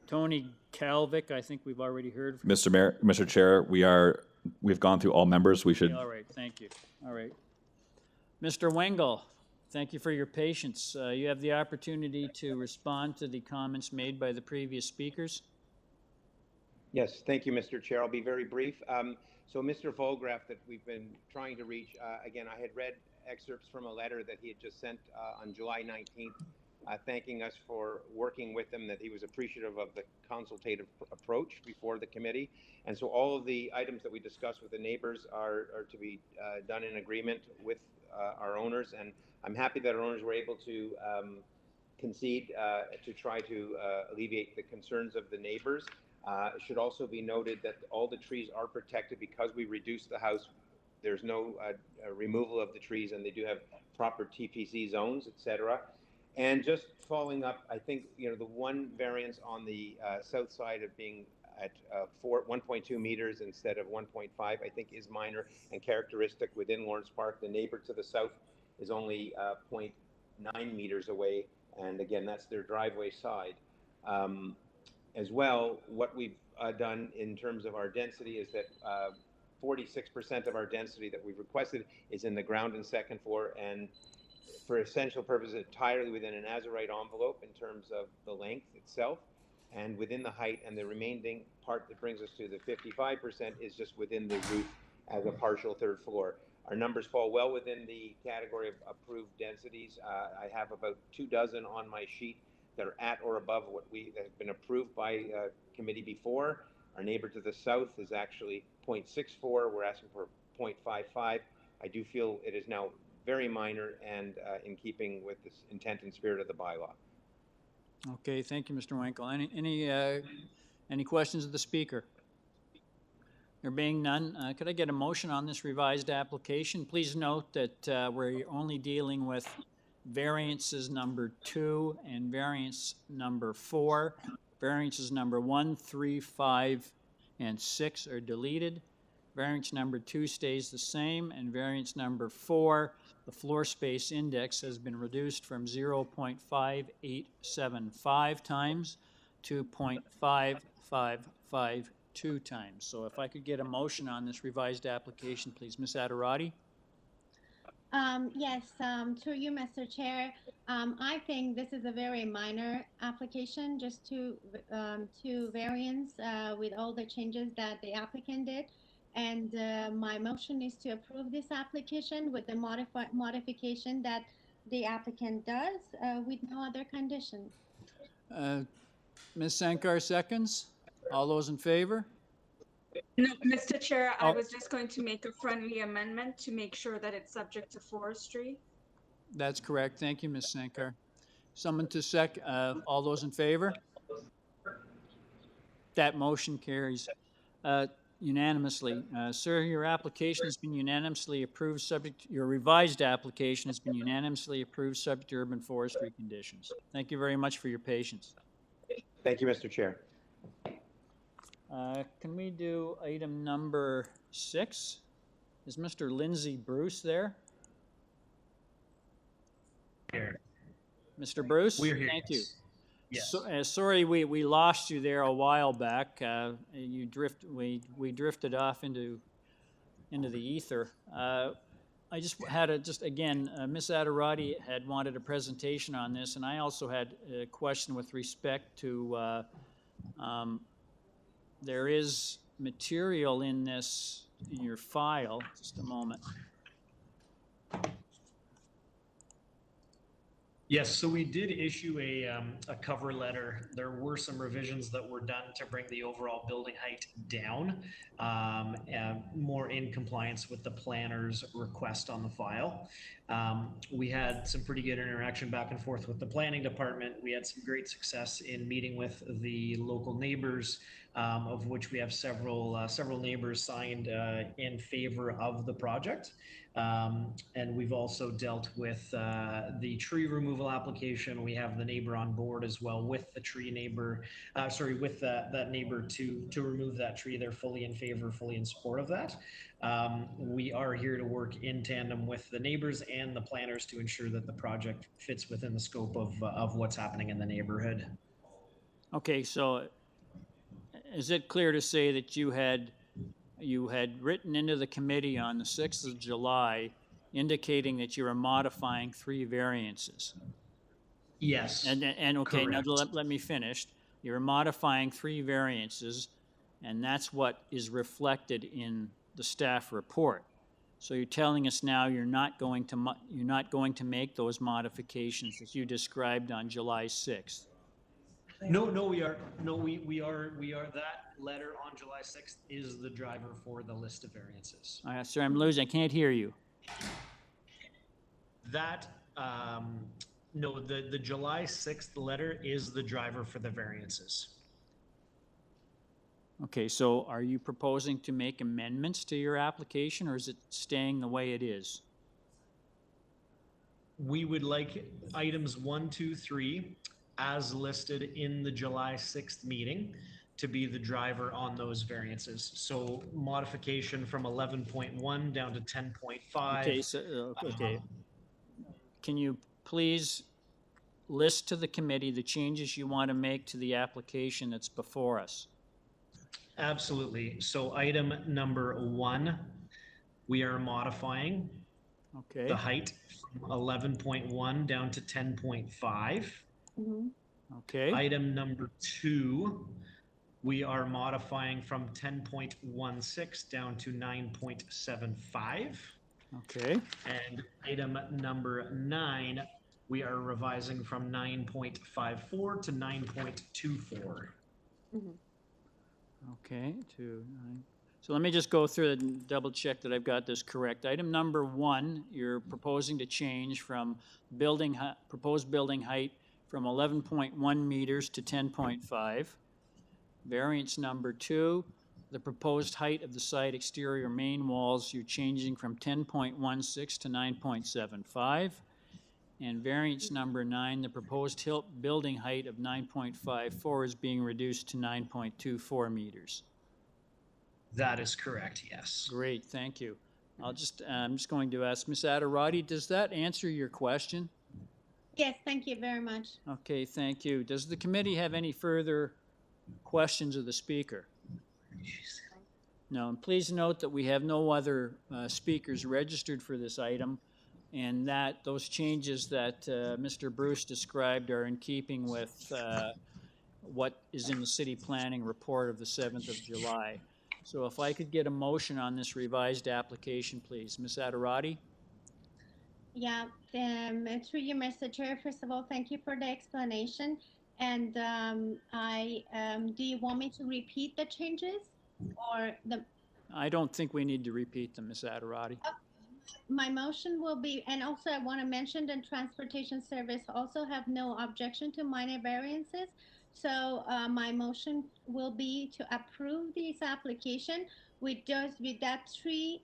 Tony Calvick, I think we've already heard from. Mr. Chair, we've gone through all members. We should. Okay, all right, thank you. All right. Mr. Wengel, thank you for your patience. You have the opportunity to respond to the comments made by the previous speakers. Yes, thank you, Mr. Chair. I'll be very brief. So Mr. Volgraf that we've been trying to reach, again, I had read excerpts from a letter that he had just sent on July 19th, thanking us for working with him, that he was appreciative of the consultative approach before the committee. And so all of the items that we discussed with the neighbors are to be done in agreement with our owners. And I'm happy that our owners were able to concede to try to alleviate the concerns of the neighbors. It should also be noted that all the trees are protected because we reduced the house. There's no removal of the trees, and they do have proper TPC zones, etc. And just following up, I think the one variance on the south side of being at 1.2 meters instead of 1.5, I think is minor and characteristic within Lawrence Park. The neighbor to the south is only 0.9 meters away, and again, that's their driveway side. As well, what we've done in terms of our density is that 46% of our density that we've requested is in the ground and second floor, and for essential purposes entirely within an azurite envelope in terms of the length itself and within the height, and the remaining part that brings us to the 55% is just within the roof as a partial third floor. Our numbers fall well within the category of approved densities. I have about 24 on my sheet that are at or above what that have been approved by committee before. Our neighbor to the south is actually 0.64. We're asking for 0.55. I do feel it is now very minor and in keeping with the intent and spirit of the bylaw. Okay, thank you, Mr. Winkle. Any questions of the speaker? There being none, could I get a motion on this revised application? Please note that we're only dealing with variances number 2 and variance number 4. Variances number 1, 3, 5, and 6 are deleted. Variance number 2 stays the same, and variance number 4, the floor space index has been reduced from 0.5875 times to 0.5552 times. So if I could get a motion on this revised application, please. Ms. Adirati? Yes, through you, Mr. Chair. I think this is a very minor application, just two variants with all the changes that the applicant did. And my motion is to approve this application with the modification that the applicant does with no other conditions. Ms. Sankar seconds. All those in favor? No, Mr. Chair, I was just going to make a friendly amendment to make sure that it's subject to forestry. That's correct. Thank you, Ms. Sankar. Someone to all those in favor? That motion carries unanimously. Sir, your application has been unanimously approved your revised application has been unanimously approved subject to urban forestry conditions. Thank you very much for your patience. Thank you, Mr. Chair. Can we do item number 6? Is Mr. Lindsay Bruce there? Here. Mr. Bruce? We're here. Thank you. Yes. So, sorry, we lost you there a while back. We drifted off into the ether. I just had again, Ms. Adirati had wanted a presentation on this, and I also had a question with respect to there is material in your file. Just a moment. Yes, so we did issue a cover letter. There were some revisions that were done to bring the overall building height down, and more in compliance with the planner's request on the file. We had some pretty good interaction back and forth with the planning department. We had some great success in meeting with the local neighbors, of which we have several neighbors signed in favor of the project. And we've also dealt with the tree removal application. We have the neighbor on board as well with the tree neighbor, with that neighbor to remove that tree. They're fully in favor, fully in support of that. We are here to work in tandem with the neighbors and the planners to ensure that the project fits within the scope of what's happening in the neighborhood. Okay, so is it clear to say that you had written into the committee on the 6th of July indicating that you were modifying 3 variances? Yes. And okay, correct. now let me finish. You were modifying 3 variances, and that's what is reflected in the staff report. So you're telling us now you're not going to make those modifications that you described on July 6th. No, we are. No, we are. That letter on July 6th is the driver for the list of variances. Sir, I can't hear you. That, no, the July 6th letter is the driver for the variances. Okay, so are you proposing to make amendments to your application, or is it staying the way it is? We would like items 1, 2, 3 as listed in the July 6th meeting to be the driver on those variances. So modification from 11.1 down to 10.5. Okay, so, okay. Can you please list to the committee the changes you want to make to the application that's before us? Absolutely. So item number 1, we are modifying Okay. the height from 11.1 down to 10.5. Okay. Item number 2, we are modifying from 10.16 down to 9.75. Okay. And item number 9, we are revising from 9.54 to 9.24. Okay, 2, 9. So let me just go through it and double check that I've got this correct. Item number 1, you're proposing to change from proposed building height from 11.1 meters to 10.5. Variance number 2, the proposed height of the side exterior main walls, you're changing from 10.16 to 9.75. And variance number 9, the proposed building height of 9.54 is being reduced to 9.24 meters. That is correct, yes. Great, thank you. I'm just going to ask Ms. Adirati, does that answer your question? Yes, thank you very much. Okay, thank you. Does the committee have any further questions of the speaker? No, and please note that we have no other speakers registered for this item, and that those changes that Mr. Bruce described are in keeping with what is in the city planning report of the 7th of July. So if I could get a motion on this revised application, please. Ms. Adirati? Yeah, through you, Mr. Chair, first of all, thank you for the explanation. And do you want me to repeat the changes or the? I don't think we need to repeat them, Ms. Adirati. My motion will be, and also I want to mention the transportation service also have no objection to minor variances. So my motion will be to approve this application with that 3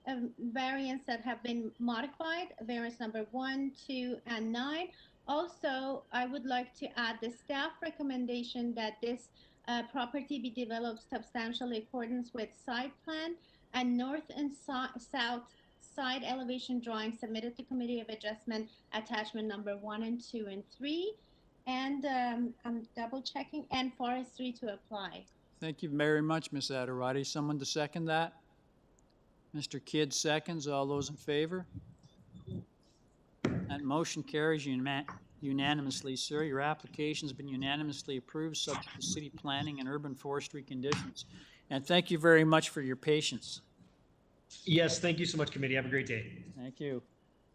variants that have been modified, variance number 1, 2, and 9. Also, I would like to add the staff recommendation that this property be developed substantially in accordance with site plan and north and south side elevation drawings submitted to Committee of Adjustment attachment number 1 and 2 and 3. And I'm double checking, and forestry to apply. Thank you very much, Ms. Adirati. Someone to second that? Mr. Kidd seconds. All those in favor? That motion carries unanimously, sir. Your application's been unanimously approved, subject to city planning and urban forestry conditions. And thank you very much for your patience. Yes, thank you so much, committee. Have a great day. Thank you.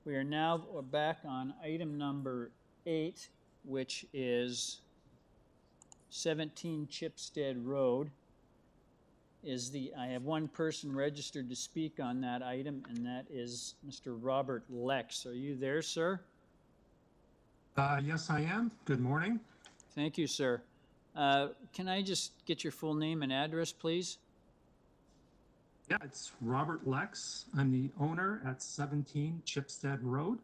We are now back on item number 8, which is 17 Chipstead Road. I have one person registered to speak on that item, and that is Mr. Robert Lex. Are you there, sir? Yes, I am. Good morning. Thank you, sir. Can I just get your full name and address, please? Yeah, it's Robert Lex. I'm the owner at 17 Chipstead Road.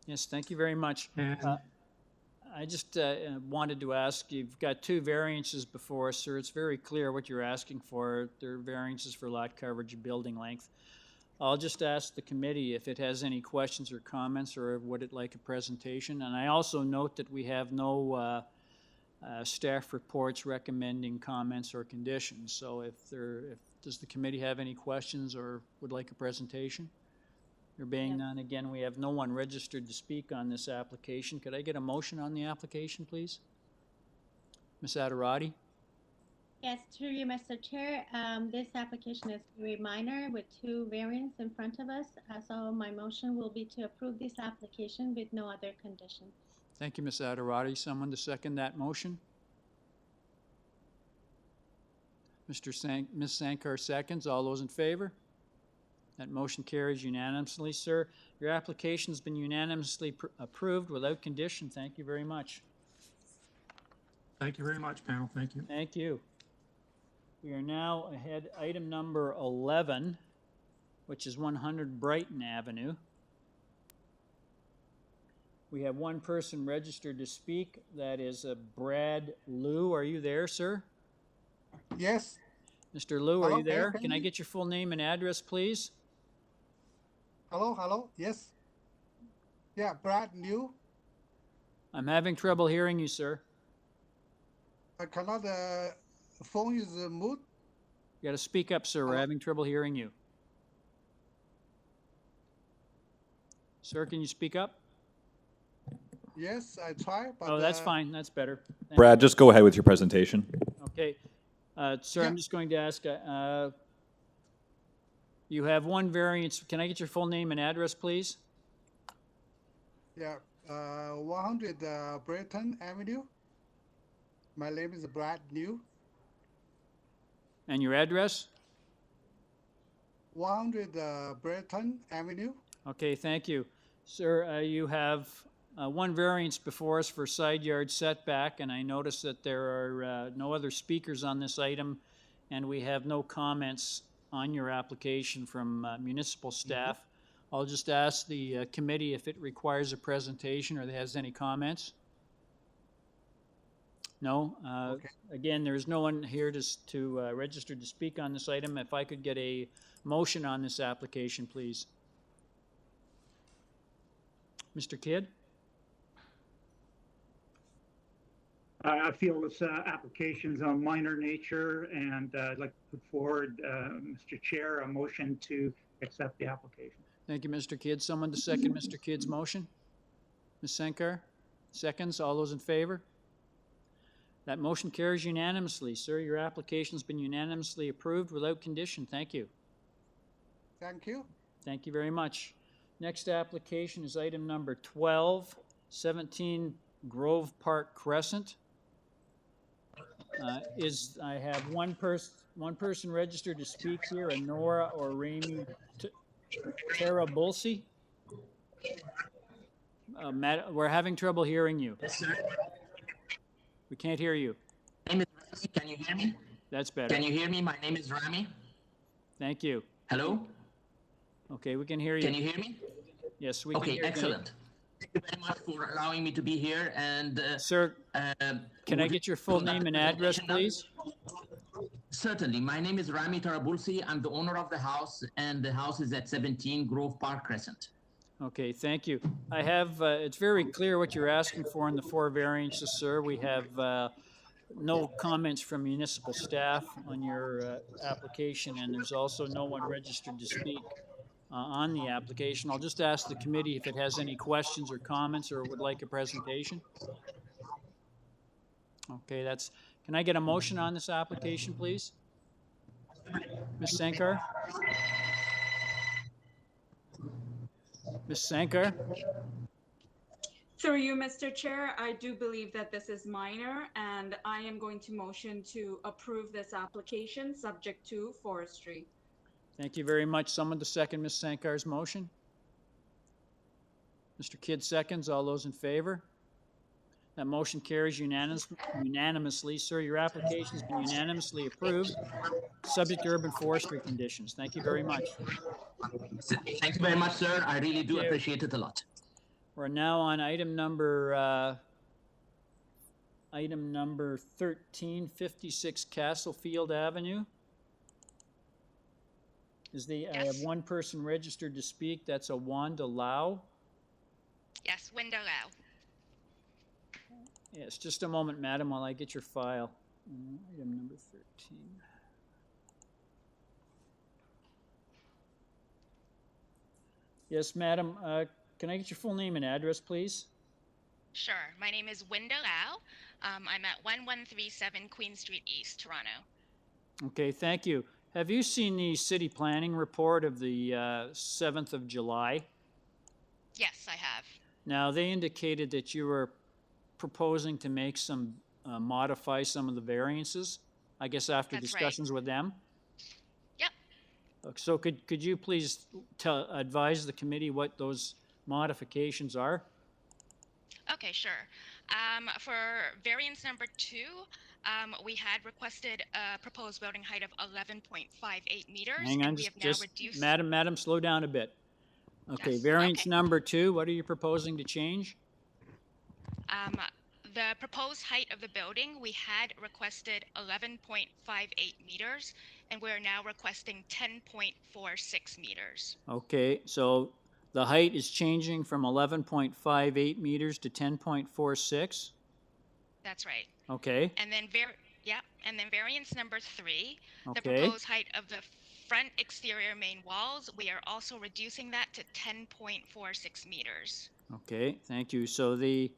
Yes, thank you very much. And I just wanted to ask, you've got 2 variances before us, sir. It's very clear what you're asking for. They're variances for lot coverage and building length. I'll just ask the committee if it has any questions or comments, or would it like a presentation. And I also note that we have no staff reports recommending comments or conditions. So does the committee have any questions or would like a presentation? There being none, again, we have no one registered to speak on this application. Could I get a motion on the application, please? Ms. Adirati? Yes, through you, Mr. Chair. This application is very minor with 2 variants in front of us. So my motion will be to approve this application with no other conditions. Thank you, Ms. Adirati. Someone to second that motion? Ms. Sankar seconds. All those in favor? That motion carries unanimously, sir. Your application's been unanimously approved without condition. Thank you very much. thank you very much, panel. Thank you. Thank you. We are now ahead, item number 11, which is 100 Brighton Avenue. We have one person registered to speak. That is Brad Liu. Are you there, sir? Yes. Mr. Liu, are Hello, you there? can you Can I hear me? get your full name and address, please? Hello. Yes. Yeah, Brad New. I'm having trouble hearing you, sir. I cannot. Phone is mute. You got to speak up, sir. We're having trouble hearing you. Sir, can you speak up? Yes, I try. But Oh, that's fine. That's better. Thank Brad, just go ahead with your presentation. Okay. Sir, Yeah. I'm just going to ask, you have one variance. Can I get your full name and address, please? Yeah, 100 Brighton Avenue. My name is Brad New. And your address? 100 Brighton Avenue. Okay, thank you. Sir, you have one variance before us for side yard setback, and I notice that there are no other speakers on this item, and we have no comments on your application from municipal staff. I'll just ask the committee if it requires a presentation or has any comments. No? Okay. Again, there is no one here to register to speak on this item. If I could get a motion on this application, please. Mr. Kidd? I feel this application's of minor nature, and I'd like to put forward, Mr. Chair, a motion to accept the application. Thank you, Mr. Kidd. Someone to second Mr. Kidd's motion? Ms. Sankar? Seconds. All those in favor? That motion carries unanimously. Sir, your application's been unanimously approved without condition. Thank you. Thank you. Thank you very much. Next application is item number 12, 17 Grove Park Crescent. I have one person registered to speak here, a Nora or Rami Terabulsi. Matt, we're having trouble hearing you. Yes, sir. We can't hear you. My name is Rami. Can you hear me? That's better. Can you hear me? My name is Rami. Thank you. Hello? Okay, we can hear you. Can you hear me? Yes, we can hear you. Okay, excellent. Thank you very much for allowing me to be here. And Sir, can I get your full name and address, please? Certainly. My name is Rami Tarabulsi. I'm the owner of the house, and the house is at 17 Grove Park Crescent. Okay, thank you. I have, it's very clear what you're asking for in the 4 variances, sir. We have no comments from municipal staff on your application, and there's also no one registered to speak on the application. I'll just ask the committee if it has any questions or comments or would like a presentation. Okay, can I get a motion on this application, please? Ms. Sankar? Ms. Sankar? Through you, Mr. Chair, I do believe that this is minor, and I am going to motion to approve this application subject to forestry. Thank you very much. Someone to second Ms. Sankar's motion? Mr. Kidd seconds. All those in favor? That motion carries unanimously. Sir, your application has been unanimously approved, subject to urban forestry conditions. Thank you very much. Thank you very much, sir. I really do appreciate it a lot. We're now on item number 13, 56 Castlefield Avenue. I have one person registered to speak. That's a Wanda Lau. Yes, Wanda Lau. Yes, just a moment, madam, while I get your file. Item number 13. Yes, madam, can I get your full name and address, please? Sure. My name is Wanda Lau. I'm at 1137 Queen Street East, Toronto. Okay, thank you. Have you seen the city planning report of the 7th of July? Yes, I have. Now, they indicated that you were proposing to make modify some of the variances, I guess after That's discussions with them? Yep. So could you please advise the committee what those modifications are? Okay, sure. For variance number 2, we had requested a proposed building height of 11.58 meters. Hang on, and we have now reduced. Madam, slow down a bit. Okay, Yes, variance okay. number 2, what are you proposing to change? the proposed height of the building, we had requested 11.58 meters, and we're now requesting 10.46 meters. Okay, so the height is changing from 11.58 meters to 10.46? That's right. Okay, And then and then variance number 3, the okay, proposed height of the front exterior main walls, we are also reducing that to 10.46 meters. okay, thank you. So the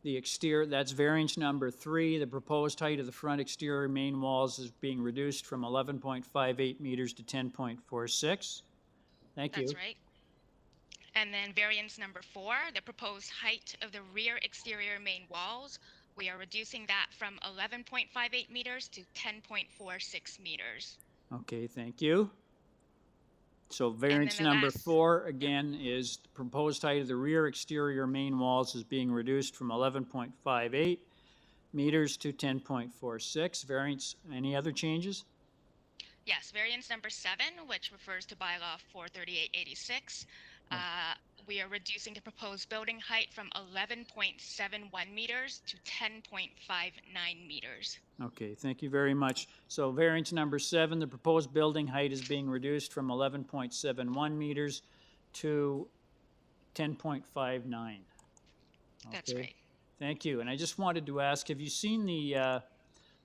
exterior, that's variance number 3, the proposed height of the front exterior main walls is being reduced from 11.58 meters to 10.46. Thank you. That's right. And then variance number 4, the proposed height of the rear exterior main walls, we are reducing that from 11.58 meters to 10.46 meters. Okay, thank you. So variance number 4, again, is the proposed height of the rear exterior main walls is being reduced from 11.58 meters to 10.46. Variance, any other changes? Yes, variance number 7, which refers to bylaw 43886, we are reducing the proposed building height from 11.71 meters to 10.59 meters. Okay, thank you very much. So variance number 7, the proposed building height is being reduced from 11.71 meters to 10.59. That's right. Thank you. And I just wanted to ask, have you seen the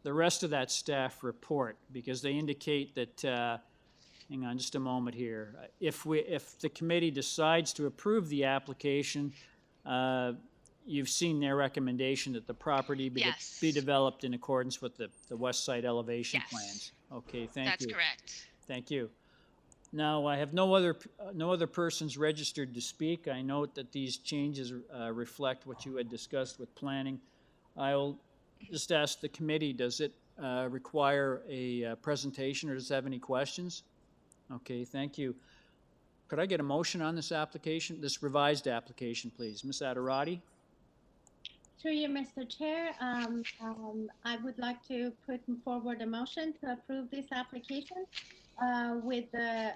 rest of that staff report? Because they indicate that, hang on just a moment here. If the committee decides to approve the application, you've seen their recommendation that the property be developed in accordance with the west side elevation plans. Okay, thank you. That's correct. Thank you. Now, I have no other persons registered to speak. I note that these changes reflect what you had discussed with planning. I'll just ask the committee, does it require a presentation or does it have any questions? Okay, thank you. Could I get a motion on this application, this revised application, please? Ms. Adirati? Through you, Mr. Chair, I would like to put forward a motion to approve this application with the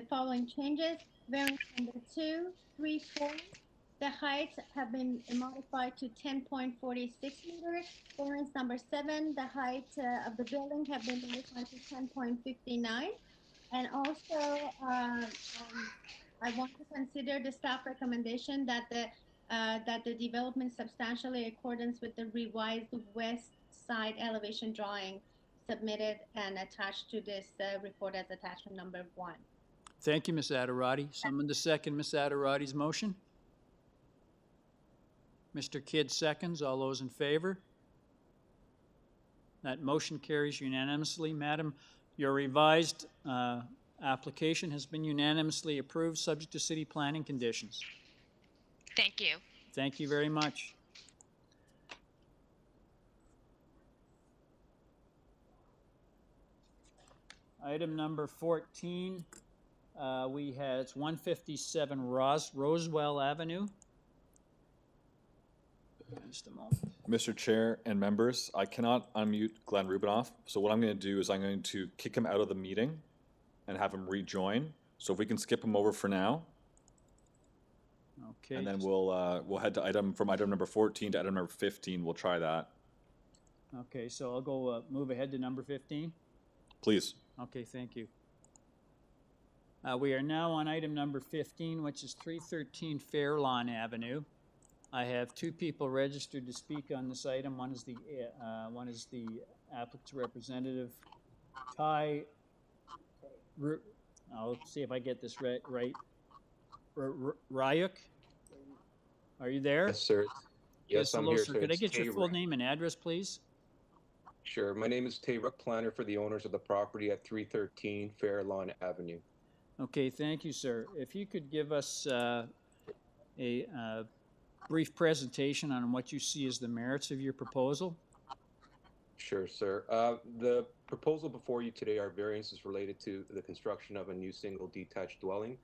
following changes. Variance number 2, 3, 4. The heights have been modified to 10.46 meters. Variance number 7, the height of the building have been modified to 10.59. And also, I want to consider the staff recommendation that the development substantially in accordance with the revised west side elevation drawing submitted and attached to this report as attachment number 1. Thank you, Ms. Adirati. Someone to second Ms. Adirati's motion? Mr. Kidd seconds. All those in favor? That motion carries unanimously. Madam, your revised application has been unanimously approved, subject to city planning conditions. Thank you. Thank you very much. Item number 14, it's 157 Rosewell Avenue. Just a moment. Mr. Chair and members, I cannot unmute Glenn Rubinoff, so what I'm going to do is I'm going to kick him out of the meeting and have him rejoin. So if we can skip him over for now. Okay. And then we'll head to item number 14 to item number 15. We'll try that. Okay, so I'll go move ahead to number 15. Please. Okay, thank you. We are now on item number 15, which is 313 Fairlawn Avenue. I have 2 people registered to speak on this item. One is the applicant's representative, Ty. I'll see if I get this right. Ryuk, are you there? Yes, sir. Yes, I'm hello, here, sir. sir. Could I It's get your Tay full Rook. name and address, please? Sure. My name is Tay Rook, planner for the owners of the property at 313 Fairlawn Avenue. Okay, thank you, sir. If you could give us a brief presentation on what you see as the merits of your proposal. Sure, sir. The proposal before you today are variances related to the construction of a new single detached dwelling.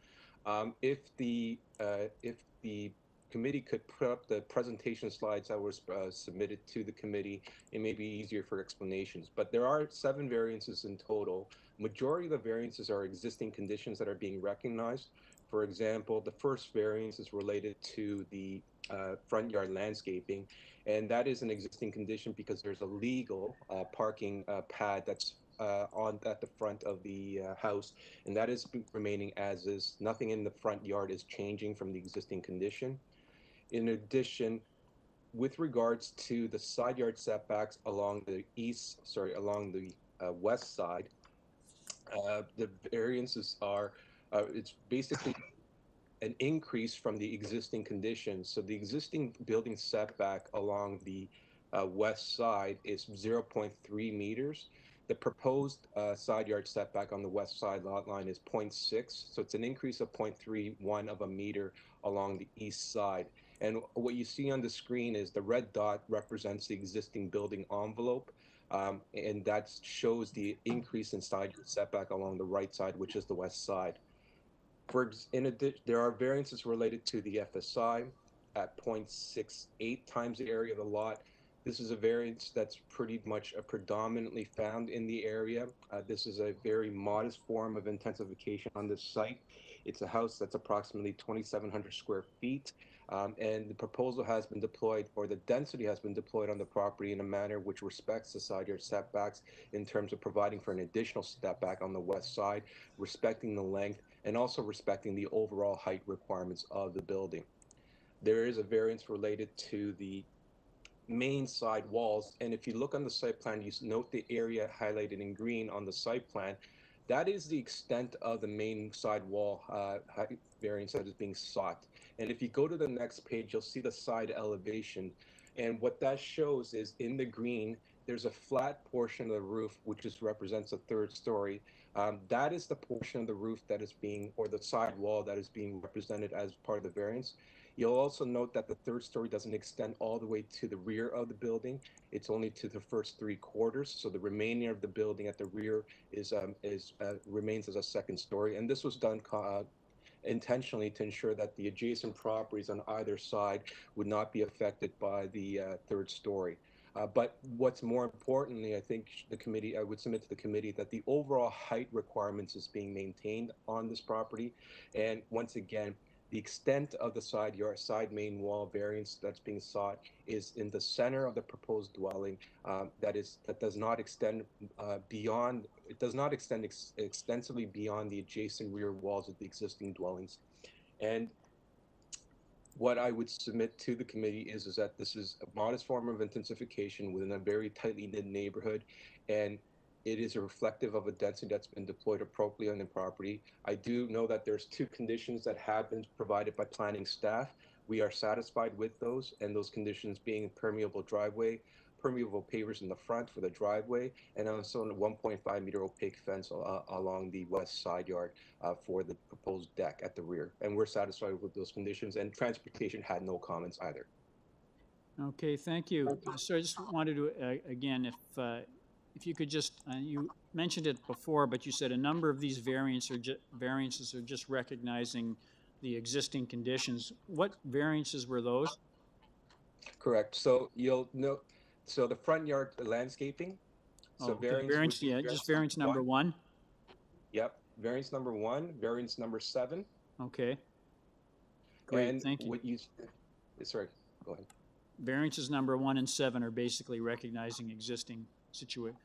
If the committee could put up the presentation slides that were submitted to the committee, it may be easier for explanations. But there are 7 variances in total. Majority of the variances are existing conditions that are being recognized. For example, the first variance is related to the front yard landscaping, and that is an existing condition because there's a legal parking pad that's at the front of the house, and that is remaining as is. Nothing in the front yard is changing from the existing condition. In addition, with regards to the side yard setbacks along the west side, the variances are, it's basically an increase from the existing conditions. So the existing building setback along the west side is 0.3 meters. The proposed side yard setback on the west side lot line is 0.6. So it's an increase of 0.31 of a meter along the east side. And what you see on the screen is the red dot represents the existing building envelope. And that shows the increase in side yard setback along the right side, which is the west side. In addition, there are variances related to the FSI at 0.68 times the area of the lot. This is a variance that's pretty much predominantly found in the area. This is a very modest form of intensification on this site. It's a house that's approximately 2,700 square feet. And the proposal has been deployed, or the density has been deployed on the property in a manner which respects the side yard setbacks in terms of providing for an additional step back on the west side, respecting the length, and also respecting the overall height requirements of the building. There is a variance related to the main side walls, and if you look on the site plan, you note the area highlighted in green on the site plan. That is the extent of the main side wall height variance that is being sought. And if you go to the next page, you'll see the side elevation. And what that shows is in the green, there's a flat portion of the roof, which represents a 3rd story. That is the portion of the roof that is being, or the side wall that is being represented as part of the variance. You'll also note that the 3rd story doesn't extend all the way to the rear of the building. It's only to the first 3/4. So the remainder of the building at the rear remains as a 2nd story. And this was done intentionally to ensure that the adjacent properties on either side would not be affected by the 3rd story. But what's more importantly, I think I would submit to the committee that the overall height requirements is being maintained on this property. And once again, the extent of the side main wall variance that's being sought is in the center of the proposed dwelling. That does not extend beyond. It does not extend extensively beyond the adjacent rear walls of the existing dwellings. And what I would submit to the committee is that this is a modest form of intensification within a very tightly knit neighborhood, and it is reflective of a density that's been deployed appropriately on the property. I do know that there's 2 conditions that have been provided by planning staff. We are satisfied with those, and those conditions being permeable driveway, permeable pavers in the front for the driveway, and also a 1.5 meter opaque fence along the west side yard for the proposed deck at the rear. And we're satisfied with those conditions, and transportation had no comments either. Okay, thank you. So I just wanted to, again, if you could just, you mentioned it before, but you said a number of these variances are just recognizing the existing conditions. What variances were those? Correct. So you'll note, so the front yard landscaping. So variance, yeah, just variance number 1. Yep, variance number 1, variance number 7. Okay. Great, and thank you. Sorry, go ahead. Variances number 1 and 7 are basically recognizing existing situation.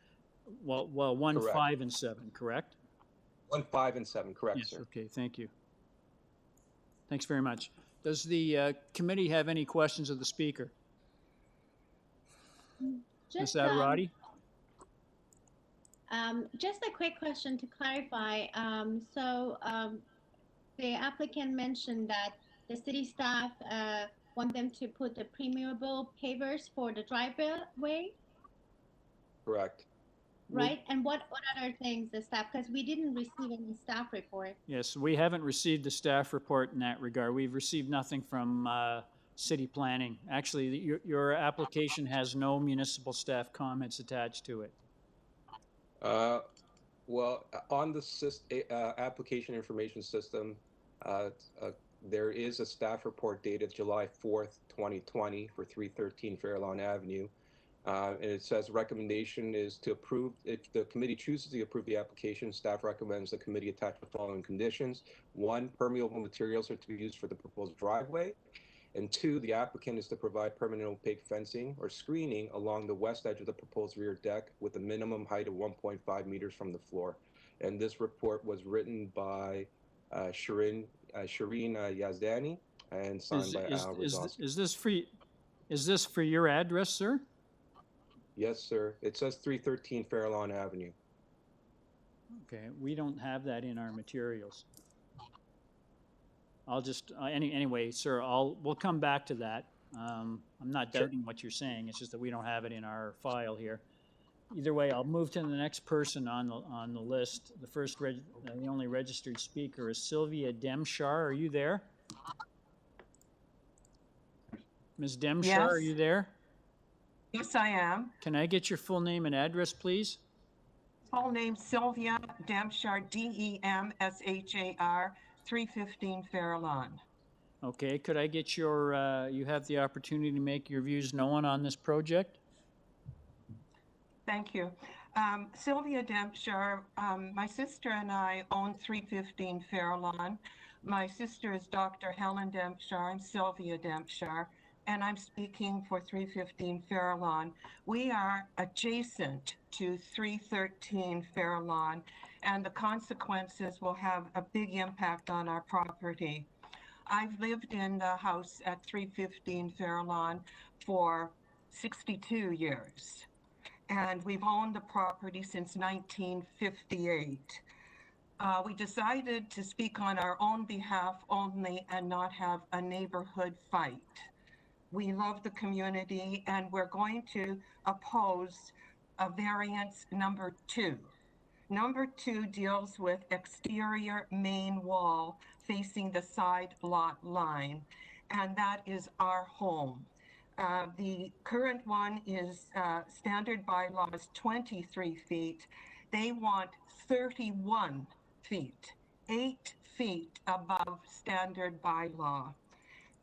Well, 1, Correct. 5, and 7, correct? 1, 5, and 7, correct, Yes, sir. okay, thank you. Thanks very much. Does the committee have any questions of the speaker? Ms. Adirati? Just a quick question to clarify. The applicant mentioned that the city staff want them to put the permeable pavers for the driveway, Correct. right? And what other things the staff, because we didn't receive any staff report. Yes, we haven't received the staff report in that regard. We've received nothing from city planning. Actually, your application has no municipal staff comments attached to it. Well, on the application information system, there is a staff report dated July 4th, 2020 for 313 Fairlawn Avenue. And it says recommendation is to approve, if the committee chooses to approve the application, staff recommends the committee attach the following conditions. 1, permeable materials are to be used for the proposed driveway. And 2, the applicant is to provide permanent opaque fencing or screening along the west edge of the proposed rear deck with a minimum height of 1.5 meters from the floor. And this report was written by Shireen Yazdani and signed by Al Razowski. Is this for your address, sir? Yes, sir. It says 313 Fairlawn Avenue. Okay, we don't have that in our materials. I'll just, anyway, sir, we'll come back to that. I'm not doubting what you're saying. It's just that we don't have it in our file here. Either way, I'll move to the next person on the list. The first, the only registered speaker is Sylvia Demshar. Are you there? Ms. Demshar, Yes. are you there? Yes, I am. Can I get your full name and address, please? Full name Sylvia Demshar, Demshar, 315 Fairlawn. Okay, could I get your, you have the opportunity to make your views known on this project? Thank you. Sylvia Dempshire, my sister and I own 315 Fairlawn. My sister is Dr. Helen Dempshire. I'm Sylvia Dempshire, and I'm speaking for 315 Fairlawn. We are adjacent to 313 Fairlawn, and the consequences will have a big impact on our property. I've lived in the house at 315 Fairlawn for 62 years. And we've owned the property since 1958. We decided to speak on our own behalf only and not have a neighborhood fight. We love the community and we're going to oppose a variance number 2. Number 2 deals with exterior main wall facing the side lot line, and that is our home. The current one is standard bylaws 23 feet. They want 31 feet, 8 feet above standard bylaw.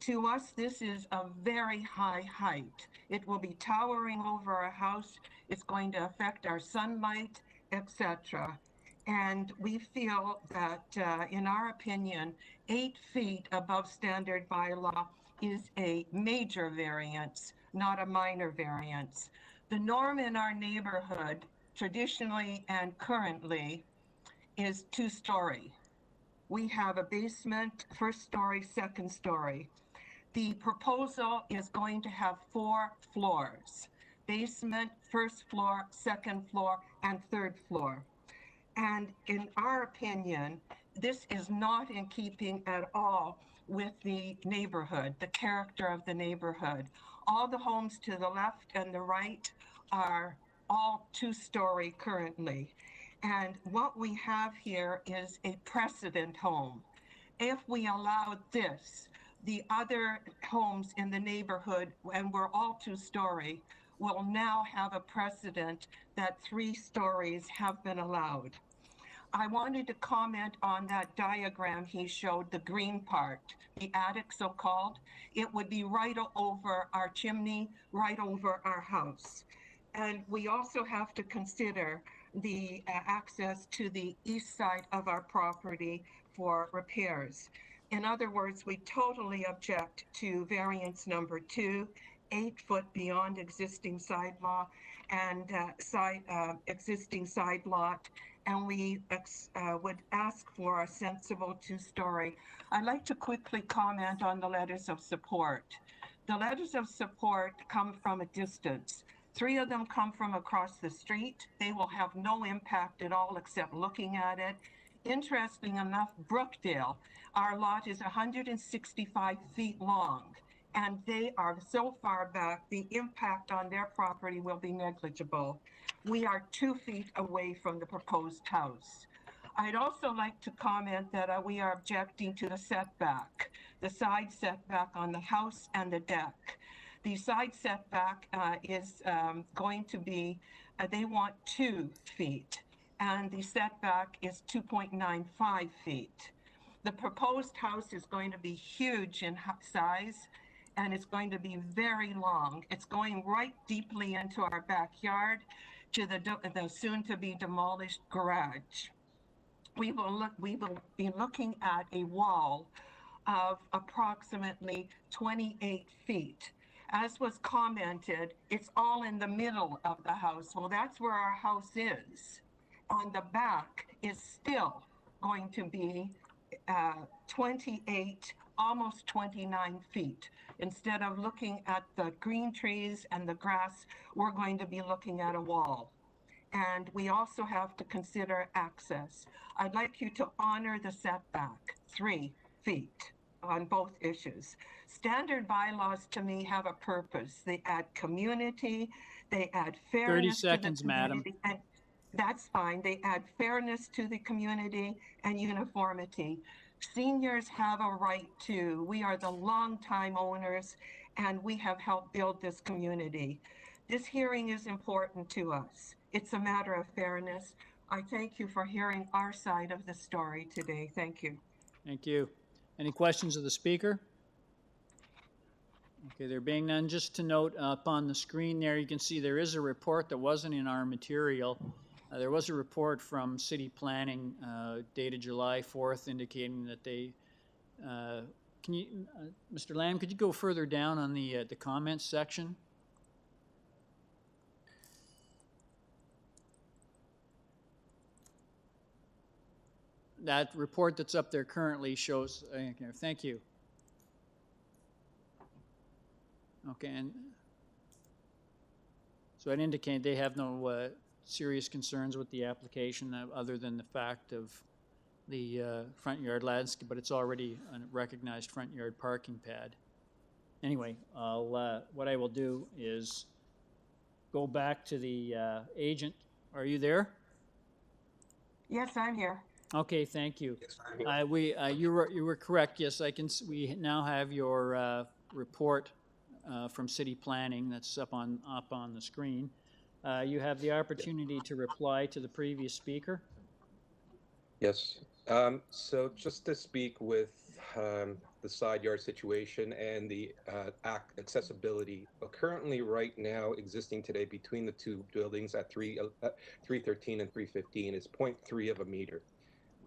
To us, this is a very high height. It will be towering over our house. It's going to affect our sunlight, etc. And we feel that, in our opinion, 8 feet above standard bylaw is a major variance, not a minor variance. The norm in our neighborhood, traditionally and currently, is 2-story. We have a basement, first story, second story. The proposal is going to have 4 floors: basement, first floor, second floor, and third floor. And in our opinion, this is not in keeping at all with the neighborhood, the character of the neighborhood. All the homes to the left and the right are all 2-story currently. And what we have here is a precedent home. If we allowed this, the other homes in the neighborhood, and we're all 2-story, will now have a precedent that 3 stories have been allowed. I wanted to comment on that diagram he showed, the green part, the attic so-called. It would be right over our chimney, right over our house. And we also have to consider the access to the east side of our property for repairs. In other words, we totally object to variance number 2, 8 foot beyond existing side law and existing side lot. And we would ask for a sensible 2-story. I'd like to quickly comment on the letters of support. The letters of support come from a distance. 3 of them come from across the street. They will have no impact at all except looking at it. Interesting enough, Brookdale, our lot is 165 feet long, and they are so far back, the impact on their property will be negligible. We are 2 feet away from the proposed house. I'd also like to comment that we are objecting to the setback, the side setback on the house and the deck. The side setback is going to be, they want 2 feet, and the setback is 2.95 feet. The proposed house is going to be huge in size, and it's going to be very long. It's going right deeply into our backyard to the soon-to-be demolished garage. We will be looking at a wall of approximately 28 feet. As was commented, it's all in the middle of the house. Well, that's where our house is. On the back is still going to be 28, almost 29 feet. Instead of looking at the green trees and the grass, we're going to be looking at a wall. And we also have to consider access. I'd like you to honor the setback, 3 feet on both issues. Standard bylaws to me have a purpose. They add community, they add 30 fairness seconds, to the madam. community, and that's fine. They add fairness to the community and uniformity. Seniors have a right to. We are the longtime owners, and we have helped build this community. This hearing is important to us. It's a matter of fairness. I thank you for hearing our side of the story today. Thank you. Thank you. Any questions of the speaker? Okay, there being none, just to note up on the screen there, you can see there is a report that wasn't in our material. There was a report from City Planning dated July 4th indicating that they, can you, Mr. Lamb, could you go further down on the comments section? That report that's up there currently shows, thank you. Okay, and so I'd indicate they have no serious concerns with the application other than the fact of the front yard landscape, but it's already a recognized front yard parking pad. Anyway, what I will do is go back to the agent. Are you there? Yes, I'm here. Okay, thank you. You were correct. Yes, we now have your report from City Planning that's up on the screen. You have the opportunity to reply to the previous speaker. Yes. So just to speak with the side yard situation and the accessibility, currently right now existing today between the two buildings at 313 and 315 is 0.3 of a meter.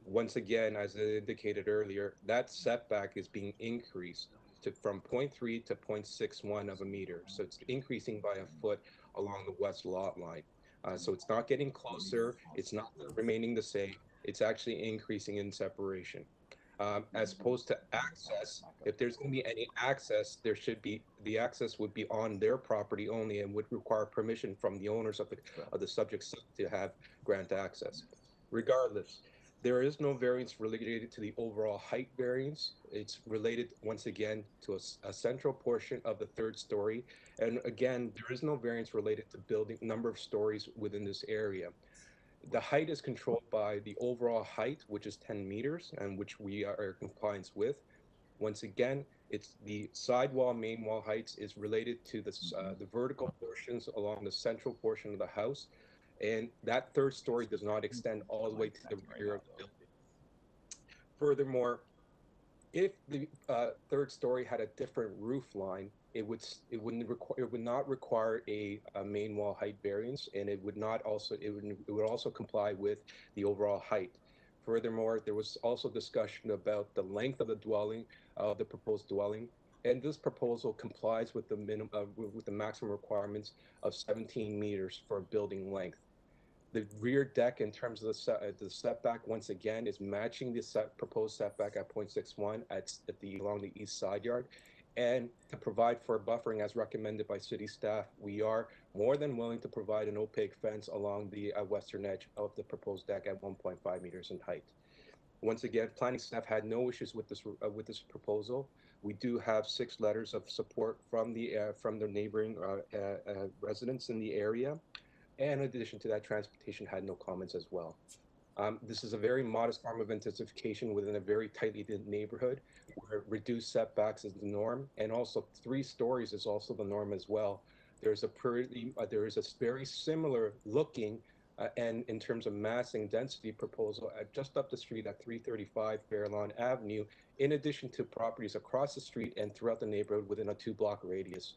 Once again, as I indicated earlier, that setback is being increased from 0.3 to 0.61 of a meter. So it's increasing by a foot along the west lot line. So it's not getting closer. It's not remaining the same. It's actually increasing in separation. As opposed to access, if there's going to be any access, the access would be on their property only and would require permission from the owners of the subject site to grant access. Regardless, there is no variance related to the overall height variance. It's related, once again, to a central portion of the third story. And again, there is no variance related to building number of stories within this area. The height is controlled by the overall height, which is 10 meters, and which we are in compliance with. Once again, it's the sidewall, main wall heights is related to the vertical portions along the central portion of the house. And that third story does not extend all the way to the rear of the building. Furthermore, if the third story had a different roof line, it would not require a main wall height variance, and it would also comply with the overall height. Furthermore, there was also discussion about the length of the dwelling, the proposed dwelling, and this proposal complies with the maximum requirements of 17 meters for building length. The rear deck, in terms of the setback, once again, is matching the proposed setback at 0.61 along the east side yard. And to provide for buffering as recommended by city staff, we are more than willing to provide an opaque fence along the western edge of the proposed deck at 1.5 meters in height. Once again, planning staff had no issues with this proposal. We do have 6 letters of support from the neighboring residents in the area. And in addition to that, transportation had no comments as well. This is a very modest form of intensification within a very tightly knit neighborhood where reduced setbacks is the norm, and also 3 stories is also the norm as well. There is a very similar looking and in terms of massing density proposal at just up the street at 335 Fairlawn Avenue, in addition to properties across the street and throughout the neighborhood within a 2-block radius.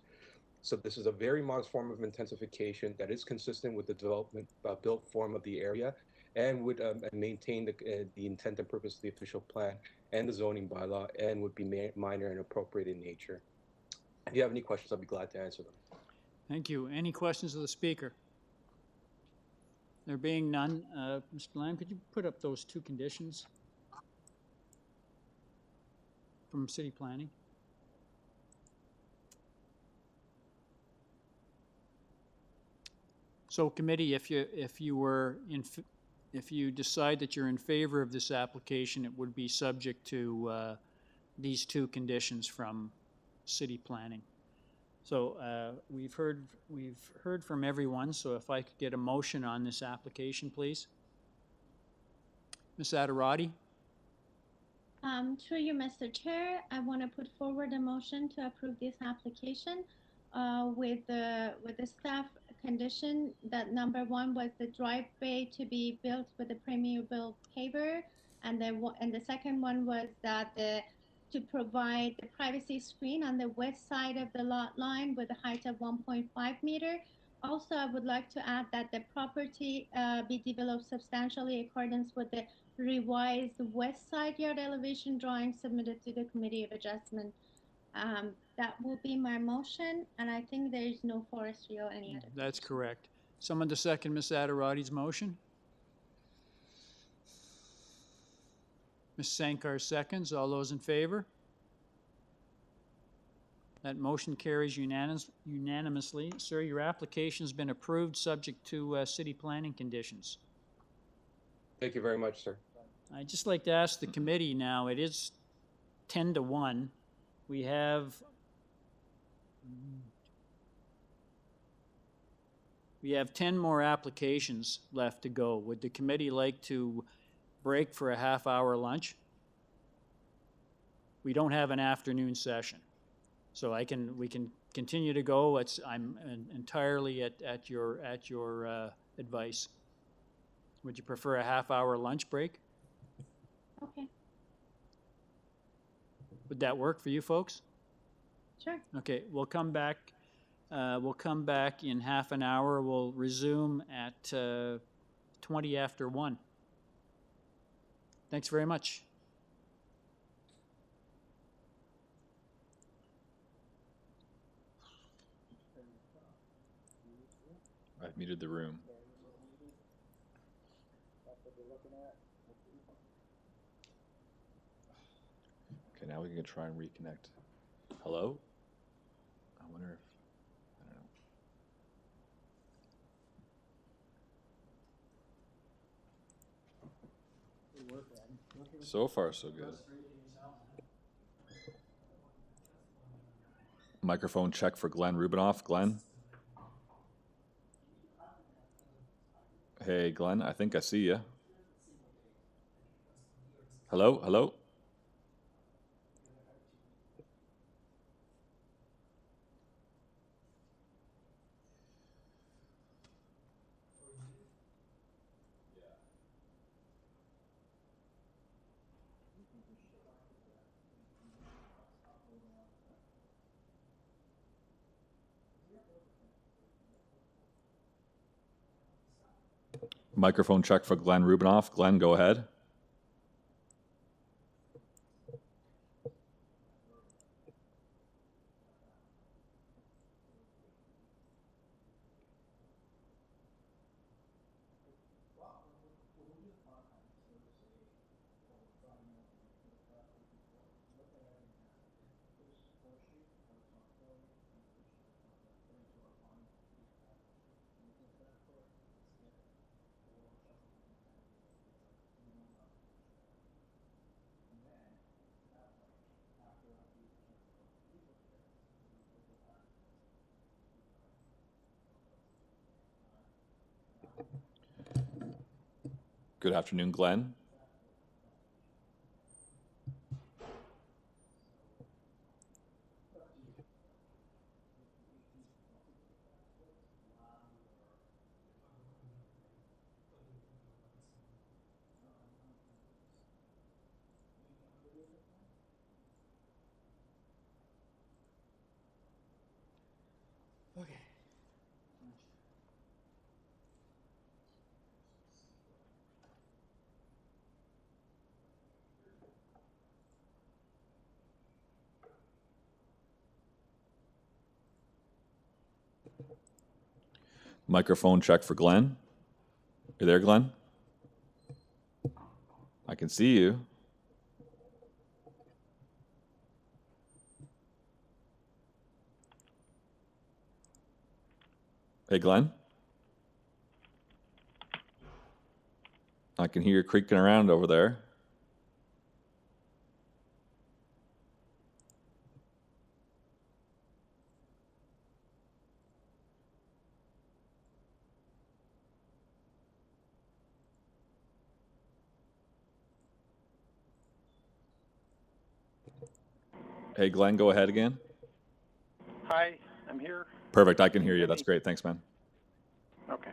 So this is a very modest form of intensification that is consistent with the development built form of the area and would maintain the intent and purpose of the official plan and the zoning bylaw, and would be minor and appropriate in nature. If you have any questions, I'll be glad to answer them. Thank you. Any questions of the speaker? There being none, Mr. Lamb, could you put up those 2 conditions from city planning? So committee, if you decide that you're in favor of this application, it would be subject to these 2 conditions from city planning. So we've heard from everyone, so if I could get a motion on this application, please. Ms. Adirati? Through you, Mr. Chair, I want to put forward a motion to approve this application with the staff condition that number 1 was the driveway to be built with a permeable paver, and the second one was that to provide the privacy screen on the west side of the lot line with a height of 1.5 meter. Also, I would like to add that the property be developed substantially in accordance with the revised west side yard elevation drawing submitted to the Committee of Adjustment. That will be my motion, and I think there is no forestry or any other. That's correct. Someone to second Ms. Adirati's motion? Ms. Sankar seconds. All those in favor? That motion carries unanimously. Sir, your application has been approved subject to city planning conditions. Thank you very much, sir. I'd just like to ask the committee now, it is 10 to 1. We have We have 10 more applications left to go. Would the committee like to break for a half-hour lunch? We don't have an afternoon session, so we can continue to go. I'm entirely at your advice. Would you prefer a half-hour lunch break? Okay, Would that work for you folks? sure. Okay, we'll come back. We'll come back in half an hour. We'll resume at 20 after 1. Thanks very much. I've muted the room. Okay, now we can try and reconnect. Hello? I wonder if, I don't know. So far, so good. Microphone check for Glenn Rubinoff. Glenn? Hey, Glenn, I think I see you. Hello? Hello? Microphone check for Glenn Rubinoff. Glenn, go ahead. Good afternoon, Glenn. Microphone check for Glenn. You there, Glenn? I can see you. Hey, Glenn? I can hear you creaking around over there. Hey, Glenn, go ahead again. Hi, I'm here. Perfect. I can hear you. That's great. Thanks, man. Okay.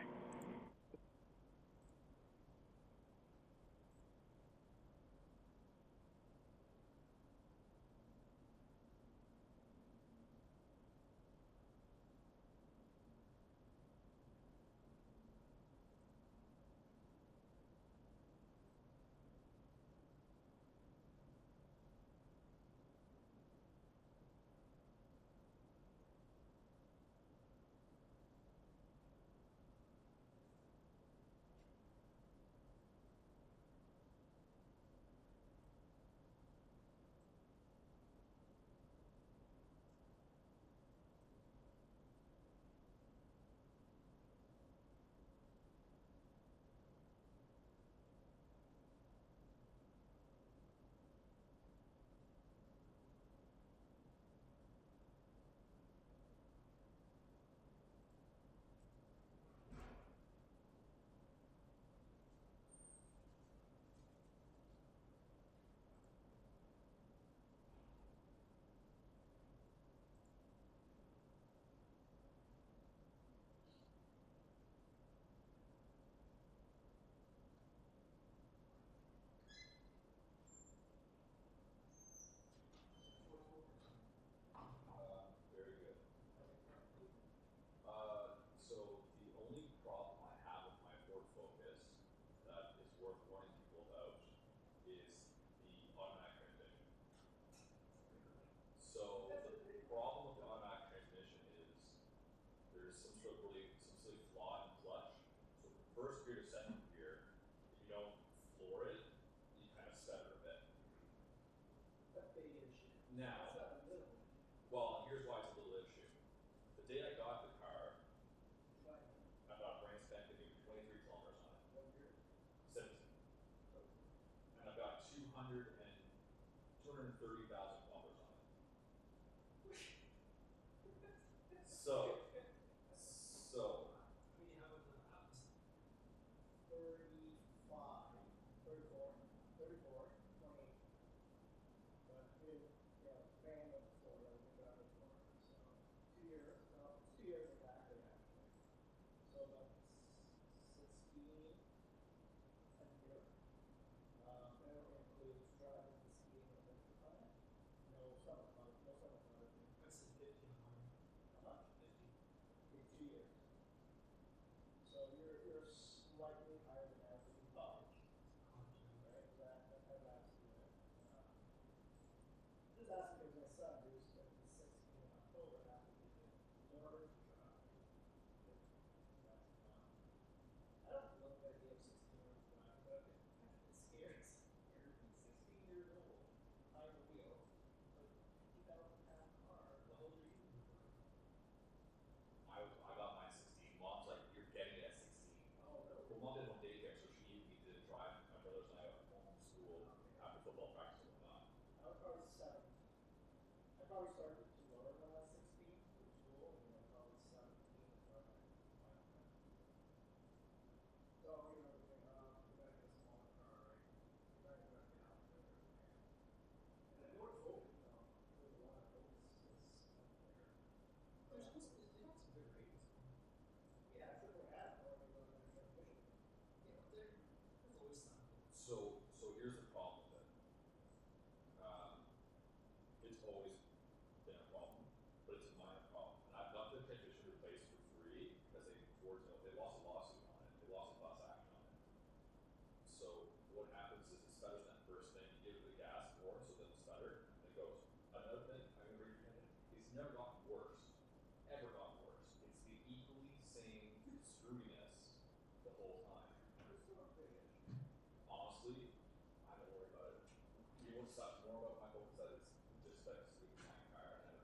sucks more about my home is that it's just like sleeping in my car and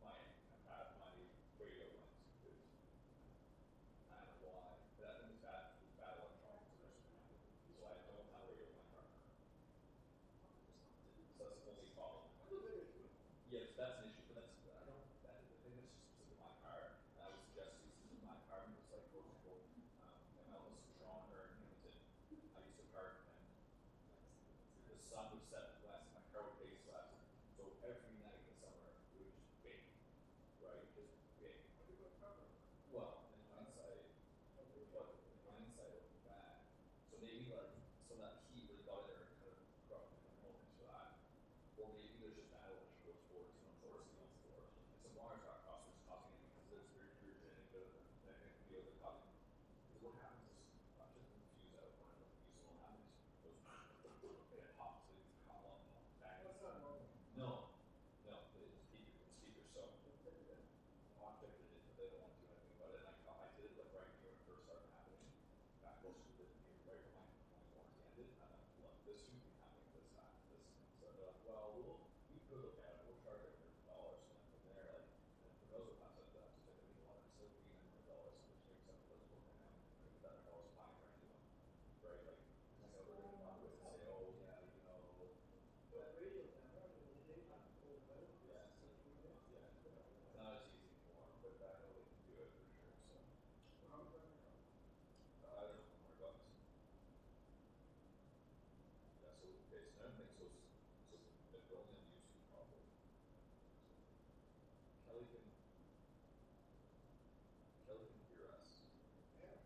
my radio went to, I don't know why, but I think it's bad electronics or something. So I don't have radio in my car. So that's the only problem. Yes, that's an issue, but that's, I think it's just specific to my car. And I would suggest using my car, it's like Rosewell, MLS, Toronto, or Hamilton. I used to park and the sun would set west, my car would face west. So every night in summer, it would just bake, right? Just bake. Well, in hindsight, it would be bad. So maybe like, some of that heat would have got in there and kind of brought the moment to that. Or maybe there's just bad electrical sports, unfortunately, on floor. And some wires got crossed, which is causing it because there's very irritating, but then it can be overcutting. Because what happens is, I'm just confused out when I look at these little happens. It pops, it come on, back. No, it's speakers, so. I fixed it, but they don't want to do anything about it. And I did it like right here when it first started happening. Back close to the, right when my warranty ended. And I'm like, look, this shouldn't be happening this time. So they're like, well, we could look at it, we'll charge it $100. And then from there, like, and for those of us that just like, we want to still be $100, which makes sense for us looking at $100 fine for anyone. Right? Like, I know they're going to come with and say, oh, yeah, you know. But radio now, yeah, it's not as easy for them, but I know they can do it for sure. So, I don't know, $100. Yeah, so okay, so everything, so if we're only on YouTube probably. Kelly can hear us. Can.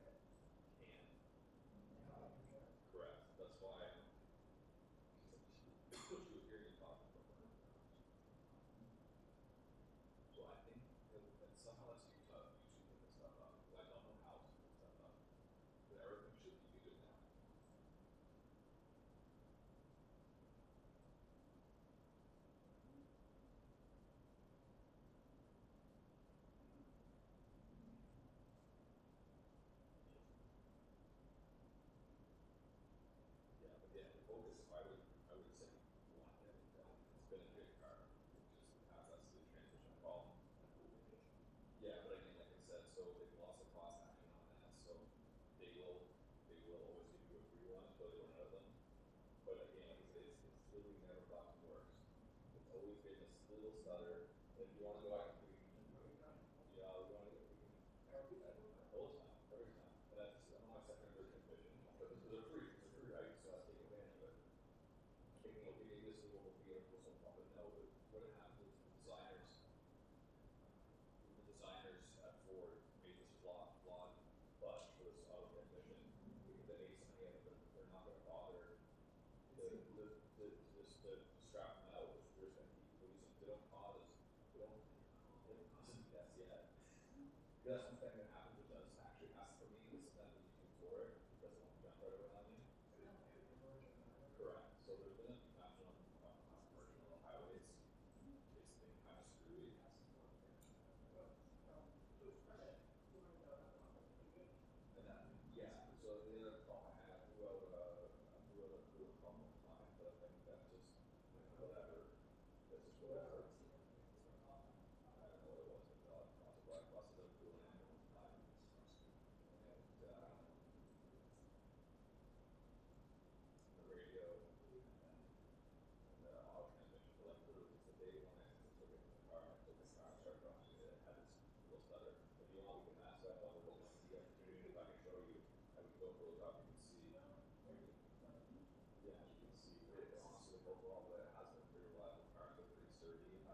Correct. That's why she was hearing you talking before. So I think that somehow that's YouTube putting stuff up. I don't know how to put stuff up. But everything should be good now. Yeah, but yeah, the focus, I would say, want it. It's been a good car. Just has that smooth transition problem. Yeah, but again, like I said, so they've lost the cost action on that, so they will always give you a free one until they run out of them. But again, like I say, it's literally never gotten worse. It's always been this little stutter. And if you want to go back, we can all the time, every time. And that's, I'm on my second or third transmission, but they're free, right? So I take advantage of it. Thinking, okay, maybe this is what will be able to solve it. No, but what it happens is the designers at Ford made this flawed bus for this auto transmission because they made something out of it. They're not going to bother to strap them out. There's going to be they don't cause deaths yet. That's one thing that happens. It does actually ask for me. This is not the YouTube for it. It doesn't want to jump right around me. Correct. So there's been a few times on commercial highways. It's been kind of screwy. And that, yeah. So the other problem I had threw a problem one time, but I think that just whatever. That's just whatever. I don't know what it was. Lots of black buses that blew in one time. And the radio and the auto transmission for like literally just the day when I took it in the car, started running it, had this little stutter. If you want, we can ask that, but we'll see the opportunity. If I can show you, I would go for the top, you can see. Yeah, you can see it honestly overall, but it has been pretty reliable car, so pretty sturdy. I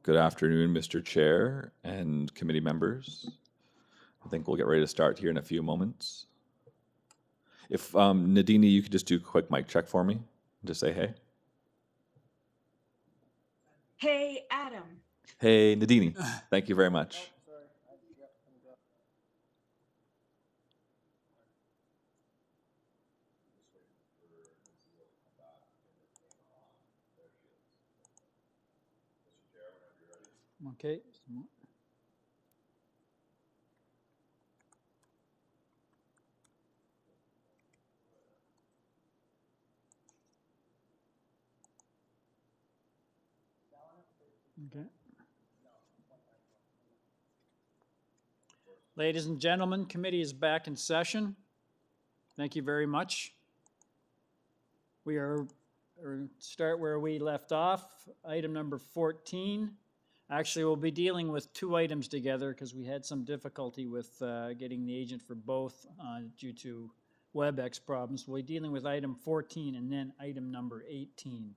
Good afternoon, Mr. Chair and committee members. I think we'll get ready to start here in a few moments. If Nadine, you could just do a quick mic check for me, just say hey. Hey, Adam. Hey, Nadine. Thank you very much. Okay. Okay. Ladies and gentlemen, committee is back in session. Thank you very much. We are start where we left off. Item number 14. Actually, we'll be dealing with two items together because we had some difficulty with getting the agent for both due to WebEx problems. We'll be dealing with item 14 and then item number 18.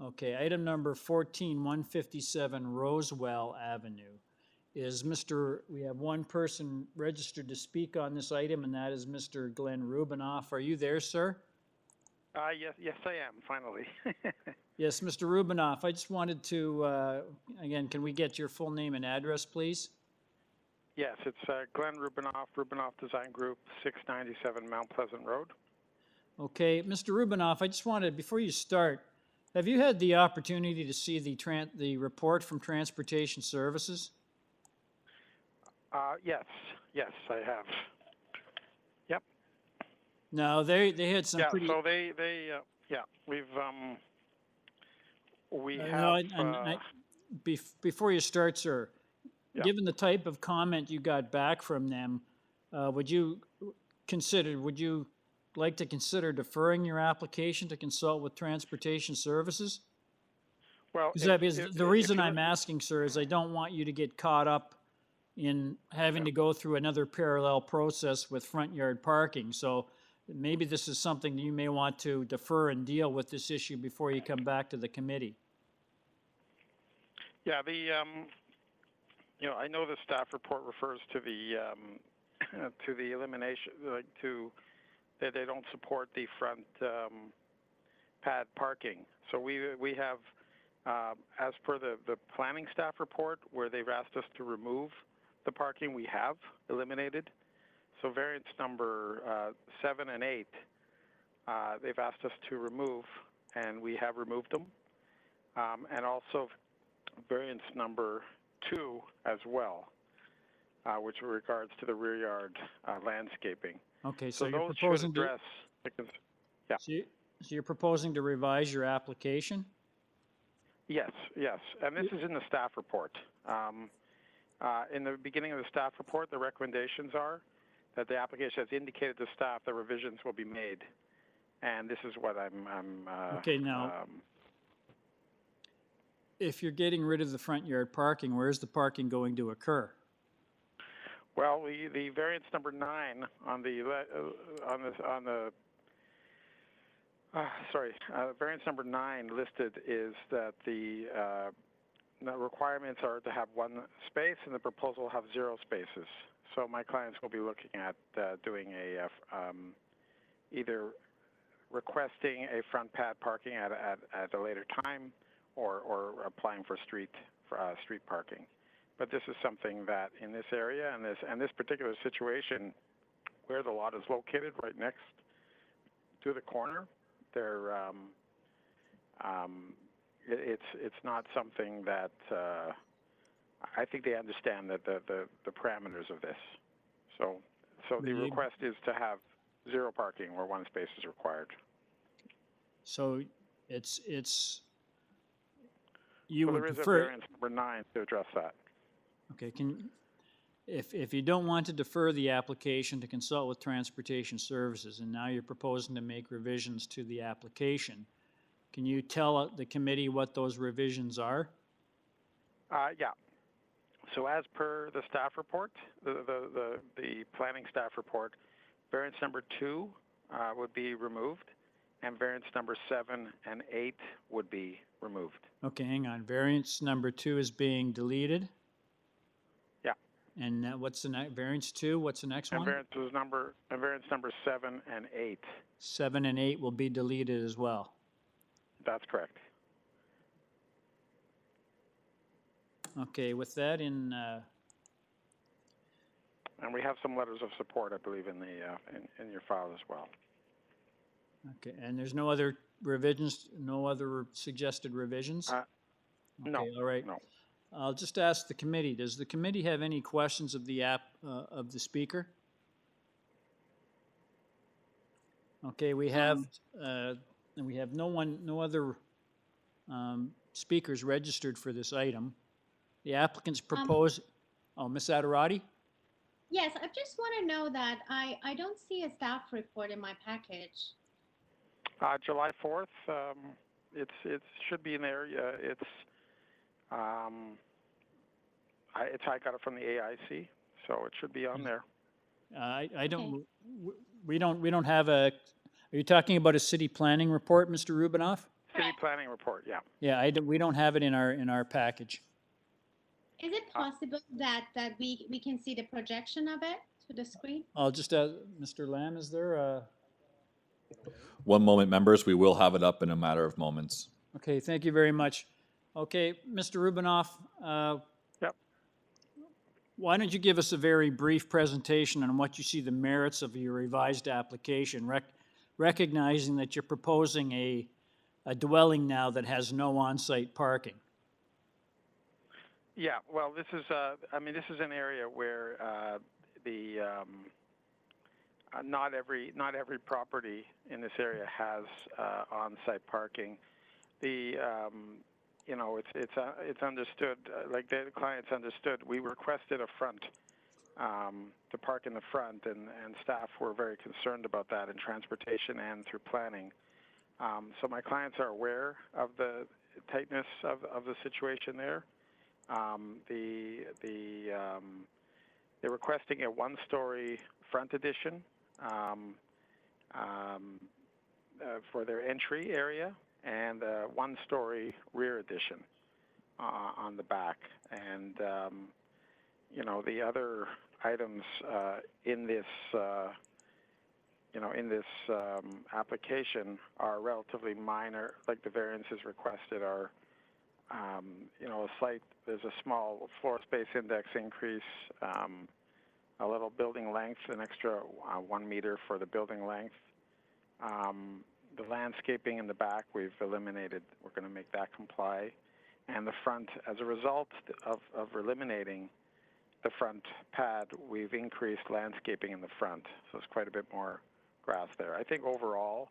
Okay, item number 14, 157 Rosewell Avenue. We have one person registered to speak on this item, and that is Mr. Glenn Rubinoff. Are you there, sir? Yes, I am, finally. Yes, Mr. Rubinoff, I just wanted to, again, can we get your full name and address, please? Yes, it's Glenn Rubinoff, Rubinoff Design Group, 697 Mount Pleasant Road. Okay, Mr. Rubinoff, I just wanted, before you start, have you had the opportunity to see the report from Transportation Services? Yes, I have. Yep. No, they had some Yeah, pretty... so we have... Before you start, sir, Yeah. given the type of comment you got back from them, would you like to consider deferring your application to consult with Transportation Services? Well, The reason I'm asking, sir, is I don't want you to get caught up in having to go through another parallel process with front yard parking. So maybe this is something that you may want to defer and deal with this issue before you come back to the committee. Yeah, I know the staff report refers to the to the elimination, that they don't support the front pad parking. So we have, as per the planning staff report, where they've asked us to remove the parking, we have eliminated. So variance number 7 and 8, they've asked us to remove, and we have removed them. And also variance number 2 as well, which regards to the rear yard landscaping. Okay, so you're those proposing should address yeah. So you're proposing to revise your application? Yes, and this is in the staff report. In the beginning of the staff report, the recommendations are that the application has indicated to staff that revisions will be made, and this is what I'm Okay, now, if you're getting rid of the front yard parking, where's the parking going to occur? Well, the variance number 9 on the variance number 9 listed is that the requirements are to have 1 space, and the proposal will have 0 spaces. So my clients will be looking at doing either requesting a front pad parking at a later time, or applying for street parking. But this is something that in this area and this particular situation, where the lot is located right next to the corner, it's not something that I think they understand that the parameters of this. So the request is to have 0 parking where 1 space is required. So there is a variance number 9 to address that. Okay, if you don't want to defer the application to consult with Transportation Services, and now you're proposing to make revisions to the application, can you tell the committee what those revisions are? Yeah. So as per the staff report, the planning staff report, variance number 2 would be removed, and variance number 7 and 8 would be removed. Okay, hang on. Variance number 2 is being deleted. Yeah. And what's the next, variance 2, what's the next And one? variance number 7 and 8. 7 and 8 will be deleted as well. That's correct. Okay, with that in, And we have some letters of support, I believe, in the in your file as well. okay, and there's no other revisions, no other suggested revisions? No. Okay, all right. No. I'll just ask the committee, does the committee have any questions of the of the speaker? Okay, we have no other speakers registered for this item. The applicants propose, Ms. Adirati? Yes, I just want to know that I don't see a staff report in my package. July 4th, it should be in there. I got it from the AIC, so it should be on there. I don't, we don't have a, are you talking about a city planning report, Mr. Rubinoff? City planning report, yeah. Yeah, we don't have it in our package. Is it possible that we can see the projection of it to the screen? I'll just, Mr. Lamb, is there a? One moment, members. We will have it up in a matter of moments. Okay, thank you very much. Okay, Mr. Rubinoff. Yep. Why don't you give us a very brief presentation on what you see the merits of your revised application, recognizing that you're proposing a dwelling now that has no on-site parking? Yeah, well, this is this is an area where not every property in this area has on-site parking. It's understood, like the clients understood. We requested a front to park in the front, and staff were very concerned about that in transportation and through planning. So my clients are aware of the tightness of the situation there. They're requesting a one-story front addition for their entry area, and a one-story rear addition on the back. And the other items in this application are relatively minor. Like the variances requested are there's a small floor space index increase, a little building length, an extra 1 meter for the building length. The landscaping in the back we've eliminated. We're going to make that comply. And the front, as a result of eliminating the front pad, we've increased landscaping in the front. So it's quite a bit more grass there. I think overall,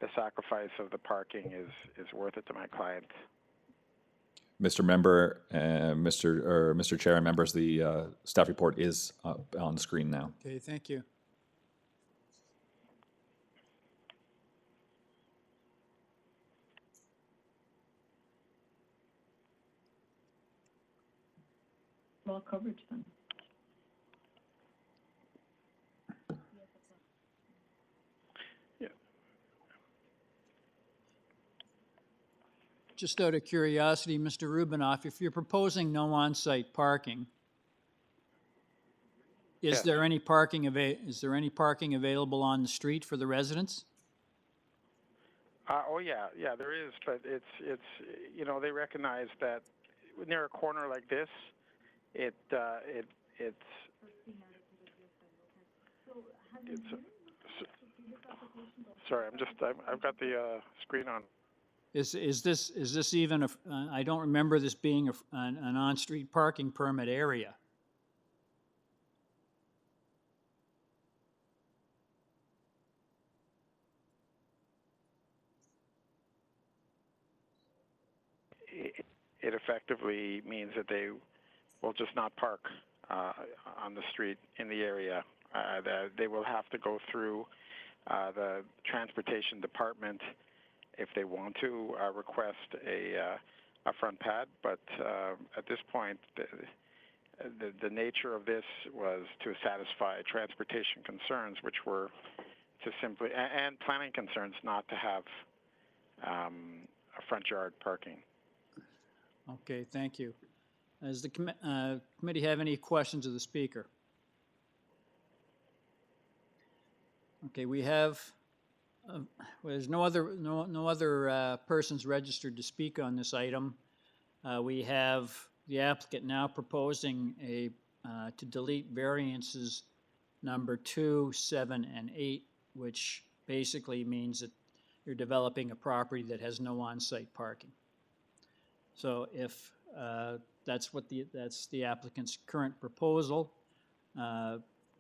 the sacrifice of the parking is worth it to my client. Mr. Member, Mr. Chair and members, the staff report is up on the screen now. Okay, thank you. Well coverage then. Just out of curiosity, Mr. Rubinoff, if you're proposing no on-site parking, is there any parking available on the street for the residents? Oh yeah, there is, but it's they recognize that near a corner like this, it's sorry, I've got the screen on. Is this even I don't remember this being an on-street parking permit area. It effectively means that they will just not park on the street in the area. They will have to go through the transportation department if they want to request a front pad. But at this point, the nature of this was to satisfy transportation concerns, which were to simply, and planning concerns not to have a front yard parking. Okay, thank you. Does the committee have any questions of the speaker? Okay, we have, there's no other persons registered to speak on this item. We have the applicant now proposing to delete variances number 2, 7, and 8, which basically means that you're developing a property that has no on-site parking. So if that's the applicant's current proposal.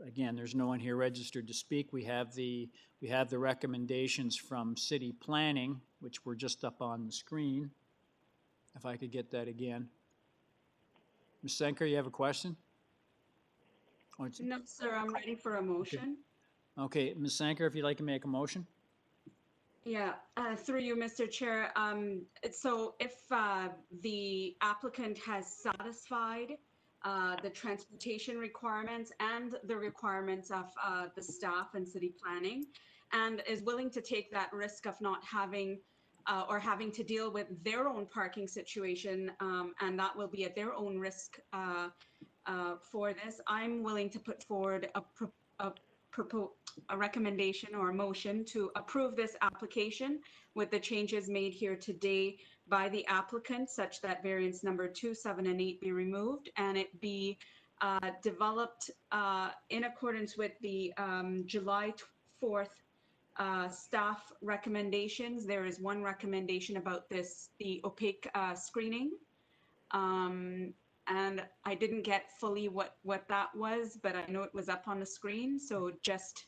Again, there's no one here registered to speak. We have the recommendations from city planning, which were just up on the screen. If I could get that again. Ms. Senker, you have a question? No, sir, I'm ready for a motion. Okay, Ms. Senker, if you'd like to make a motion. Yeah, through you, Mr. Chair. So if the applicant has satisfied the transportation requirements and the requirements of the staff and city planning, and is willing to take that risk of not having or having to deal with their own parking situation, and that will be at their own risk for this, I'm willing to put forward a recommendation or a motion to approve this application with the changes made here today by the applicant, such that variance number 2, 7, and 8 be removed, and it be developed in accordance with the July 4th staff recommendations. There is one recommendation about the opaque screening. And I didn't get fully what that was, but I know it was up on the screen. So just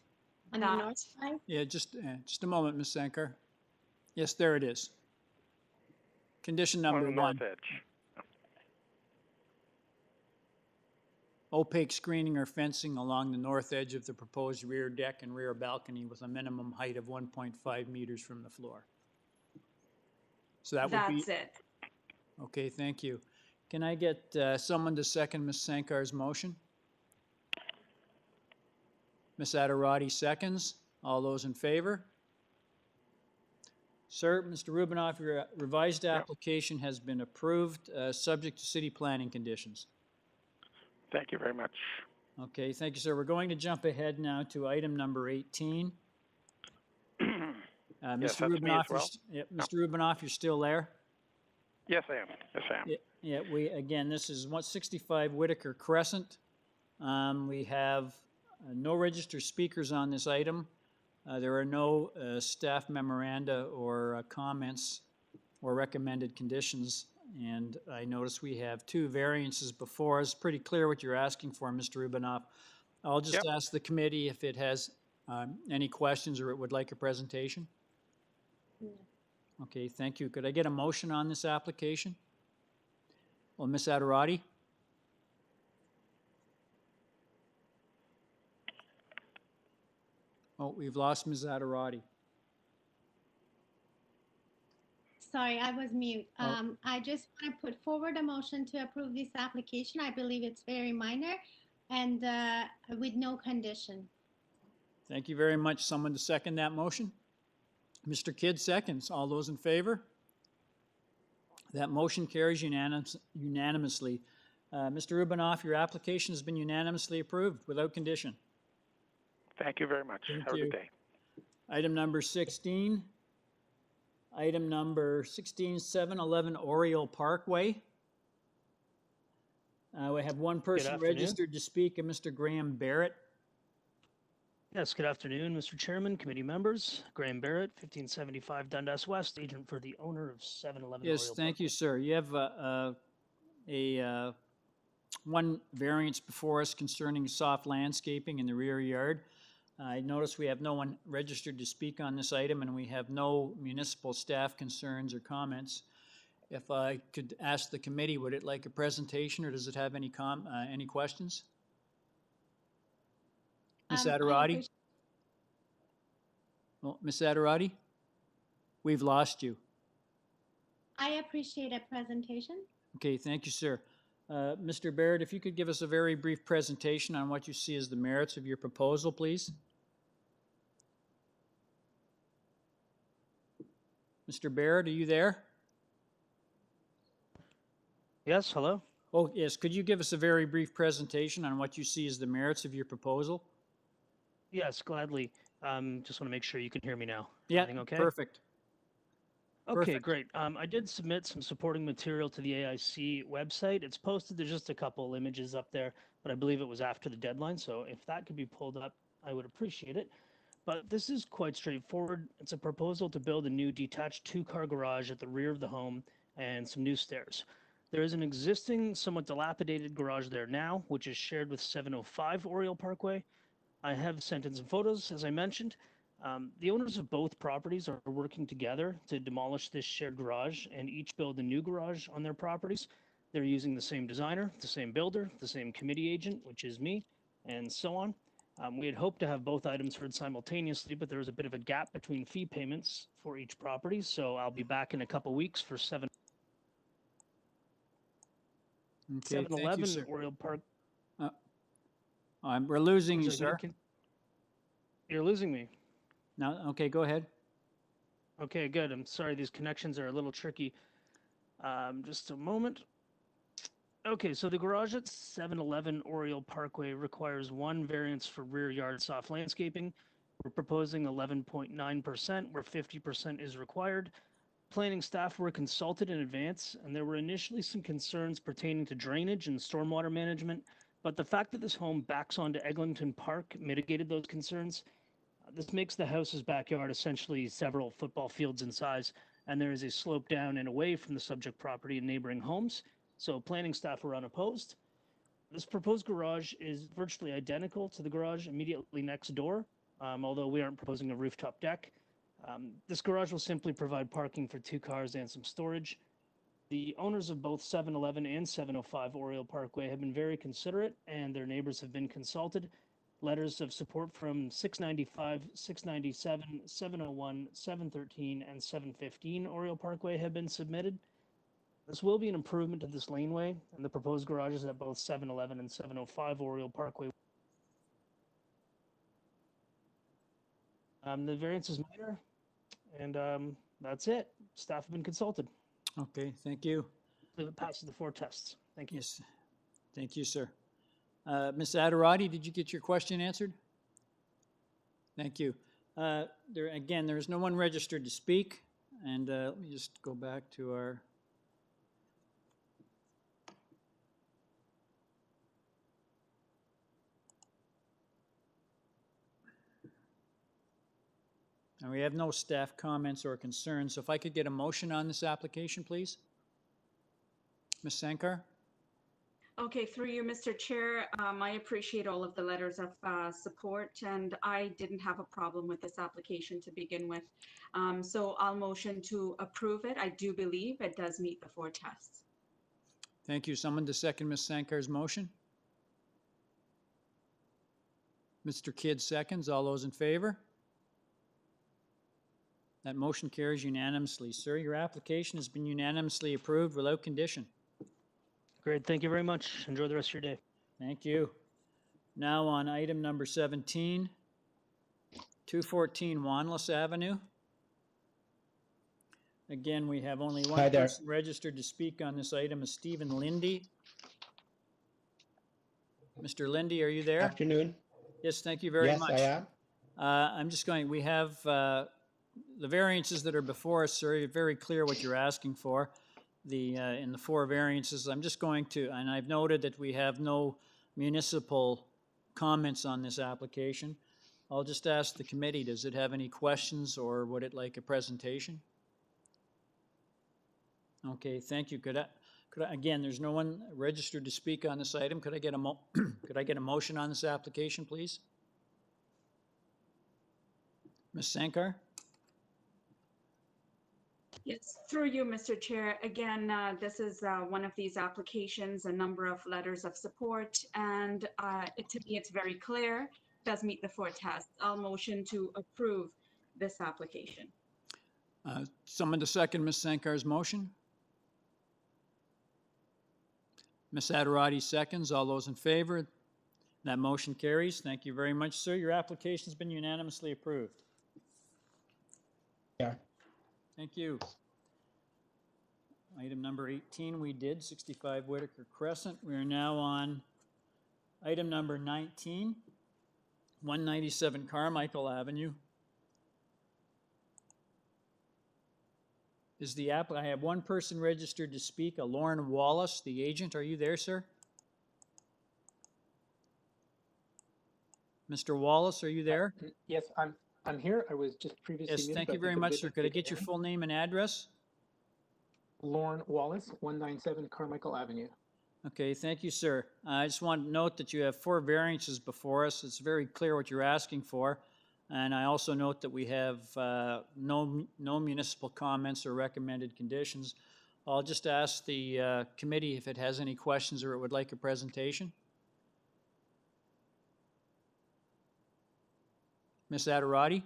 on the north side? Yeah, just a moment, Ms. Senker. Yes, there it is. Condition number 1. North edge. Opaque screening or fencing along the north edge of the proposed rear deck and rear balcony with a minimum height of 1.5 meters from the floor. So that would be... That's it. Okay, thank you. Can I get someone to second Ms. Sankar's motion? Ms. Adarati seconds. All those in favor? Sir, Mr. Rubinoff, your revised application has been approved, subject to city planning conditions. Thank you very much. Okay, thank you, sir. We're going to jump ahead now to item number 18. Yes, Mr. that's me Rubinoff, as well. Mr. Rubinoff, you're still there? Yes, I am. Yes, I am. Yeah, again, this is 165 Whitaker Crescent. We have no registered speakers on this item. There are no staff memoranda or comments or recommended conditions. And I notice we have 2 variances before us. Pretty clear what you're asking for, Mr. Rubinoff. I'll just ask the committee if it has any questions or it would like a presentation. Okay, thank you. Could I get a motion on this application? Well, Ms. Adarati? Oh, we've lost Ms. Adarati. Sorry, I was mute. Oh. I just want to put forward a motion to approve this application. I believe it's very minor and with no condition. Thank you very much. Someone to second that motion? Mr. Kidd seconds. All those in favor? That motion carries unanimously. Mr. Rubinoff, your application has been unanimously approved without condition. Thank you very much. Have a good day. Item number 16. Item number 16, 711 Oriole Parkway. We have one person afternoon. registered to speak, Mr. Graham Barrett. Yes, good afternoon, Mr. Chairman, committee members. Graham Barrett, 1575 Dundas West, agent for the owner of 711 Yes, Oriole thank you, sir. You have one variance before us concerning soft landscaping in the rear yard. I notice we have no one registered to speak on this item, and we have no municipal staff concerns or comments. If I could ask the committee, would it like a presentation, or does it have any questions? Ms. Adarati? Well, Ms. Adarati? We've lost you. I appreciate a presentation. Okay, thank you, sir. Mr. Barrett, if you could give us a very brief presentation on what you see as the merits of your proposal, please. Mr. Barrett, are you there? Yes, hello? Oh, yes. Could you give us a very brief presentation on what you see as the merits of your proposal? Yes, gladly. Just want to make sure you can hear me now. Yeah, Everything okay? perfect. Okay, Perfect. great. I did submit some supporting material to the AIC website. It's posted. There's just a couple images up there, but I believe it was after the deadline. So if that could be pulled up, I would appreciate it. But this is quite straightforward. It's a proposal to build a new detached two-car garage at the rear of the home and some new stairs. There is an existing, somewhat dilapidated garage there now, which is shared with 705 Oriole Parkway. I have sent in some photos, as I mentioned. The owners of both properties are working together to demolish this shared garage and each build a new garage on their properties. They're using the same designer, the same builder, the same committee agent, which is me, and so on. We had hoped to have both items heard simultaneously, but there was a bit of a gap between fee payments for each property, so I'll be back in a couple weeks for Okay, thank you, 7-Eleven sir. Oriole Park. We're losing you, Sorry, sir. You're losing me. No, okay, go ahead. Okay, good. I'm sorry, these connections are a little tricky. Just a moment. Okay, so the garage at 711 Oriole Parkway requires one variance for rear yard soft landscaping. We're proposing 11.9%, where 50% is required. Planning staff were consulted in advance, and there were initially some concerns pertaining to drainage and stormwater management, but the fact that this home backs onto Eglinton Park mitigated those concerns. This makes the house's backyard essentially several football fields in size, and there is a slope down and away from the subject property and neighboring homes, so planning staff were unopposed. This proposed garage is virtually identical to the garage immediately next door, although we aren't proposing a rooftop deck. This garage will simply provide parking for 2 cars and some storage. The owners of both 711 and 705 Oriole Parkway have been very considerate, and their neighbors have been consulted. Letters of support from 695, 697, 701, 713, and 715 Oriole Parkway have been submitted. This will be an improvement to this laneway, and the proposed garages at both 711 and 705 Oriole Parkway. The variance is minor, and that's it. Staff have been consulted. Okay, thank you. It passes the 4 tests. Thank you. Yes, thank you, sir. Ms. Adderati, did you get your question answered? Thank you. There's no one registered to speak, and let me just go back to our. And we have no staff comments or concerns, so if I could get a motion on this application, please? Ms. Sankar? Okay, through you, Mr. Chair, I appreciate all of the letters of support, and I didn't have a problem with this application to begin with. So I'll motion to approve it. I do believe it does meet the 4 tests. Thank you. Someone to second Ms. Sankar's motion? Mr. Kidd seconds. All those in favor? That motion carries unanimously. Sir, your application has been unanimously approved without condition. Great. Thank you very much. Enjoy the rest of your day. Thank you. Now on item number 17, 214 Wiles Avenue. Again, we have only one person registered to speak on this item, is Stephen Lindy. Mr. Lindy, are you there? Afternoon. Yes, thank you very much. Yes, I am. We have the variances that are before us, sir. You're very clear what you're asking for. In the 4 variances, I'm just going to, and I've noted that we have no municipal comments on this application. I'll just ask the committee, does it have any questions or would it like a presentation? Okay, thank you. Could I again, there's no one registered to speak on this item. Could I get a motion on this application, please? Ms. Sankar? Yes, through you, Mr. Chair. Again, this is one of these applications, a number of letters of support, and to me, it's very clear, does meet the 4 tests. I'll motion to approve this application. Someone to second Ms. Sankar's motion? Ms. Adderati seconds. All those in favor? That motion carries. Thank you very much, sir. Your application has been unanimously approved. Yeah. Thank you. Item number 18 we did, 65 Whitaker Crescent. We are now on item number 19, 197 Carmichael Avenue. I have one person registered to speak, a Lauren Wallace, the agent. Are you there, sir? Mr. Wallace, are you there? Yes, I'm here. I was just previously Yes, muted, thank but you I very think I'm much, good sir. if Could I you can get hear your me. full name and address? Lauren Wallace, 197 Carmichael Avenue. Okay, thank you, sir. I just want to note that you have 4 variances before us. It's very clear what you're asking for. And I also note that we have no municipal comments or recommended conditions. I'll just ask the committee if it has any questions or it would like a presentation. Ms. Adirati?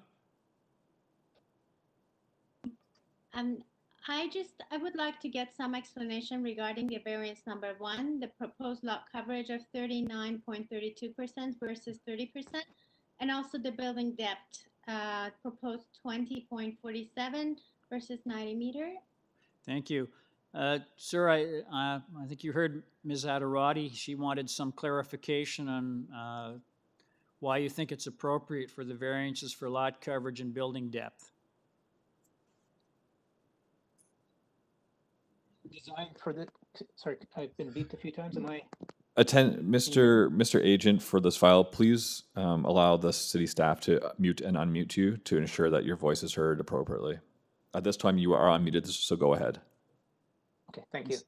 I would like to get some explanation regarding the variance number 1, the proposed lot coverage of 39.32% versus 30%, and also the building depth, proposed 20.47 versus 90 meter. Thank you. Sir, I think you heard Ms. Adirati. She wanted some clarification on why you think it's appropriate for the variances for lot coverage and building depth. Design for the, sorry, I've been beeped a few times. Am I? Mr. Agent, for this file, please allow the city staff to mute and unmute you to ensure that your voice is heard appropriately. At this time, you are unmuted, so go ahead. Okay, thank you.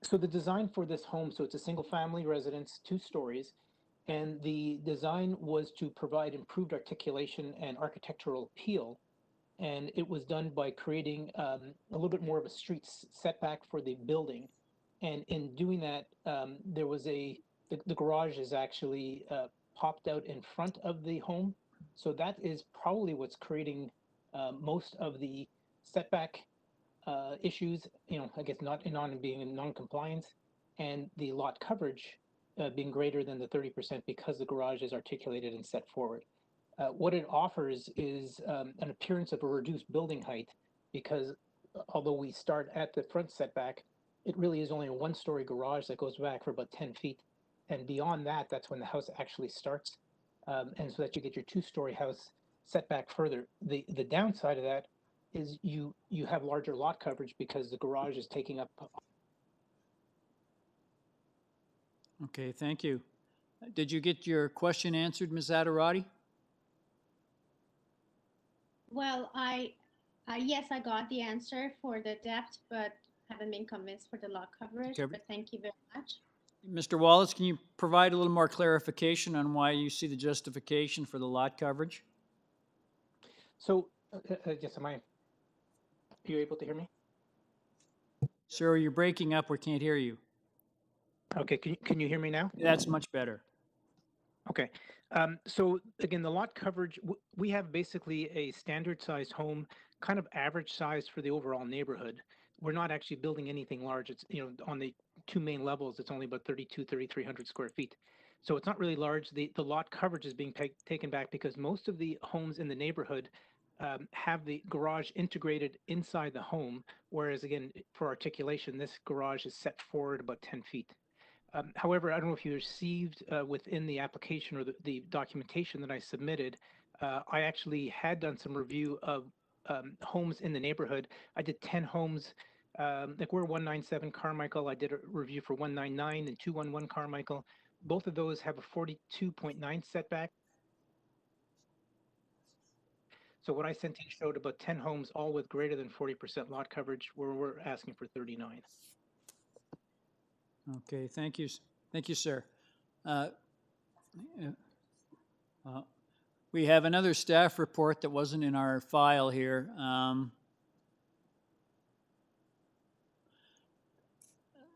So the design for this home, so it's a single family residence, 2 stories, and the design was to provide improved articulation and architectural appeal. And it was done by creating a little bit more of a street setback for the building. And in doing that, there was the garage is actually popped out in front of the home. So that is probably what's creating most of the setback issues, I guess being in non-compliance, and the lot coverage being greater than the 30% because the garage is articulated and set forward. What it offers is an appearance of a reduced building height because although we start at the front setback, it really is only a 1-story garage that goes back for about 10 feet. And beyond that, that's when the house actually starts. And so that you get your 2-story house set back further. The downside of that is you have larger lot coverage because the garage is taking up. Okay, thank you. Did you get your question answered, Ms. Adirati? Well, yes, I got the answer for the depth, but haven't been convinced for the lot coverage, Okay. but thank you very much. Mr. Wallace, can you provide a little more clarification on why you see the justification for the lot coverage? So, yes, are you able to hear me? Sir, you're breaking up. We can't hear you. Okay, can you hear me now? That's much better. Okay. So again, the lot coverage, we have basically a standard sized home, kind of average size for the overall neighborhood. We're not actually building anything large. It's, on the 2 main levels, it's only about 3,300 square feet. So it's not really large. The lot coverage is being taken back because most of the homes in the neighborhood have the garage integrated inside the home. Whereas again, for articulation, this garage is set forward about 10 feet. However, I don't know if you received within the application or the documentation that I submitted, I actually had done some review of homes in the neighborhood. I did 10 homes, like we're 197 Carmichael. I did a review for 199 and 211 Carmichael. Both of those have a 42.9 setback. So what I sent in showed about 10 homes, all with greater than 40% lot coverage, where we're asking for 39. Okay, thank you. Thank you, sir. We have another staff report that wasn't in our file here.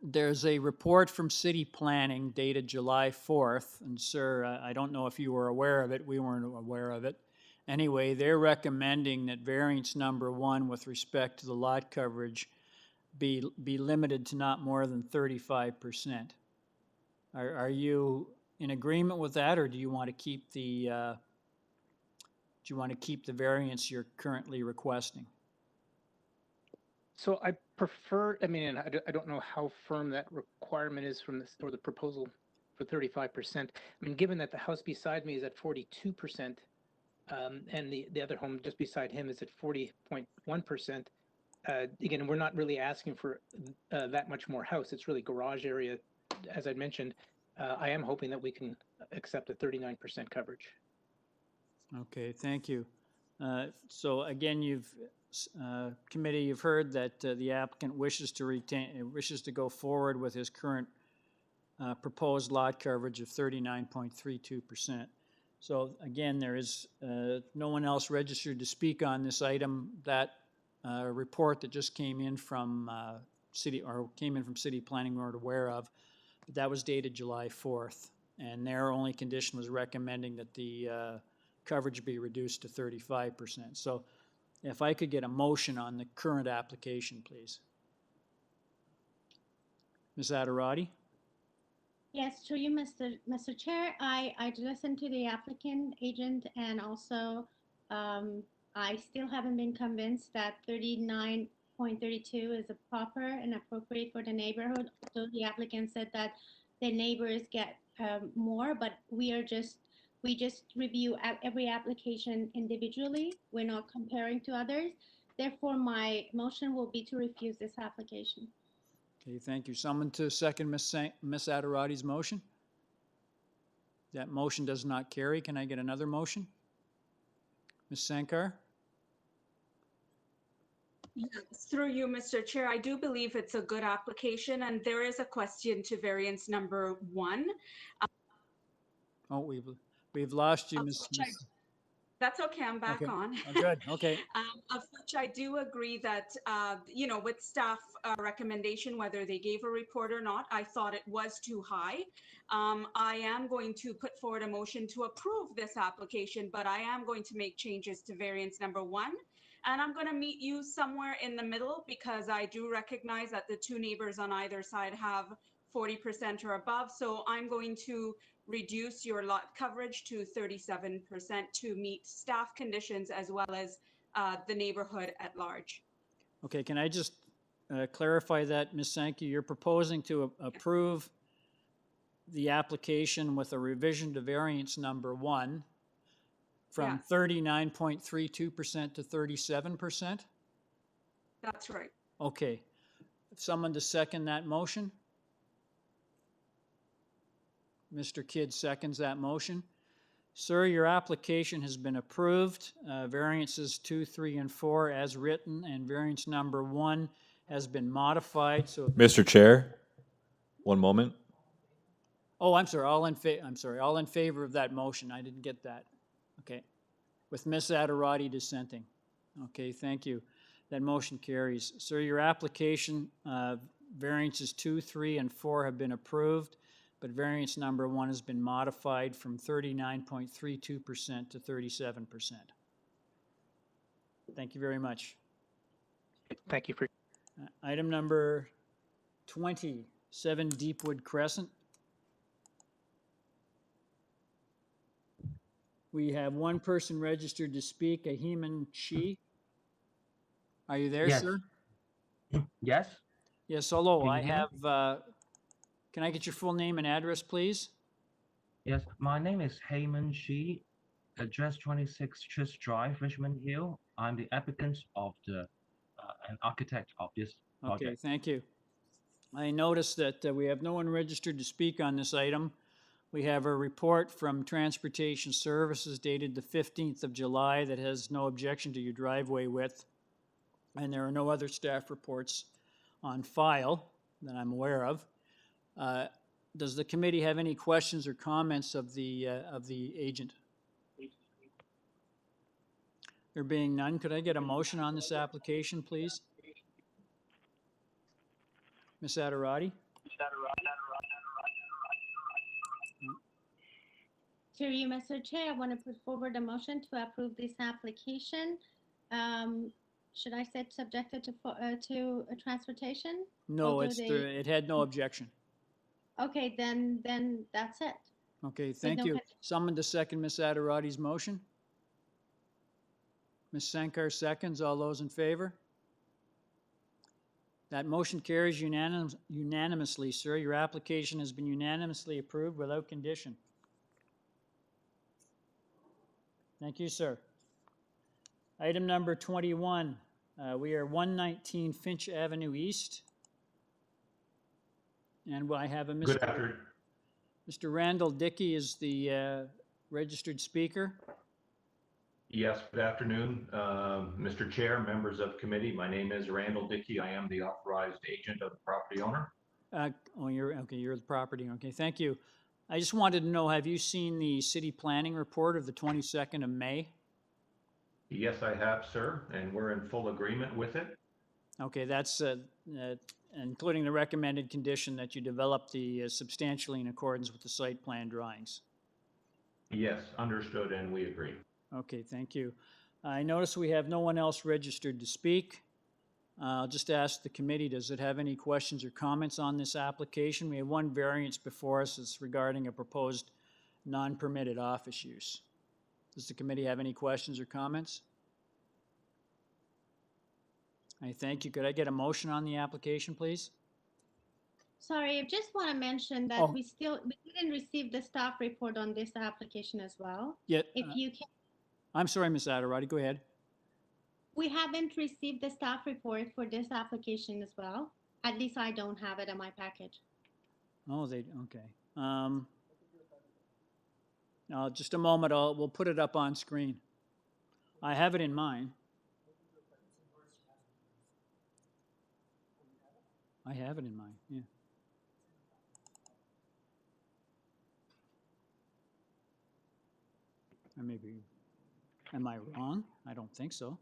There's a report from City Planning dated July 4th, and sir, I don't know if you were aware of it. We weren't aware of it. Anyway, they're recommending that variance number 1 with respect to the lot coverage be limited to not more than 35%. Are you in agreement with that, or do you want to keep the variance you're currently requesting? So I prefer, I mean, and I don't know how firm that requirement is from this, or the proposal for 35%. I mean, given that the house beside me is at 42%, and the other home just beside him is at 40.1%, again, we're not really asking for that much more house. It's really garage area, as I mentioned. I am hoping that we can accept a 39% coverage. Okay, thank you. So again, committee, you've heard that the applicant wishes to go forward with his current proposed lot coverage of 39.32%. So again, there is no one else registered to speak on this item. That report that just came in from city planning, we weren't aware of, but that was dated July 4th, and their only condition was recommending that the coverage be reduced to 35%. So if I could get a motion on the current application, please. Ms. Adirati? Yes, through you, Mr. Chair. I listened to the applicant agent, and also I still haven't been convinced that 39.32 is a proper and appropriate for the neighborhood. Although the applicant said that the neighbors get more, but we just review every application individually. We're not comparing to others. Therefore, my motion will be to refuse this application. Okay, thank you. Someone to second Ms. Adirati's motion? That motion does not carry. Can I get another motion? Ms. Sankar? Yes, through you, Mr. Chair, I do believe it's a good application, and there is a question to variance number 1. Oh, we've lost you, Ms. That's okay, I'm back Okay. on. Oh, good, okay. Of which I do agree that, with staff recommendation, whether they gave a report or not, I thought it was too high. I am going to put forward a motion to approve this application, but I am going to make changes to variance number 1. And I'm going to meet you somewhere in the middle, because I do recognize that the two neighbors on either side have 40% or above. So I'm going to reduce your lot coverage to 37% to meet staff conditions as well as the neighborhood at large. Okay, can I just clarify that, Ms. Sankey? You're proposing to approve the application with a revision to variance number 1 from 39.32% to 37%? That's right. Okay. Someone to second that motion? Mr. Kidd seconds that motion. Sir, your application has been approved. Variances 2, 3, and 4 as written, and variance number 1 has been modified. So, Mr. Chair, one moment. oh, I'm sorry. All in favor of that motion. I didn't get that. Okay. With Ms. Adirati dissenting. Okay, thank you. That motion carries. Sir, your application, variances 2, 3, and 4 have been approved, but variance number 1 has been modified from 39.32% to 37%. Thank you very much. Thank you for. Item number 20, 7 Deepwood Crescent. We have one person registered to speak, Ahiman Chi. Are you there, Yes. sir? Yes. Yes, hello. Can you I hear me? have, can I get your full name and address, please? Yes, my name is Heyman Shi, address 26 Chipstead Drive, Richmond Hill. I'm the applicant of an architect of this project. Okay, thank you. I noticed that we have no one registered to speak on this item. We have a report from Transportation Services dated the 15th of July that has no objection to your driveway width, and there are no other staff reports on file that I'm aware of. Does the committee have any questions or comments of the agent? There being none, could I get a motion on this application, please? Ms. Adirati? Through you, Mr. Chair, I want to put forward a motion to approve this application. Should I say subjected to transportation? No, Or do it had no objection. Okay, then that's it. Okay, So thank no you. con- Someone to second Ms. Adirati's motion? Ms. Sankar seconds. All those in favor? That motion carries unanimously, sir. Your application has been unanimously approved without condition. Thank you, sir. Item number 21, we are 119 Finch Avenue East. And I have a Good afternoon. Mr. Randall Dickey is the registered speaker. Yes, good afternoon, Mr. Chair, members of committee. My name is Randall Dickey. I am the authorized agent of the property owner. You're the property. Okay, thank you. I just wanted to know, have you seen the city planning report of the 22nd of May? Yes, I have, sir, and we're in full agreement with it. Okay, that's including the recommended condition that you develop the substantially in accordance with the site plan drawings. Yes, understood, and we agree. Okay, thank you. I notice we have no one else registered to speak. I'll just ask the committee, does it have any questions or comments on this application? We have one variance before us. It's regarding a proposed non-permitted office use. Does the committee have any questions or comments? I thank you. Could I get a motion on the application, please? Sorry, I just want to mention that we didn't receive the staff report on this application as well. Yet, If you can, I'm sorry, Ms. Adarati, go ahead. we haven't received the staff report for this application as well. At least I don't have it in my package. Oh, okay. Just a moment, we'll put it up on screen. I have it in mine. I have it in mind, yeah. Or maybe, am I wrong? I don't think so.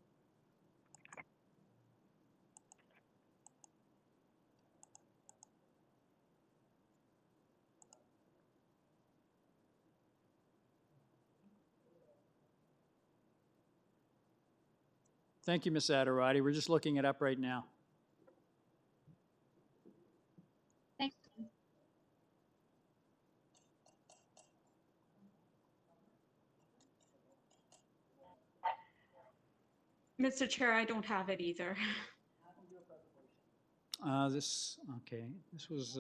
Thank you, Ms. Adarati. We're just looking it up right now. Thank you. Mr. Chair, I don't have it either. This was,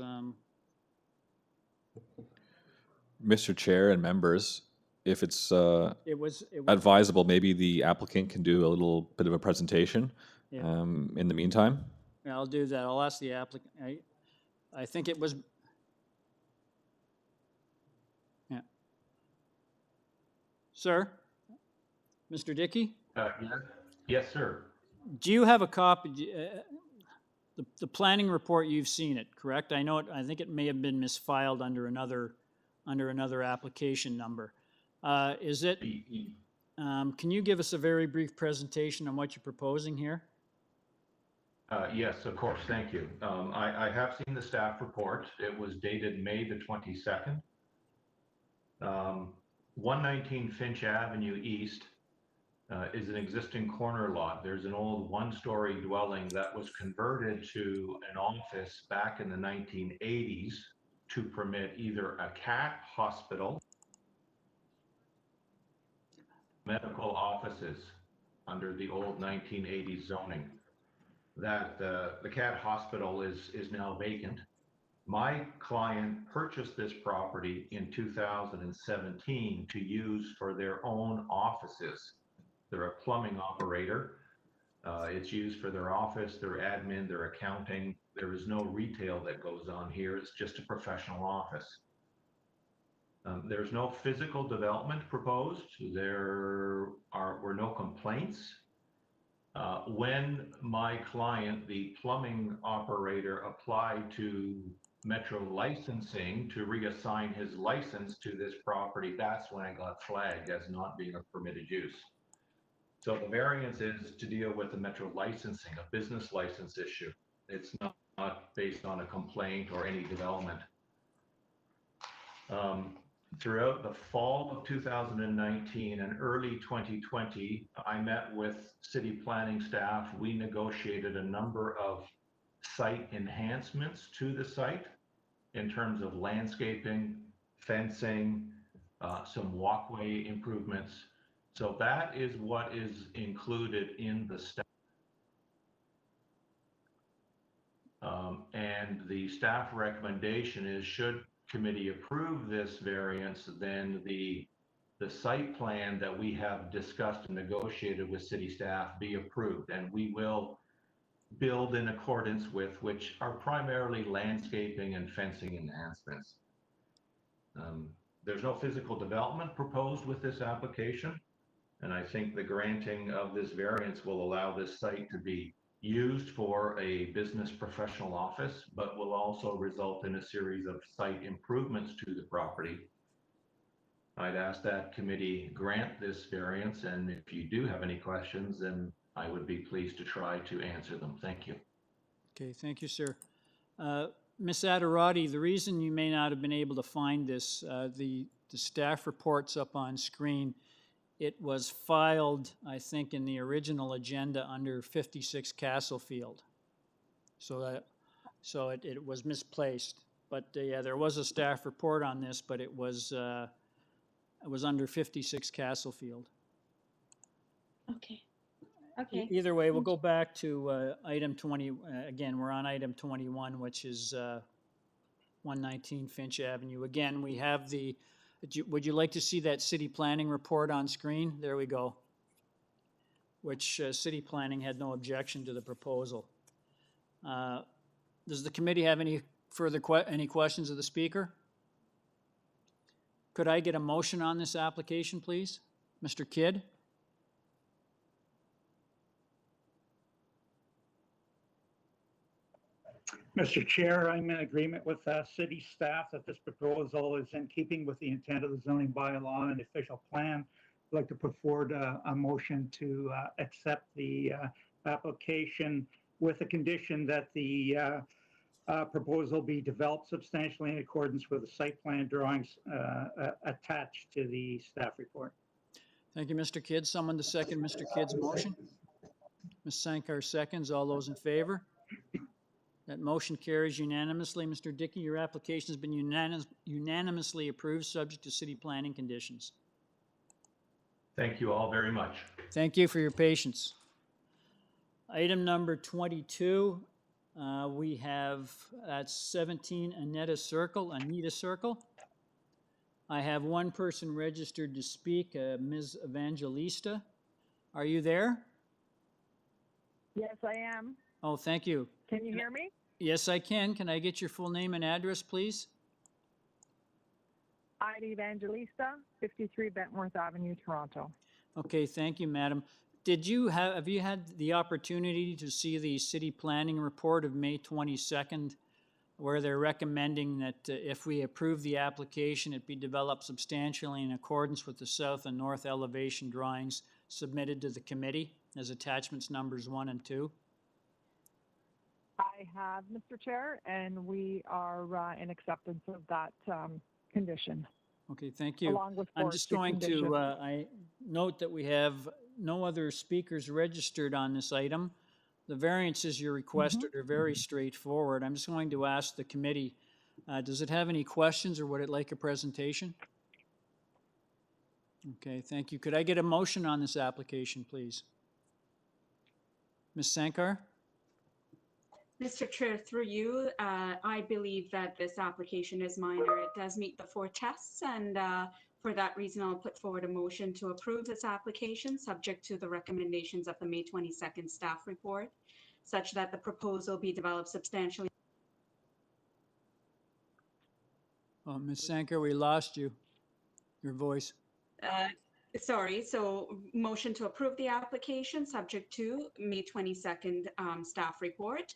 Mr. Chair and members, if it's it was advisable, maybe the applicant can do a little bit of a presentation in the meantime. Yeah, I'll do that. I'll ask the applicant. I think it was, yeah. Sir, Mr. Dickey? Yes, sir. Do you have a copy? The planning report, you've seen it, correct? I know it. I think it may have been misfiled under another application number. Is it? Can you give us a very brief presentation on what you're proposing here? Yes, of course. Thank you. I have seen the staff report. It was dated May the 22nd. 119 Finch Avenue East is an existing corner lot. There's an old one-story dwelling that was converted to an office back in the 1980s to permit either a cat hospital, medical offices under the old 1980s zoning. That the cat hospital is now vacant. My client purchased this property in 2017 to use for their own offices. They're a plumbing operator. It's used for their office, their admin, their accounting. There is no retail that goes on here. It's just a professional office. There's no physical development proposed. There were no complaints. When my client, the plumbing operator, applied to Metro Licensing to reassign his license to this property, that's when it got flagged as not being a permitted use. So the variance is to deal with the Metro Licensing, a business license issue. It's not based on a complaint or any development. Throughout the fall of 2019 and early 2020, I met with city planning staff. We negotiated a number of site enhancements to the site in terms of landscaping, fencing, some walkway improvements. So that is what is included in the staff. And the staff recommendation is, should committee approve this variance, then the site plan that we have discussed and negotiated with city staff be approved, and we will build in accordance with, which are primarily landscaping and fencing enhancements. There's no physical development proposed with this application, and I think the granting of this variance will allow this site to be used for a business professional office, but will also result in a series of site improvements to the property. I'd ask that committee grant this variance, and if you do have any questions, then I would be pleased to try to answer them. Thank you. Okay, thank you, sir. Ms. Adirati, the reason you may not have been able to find this, the staff report's up on screen. It was filed, I think, in the original agenda under 56 Castlefield. So it was misplaced. But yeah, there was a staff report on this, but it was under 56 Castlefield. Okay. Okay. Either way, we'll go back to item 20. Again, we're on item 21, which is 119 Finch Avenue. Again, we have the, would you like to see that city planning report on screen? There we go. Which city planning had no objection to the proposal. Does the committee have any further any questions of the speaker? Could I get a motion on this application, please? Mr. Kidd? Mr. Chair, I'm in agreement with city staff that this proposal is in keeping with the intent of the zoning bylaw and official plan. I'd like to put forward a motion to accept the application with the condition that the proposal be developed substantially in accordance with the site plan drawings attached to the staff report. Thank you, Mr. Kidd. Someone to second Mr. Kidd's motion. Ms. Sankar seconds. All those in favor? That motion carries unanimously. Mr. Dickey, your application has been unanimously approved, subject to city planning conditions. Thank you all very much. Thank you for your patience. Item number 22, we have at 17 Anita Circle. I have one person registered to speak, Ms. Evangelista. Are you there? Yes, I am. Oh, thank you. Can you hear me? Yes, I can. Can I get your full name and address, please? Ida Evangelista, 53 Bentworth Avenue, Toronto. Okay, thank you, madam. Have you had the opportunity to see the city planning report of May 22nd, where they're recommending that if we approve the application, it be developed substantially in accordance with the south and north elevation drawings submitted to the committee as attachments numbers 1 and 2? I have, Mr. Chair, and we are in acceptance of that condition. Okay, thank you. Along with I'm just going to I note that we have no other speakers registered on this item. The variances you requested are very straightforward. I'm just going to ask the committee, does it have any questions or would it like a presentation? Okay, thank you. Could I get a motion on this application, please? Ms. Sankar? Mr. Chair, through you, I believe that this application is minor. It does meet the 4 tests, and for that reason, I'll put forward a motion to approve this application, subject to the recommendations of the May 22nd staff report, such that the proposal be developed substantially. Oh, Ms. Sankar, we lost you, your voice. Sorry, so motion to approve the application, subject to May 22nd staff report,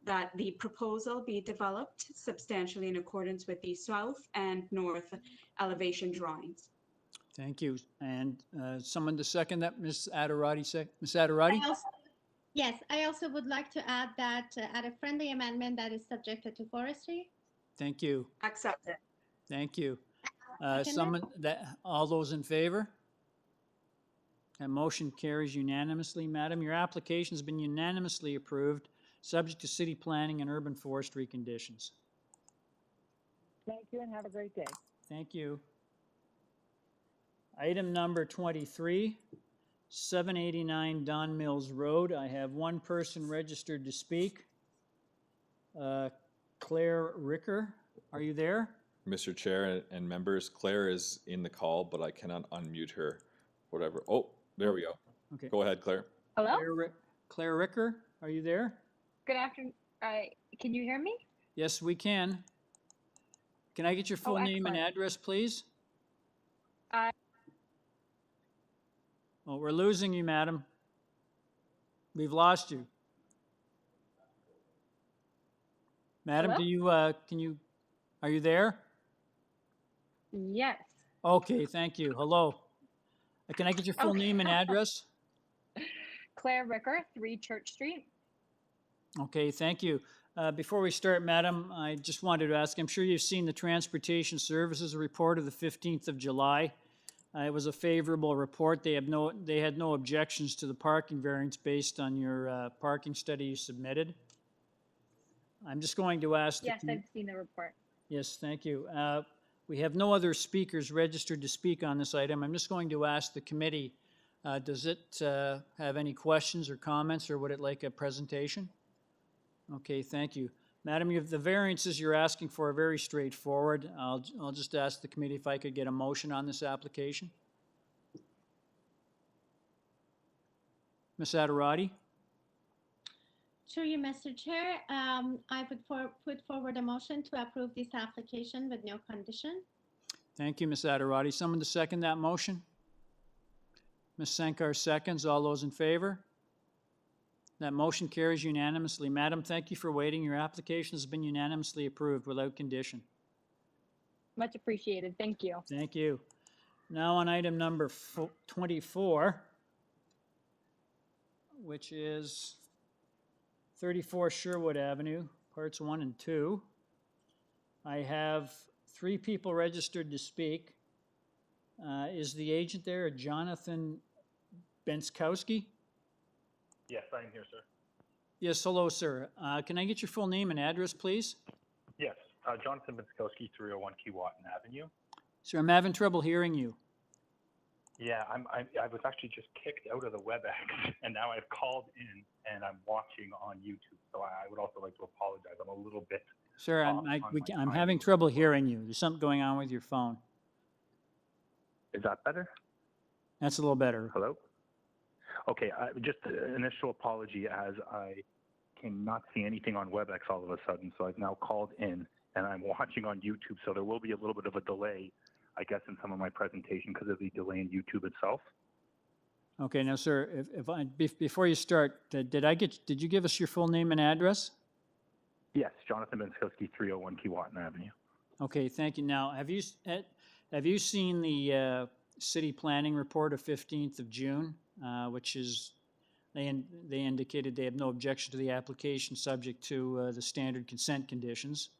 that the proposal be developed substantially in accordance with the south and north elevation drawings. Thank you. And someone to second that, Ms. Adirati? Ms. Adirati? Yes, I also would like to add that add a friendly amendment that is subjected to forestry. Thank you. Accepted. Thank you. All those in favor? That motion carries unanimously. Madam, your application has been unanimously approved, subject to city planning and urban forestry conditions. Thank you and have a great day. Thank you. Item number 23, 789 Don Mills Road. I have one person registered to speak. Claire Ricker, are you there? Mr. Chair and members, Claire is in the call, but I cannot unmute her. Whatever. Oh, there we go. Okay. Go ahead, Claire. Hello? Claire Ricker, are you there? Good afternoon. Can you hear me? Yes, we can. Can I get your full name and excellent. address, please? Uh, Oh, we're losing you, madam. We've lost you. Madam, Hello? are you there? Yes. Okay, thank you. Hello. Can I get your full name and address? Claire Ricker, 3 Church Street. Okay, thank you. Before we start, madam, I just wanted to ask, I'm sure you've seen the Transportation Services report of the 15th of July. It was a favorable report. They had no objections to the parking variance based on your parking study you submitted. I'm just going to ask. Yes, I've seen the report. Yes, thank you. We have no other speakers registered to speak on this item. I'm just going to ask the committee, does it have any questions or comments, or would it like a presentation? Okay, thank you. Madam, the variances you're asking for are very straightforward. I'll just ask the committee if I could get a motion on this application. Ms. Adirati? Through you, Mr. Chair, I would put forward a motion to approve this application with no condition. Thank you, Ms. Adirati. Someone to second that motion? Ms. Sankar seconds. All those in favor? That motion carries unanimously. Madam, thank you for waiting. Your application has been unanimously approved without condition. Much appreciated. Thank you. Thank you. Now on item number 24, which is 34 Sherwood Avenue, parts 1 and 2. I have 3 people registered to speak. Is the agent there, Jonathan Benskowski? Yes, I am here, sir. Yes, hello, sir. Can I get your full name and address, please? Yes, Jonathan Bitskowski, 301 Keewatin Avenue. Sir, I'm having trouble hearing you. Yeah, I was actually just kicked out of the WebEx, and now I've called in, and I'm watching on YouTube. So I would also like to apologize. I'm a little bit. Sir, I'm having trouble hearing you. There's something going on with your phone. Is that better? That's a little better. Hello? Okay, just an initial apology as I cannot see anything on WebEx all of a sudden, so I've now called in and I'm watching on YouTube, so there will be a little bit of a delay, I guess, in some of my presentation because of the delay in YouTube itself. Okay, now, sir, before you start, did you give us your full name and address? Yes, Jonathan Benskowski, 301 Keewatin Avenue. Okay, thank you. Now, have you seen the city planning report of 15th of June? Which is, they indicated they have no objection to the application subject to the standard consent conditions.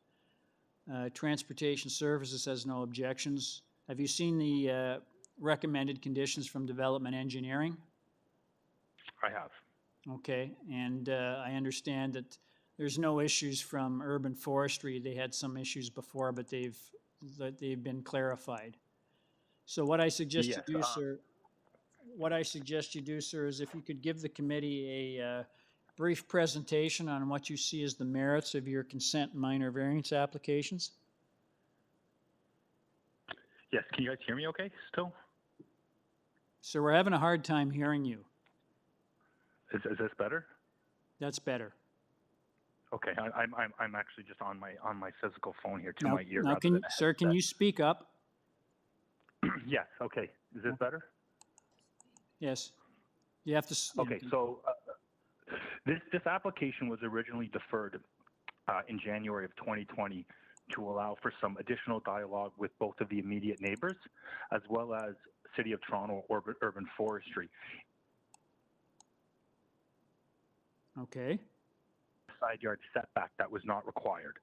Transportation Services has no objections. Have you seen the recommended conditions from Development Engineering? I have. Okay, and I understand that there's no issues from Urban Forestry. They had some issues before, but they've been clarified. So what I suggest you do, sir. What I suggest you do, sir, is if you could give the committee a brief presentation on what you see as the merits of your consent and minor variance applications. Yes, can you guys hear me okay still? So we're having a hard time hearing you. Is this better? That's better. Okay, I'm actually just on my physical phone here to Now, my ear. now sir, can you speak up? Yes, okay. Is this better? Yes. You have to. Okay, so this application was originally deferred in January of 2020 to allow for some additional dialogue with both of the immediate neighbors, as well as City of Toronto Urban Forestry. Okay. Side yard setback that was not required.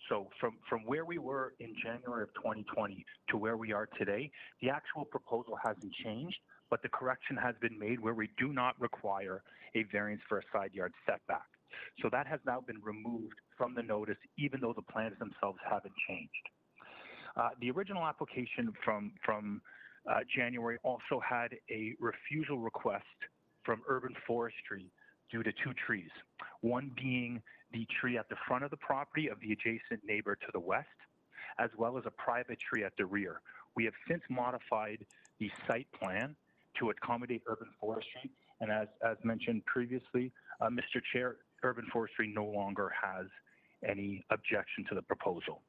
So from where we were in January of 2020 to where we are today, the actual proposal hasn't changed, but the correction has been made where we do not require a variance for a side yard setback. So that has now been removed from the notice, even though the plans themselves haven't changed. The original application from January also had a refusal request from Urban Forestry due to 2 trees, one being the tree at the front of the property of the adjacent neighbor to the west, as well as a private tree at the rear. We have since modified the site plan to accommodate urban forestry, and as mentioned previously, Mr. Chair, urban forestry no longer has any objection to the proposal.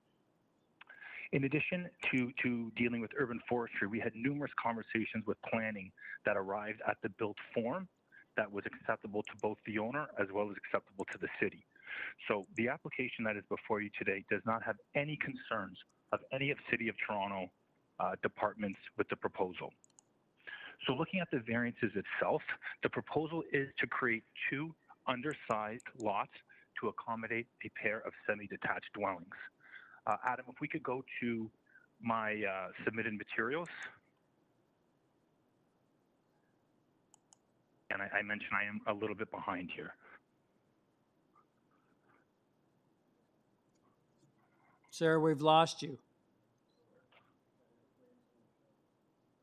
In addition to dealing with urban forestry, we had numerous conversations with planning that arrived at the built form that was acceptable to both the owner as well as acceptable to the city. So the application that is before you today does not have any concerns of any of City of Toronto departments with the proposal. So looking at the variances itself, the proposal is to create two undersized lots to accommodate a pair of semi-detached dwellings. Adam, if we could go to my submitted materials. And I mentioned I am a little bit behind here. Sir, we've lost you.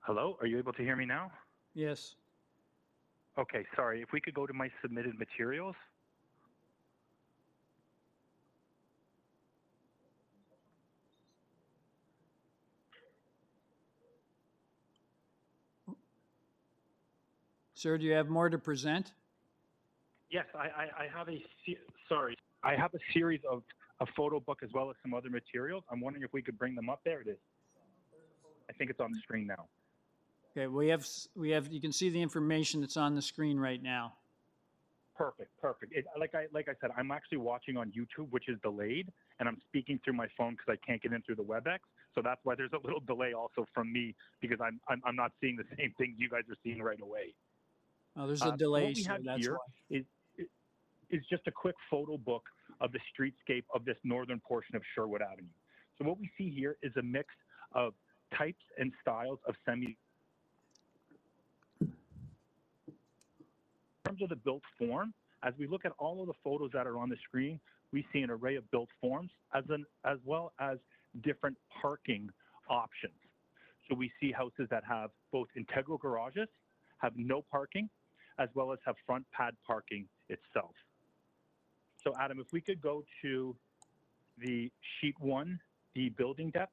Hello, are you able to hear me now? Yes. Okay, sorry. If we could go to my submitted materials. Sir, do you have more to present? Yes, I have I have a series of a photo book as well as some other materials. I'm wondering if we could bring them up. There it is. I think it's on the screen now. Okay, we have, you can see the information that's on the screen right now. Perfect. Like I said, I'm actually watching on YouTube, which is delayed, and I'm speaking through my phone because I can't get in through the WebEx. So that's why there's a little delay also from me, because I'm not seeing the same things you guys are seeing right away. Oh, there's a delay, what we so have that's here why. is just a quick photo book of the streetscape of this northern portion of Sherwood Avenue. So what we see here is a mix of types and styles of semi. In terms of the built form, as we look at all of the photos that are on the screen, we see an array of built forms as well as different parking options. So we see houses that have both integral garages, have no parking, as well as have front pad parking itself. So Adam, if we could go to the sheet 1, the building depths.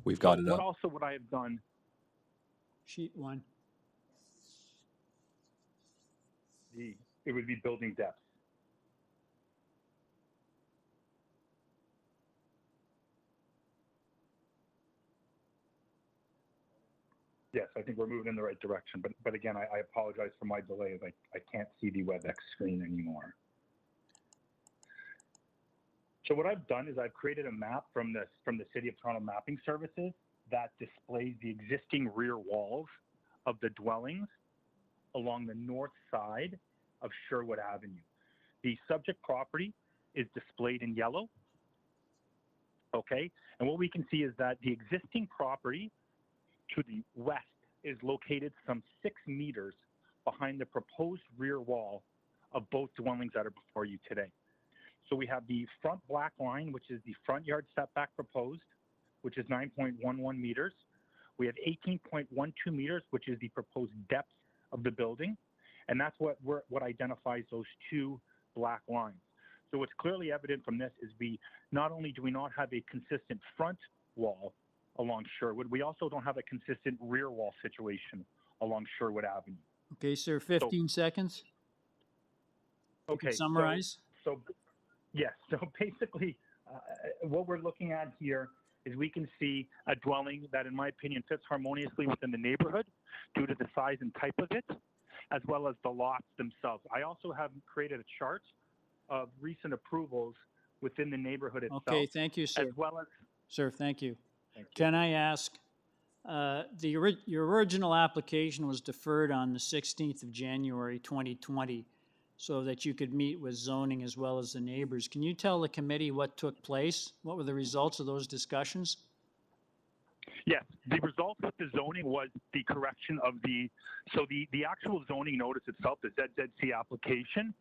We've got it up. What I have done. Sheet 1. It would be building depth. Yes, I think we're moving in the right direction. But again, I apologize for my delay as I can't see the WebEx screen anymore. So what I've done is I've created a map from the City of Toronto Mapping Services that displays the existing rear walls of the dwellings along the north side of Sherwood Avenue. The subject property is displayed in yellow. Okay, and what we can see is that the existing property to the west is located some 6 meters behind the proposed rear wall of both dwellings that are before you today. So we have the front black line, which is the front yard setback proposed, which is 9.11 meters. We have 18.12 meters, which is the proposed depth of the building. And that's what identifies those two black lines. So what's clearly evident from this is not only do we not have a consistent front wall along Sherwood, we also don't have a consistent rear wall situation along Sherwood Avenue. Okay, sir, 15 seconds. Okay. Summarize. Yes. So basically, what we're looking at here is we can see a dwelling that, in my opinion, fits harmoniously within the neighborhood due to the size and type of it, as well as the lots themselves. I also have created a chart of recent approvals within the neighborhood itself. Okay, thank you, sir. As well as, sir, thank you. Thank you. Can I ask, your original application was deferred on the 16th of January 2020 so that you could meet with zoning as well as the neighbors. Can you tell the committee what took place? What were the results of those discussions? Yes, the result with the zoning was the correction of the actual zoning notice itself, the ZZC application,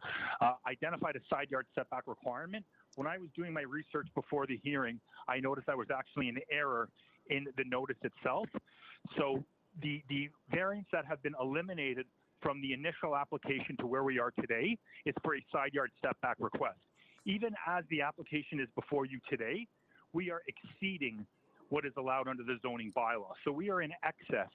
identified a side yard setback requirement. When I was doing my research before the hearing, I noticed I was actually in error in the notice itself. So the variants that have been eliminated from the initial application to where we are today is for a side yard setback request. Even as the application is before you today, we are exceeding what is allowed under the zoning bylaw. So we are in excess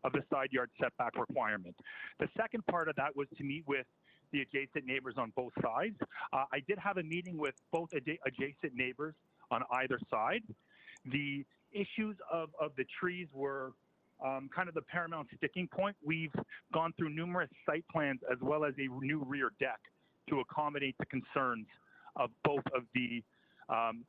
of the side yard setback requirement. The second part of that was to meet with the adjacent neighbors on both sides. I did have a meeting with both adjacent neighbors on either side. The issues of the trees were kind of the paramount sticking point. We've gone through numerous site plans as well as a new rear deck to accommodate the concerns of both of the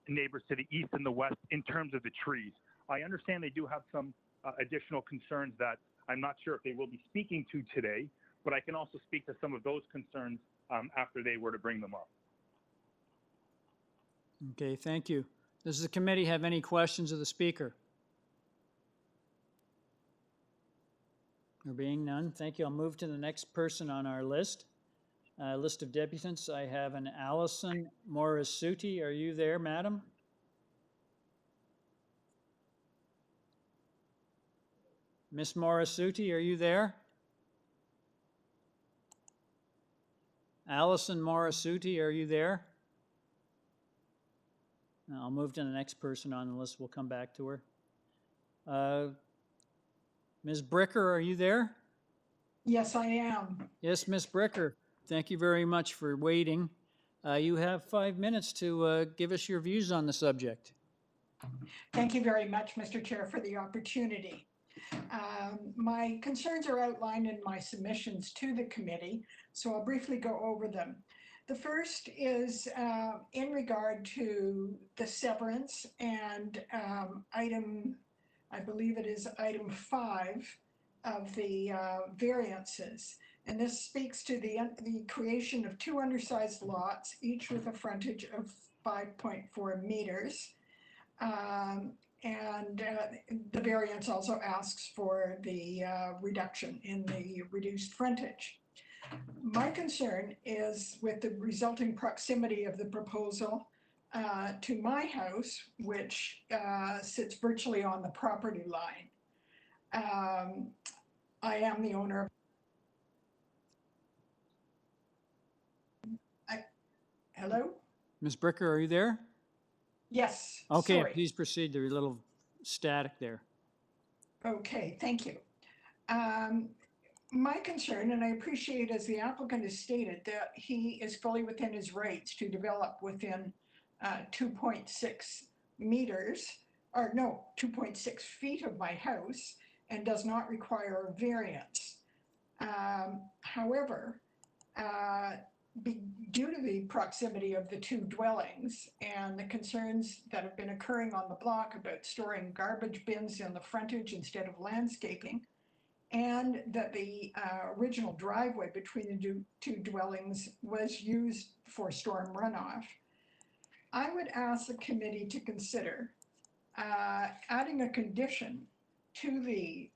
neighbors to the east and the west in terms of the trees. I understand they do have some additional concerns that I'm not sure if they will be speaking to today, but I can also speak to some of those concerns after they were to bring them up. Okay, thank you. Does the committee have any questions of the speaker? There being none, thank you. I'll move to the next person on our list. List of deputants. I have an Allison Morisuti. Are you there, madam? Miss Morisuti, are you there? Allison Morisuti, are you there? No, I'll move to the next person on the list. We'll come back to her. Ms. Bricker, are you there? Yes, I am. Yes, Ms. Bricker. Thank you very much for waiting. You have 5 minutes to give us your views on the subject. Thank you very much, Mr. Chair, for the opportunity. My concerns are outlined in my submissions to the committee, so I'll briefly go over them. The first is in regard to the severance and I believe it is item 5 of the variances. And this speaks to the creation of 2 undersized lots, each with a frontage of 5.4 meters. The variance also asks for the reduction in the reduced frontage. My concern is with the resulting proximity of the proposal to my house, which sits virtually on the property line. I am the owner of. Hello? Ms. Bricker, are you there? Yes. Okay, sorry. please proceed. There's a little static there. Okay, thank you. My concern, and I appreciate as the applicant has stated that he is fully within his rights to develop within 2.6 meters, or no, 2.6 feet of my house and does not require a variance. However, due to the proximity of the 2 dwellings and the concerns that have been occurring on the block about storing garbage bins in the frontage instead of landscaping, and that the original driveway between the 2 dwellings was used for storm runoff, I would ask the committee to consider adding a condition to the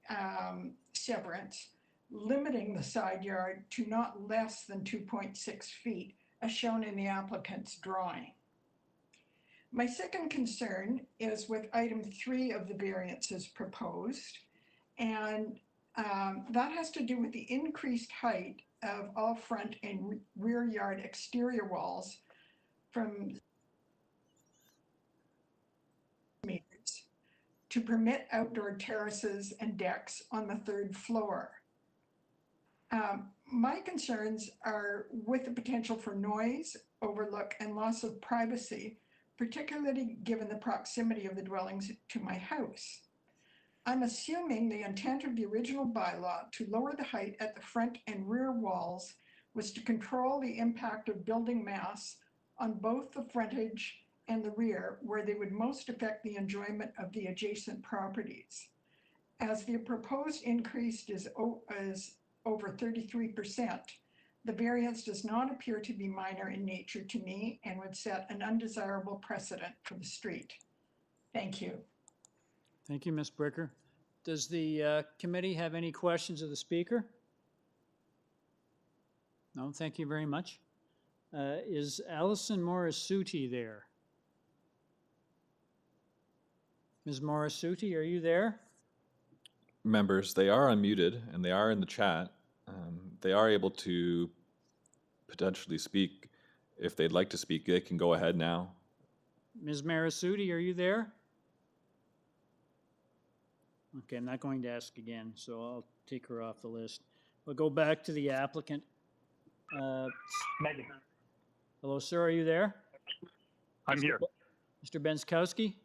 severance, limiting the side yard to not less than 2.6 feet, as shown in the applicant's drawing. My second concern is with item 3 of the variances proposed, and that has to do with the increased height of all front and rear yard exterior walls from meters to permit outdoor terraces and decks on the 3rd floor. My concerns are with the potential for noise, overlook, and loss of privacy, particularly given the proximity of the dwellings to my house. I'm assuming the intent of the original bylaw to lower the height at the front and rear walls was to control the impact of building mass on both the frontage and the rear, where they would most affect the enjoyment of the adjacent properties. As the proposed increase is over 33%, the variance does not appear to be minor in nature to me and would set an undesirable precedent for the street. Thank you. Thank you, Ms. Bricker. Does the committee have any questions of the speaker? No, thank you very much. Is Allison Morisuti there? Ms. Morisuti, are you there? members, they are unmuted and they are in the chat. They are able to potentially speak. If they'd like to speak, they can go ahead now. Ms. Marasuti, are you there? Okay, I'm not going to ask again, so I'll take her off the list. We'll go back to the applicant. Megan. Hello, sir, are you there? I'm here. Mr. Benskowski?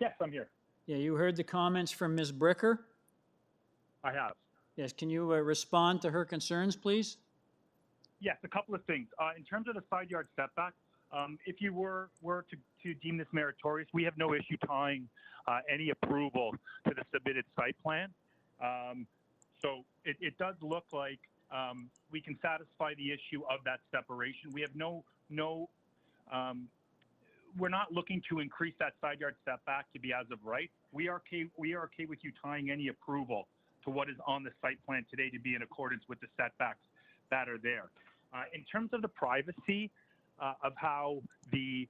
Yes, I'm here. Yeah, you heard the comments from Ms. Bricker? I have. Yes, can you respond to her concerns, please? Yes, a couple of things. In terms of the side yard setback, if you were to deem this meritorious, we have no issue tying any approval to the submitted site plan. So it does look like we can satisfy the issue of that separation. We have we're not looking to increase that side yard setback to be as of right. We are okay with you tying any approval to what is on the site plan today to be in accordance with the setbacks that are there. In terms of the privacy of how the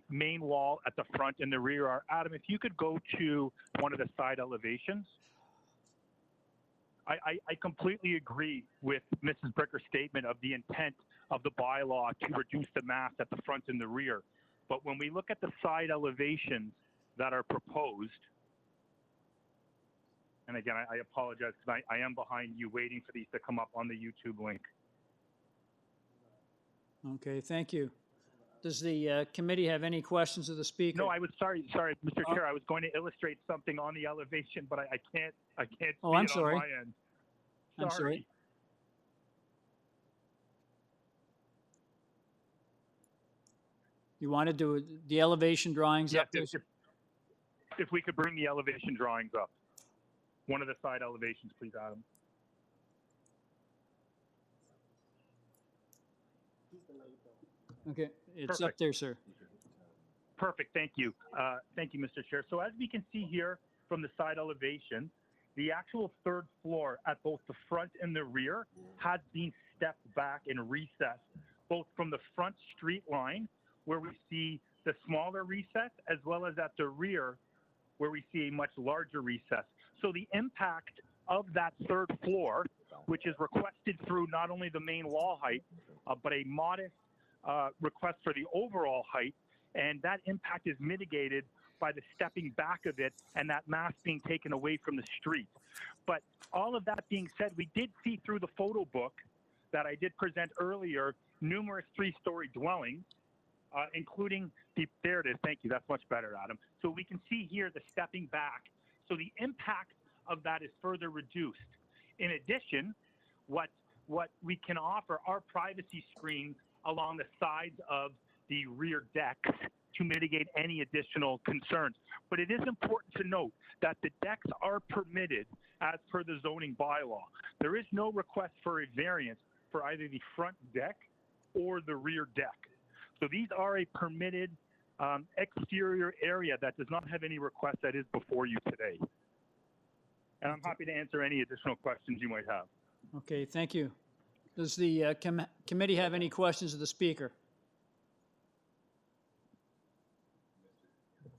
main wall at the front and the rear are, Adam, if you could go to one of the side elevations. I completely agree with Mrs. Bricker's statement of the intent of the bylaw to reduce the mass at the front and the rear. But when we look at the side elevations that are proposed, and again, I apologize because I am behind you waiting for these to come up on the YouTube link. Okay, thank you. Does the committee have any questions of the speaker? No, I was sorry, Mr. Chair. I was going to illustrate something on the elevation, but I can't Oh, see I'm it sorry. on my end. I'm sorry. You want to do the elevation drawings up there? If we could bring the elevation drawings up. One of the side elevations, please, Adam. Okay, it's Perfect. up there, sir. Perfect, thank you. Thank you, Mr. Chair. So as we can see here from the side elevation, the actual third floor at both the front and the rear has been stepped back and recessed, both from the front street line, where we see the smaller recess, as well as at the rear, where we see a much larger recess. So the impact of that third floor, which is requested through not only the main wall height, but a modest request for the overall height, and that impact is mitigated by the stepping back of it and that mass being taken away from the street. But all of that being said, we did see through the photo book that I did present earlier numerous three-story dwellings, including there it is, thank you, that's much better, Adam. So we can see here the stepping back. So the impact of that is further reduced. In addition, what we can offer are privacy screens along the sides of the rear decks to mitigate any additional concerns. But it is important to note that the decks are permitted as per the zoning bylaw. There is no request for a variance for either the front deck or the rear deck. So these are a permitted exterior area that does not have any request that is before you today. And I'm happy to answer any additional questions you might have. Okay, thank you. Does the committee have any questions of the speaker?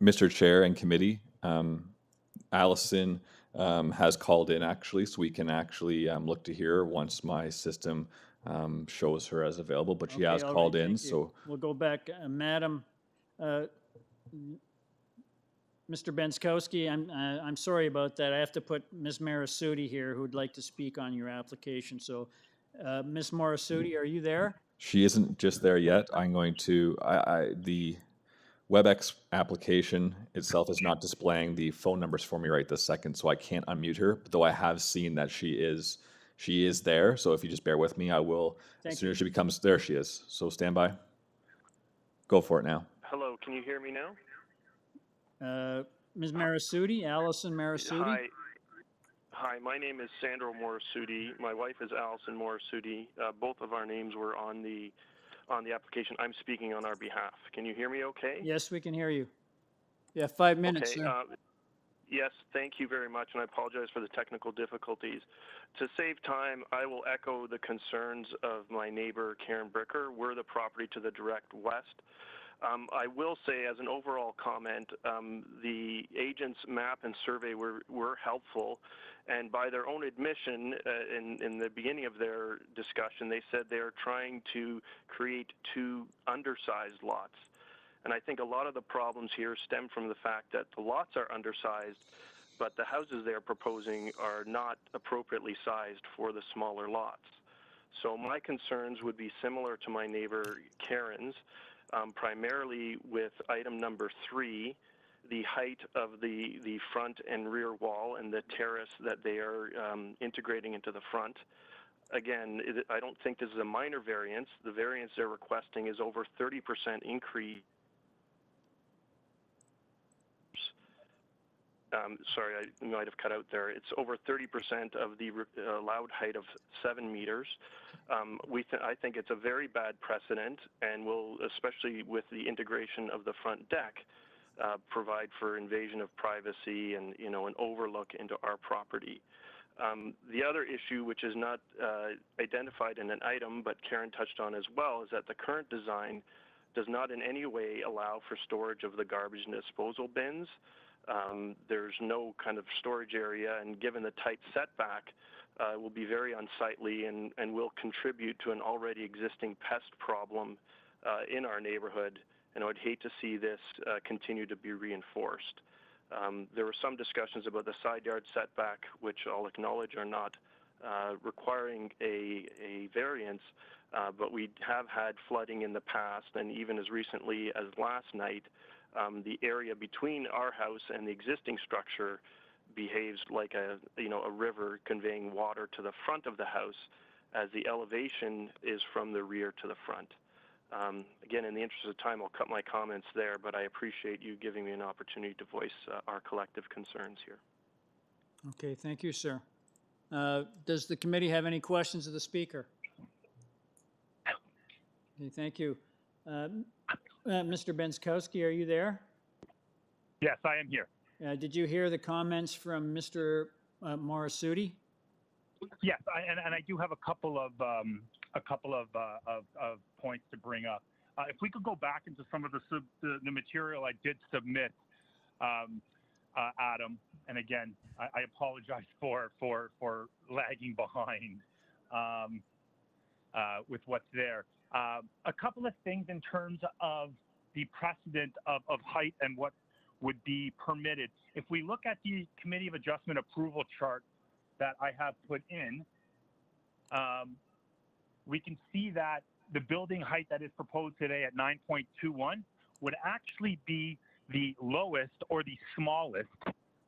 Mr. Chair and committee, Allison has called in actually, so we can actually look to hear once my system shows her as available, but she has all called right, in, thank you. so. We'll go back, Madam, Mr. Benskowski, I'm sorry about that. I have to put Ms. Marasuti here who'd like to speak on your application. So, Ms. Marasuti, are you there? She isn't just there yet. I'm going to, the WebEx application itself is not displaying the phone numbers for me right this second, so I can't unmute her, though I have seen that she is there. So if you just bear with me, I will, as soon as she becomes, there she is. So stand by. Go for it now. Hello, can you hear me now? Ms. Marasuti, Allison Marasuti? Hi, my name is Sandro Morasuti. My wife is Allison Morasuti. Both of our names were on the application. I'm speaking on our behalf. Can you hear me okay? Yes, we can hear you. Yeah, 5 minutes, okay, sir. Yes, thank you very much, and I apologize for the technical difficulties. To save time, I will echo the concerns of my neighbor, Karen Bricker. We're the property to the direct west. I will say, as an overall comment, the agent's map and survey were helpful, and by their own admission, in the beginning of their discussion, they said they are trying to create two undersized lots. And I think a lot of the problems here stem from the fact that the lots are undersized, but the houses they are proposing are not appropriately sized for the smaller lots. So my concerns would be similar to my neighbor Karen's, primarily with item number 3, the height of the front and rear wall and the terrace that they are integrating into the front. Again, I don't think this is a minor variance. The variance they're requesting is over 30% increase. Sorry, I might have cut out there. It's over 30% of the allowed height of 7 meters. I think it's a very bad precedent, and will, especially with the integration of the front deck, provide for invasion of privacy and an overlook into our property. The other issue, which is not identified in an item, but Karen touched on as well, is that the current design does not in any way allow for storage of the garbage and disposal bins. There's no kind of storage area, and given the tight setback, will be very unsightly and will contribute to an already existing pest problem in our neighborhood, and I would hate to see this continue to be reinforced. There were some discussions about the side yard setback, which I'll acknowledge are not requiring a variance, but we have had flooding in the past, and even as recently as last night, the area between our house and the existing structure behaves like a river conveying water to the front of the house, as the elevation is from the rear to the front. Again, in the interest of time, I'll cut my comments there, but I appreciate you giving me an opportunity to voice our collective concerns here. Okay, thank you, sir. Does the committee have any questions of the speaker? Okay, thank you. Mr. Benskowski, are you there? Yes, I am here. Did you hear the comments from Mr. Morisuti? Yes, and I do have a couple of points to bring up. If we could go back into some of the material I did submit, Adam, and again, I apologize for lagging behind with what's there. A couple of things in terms of the precedent of height and what would be permitted. If we look at the Committee of Adjustment approval chart that I have put in, we can see that the building height that is proposed today at 9.21 would actually be the lowest or the smallest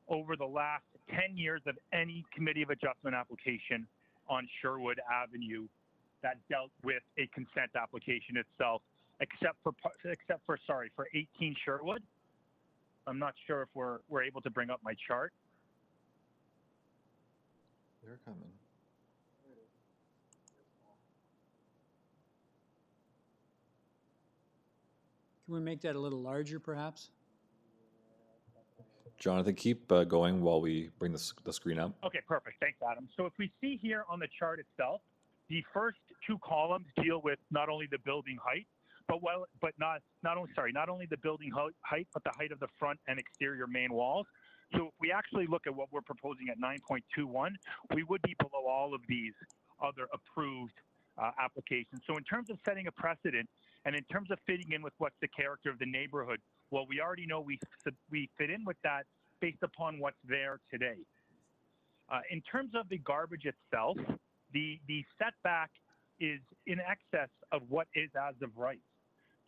over the last 10 years of any Committee of Adjustment application on Sherwood Avenue that dealt with a consent application itself, except for 18 Sherwood. I'm not sure if we're able to bring up my chart. They're coming. Can we make that a little larger, perhaps? Jonathan, keep going while we bring the screen up. Okay, perfect. Thanks, Adam. So if we see here on the chart itself, the first 2 columns deal with not only the building height, not only the building height, but the height of the front and exterior main walls. So if we actually look at what we're proposing at 9.21, we would be below all of these other approved applications. So in terms of setting a precedent, and in terms of fitting in with what's the character of the neighborhood, well, we already know we fit in with that based upon what's there today. In terms of the garbage itself, the setback is in excess of what is as of right.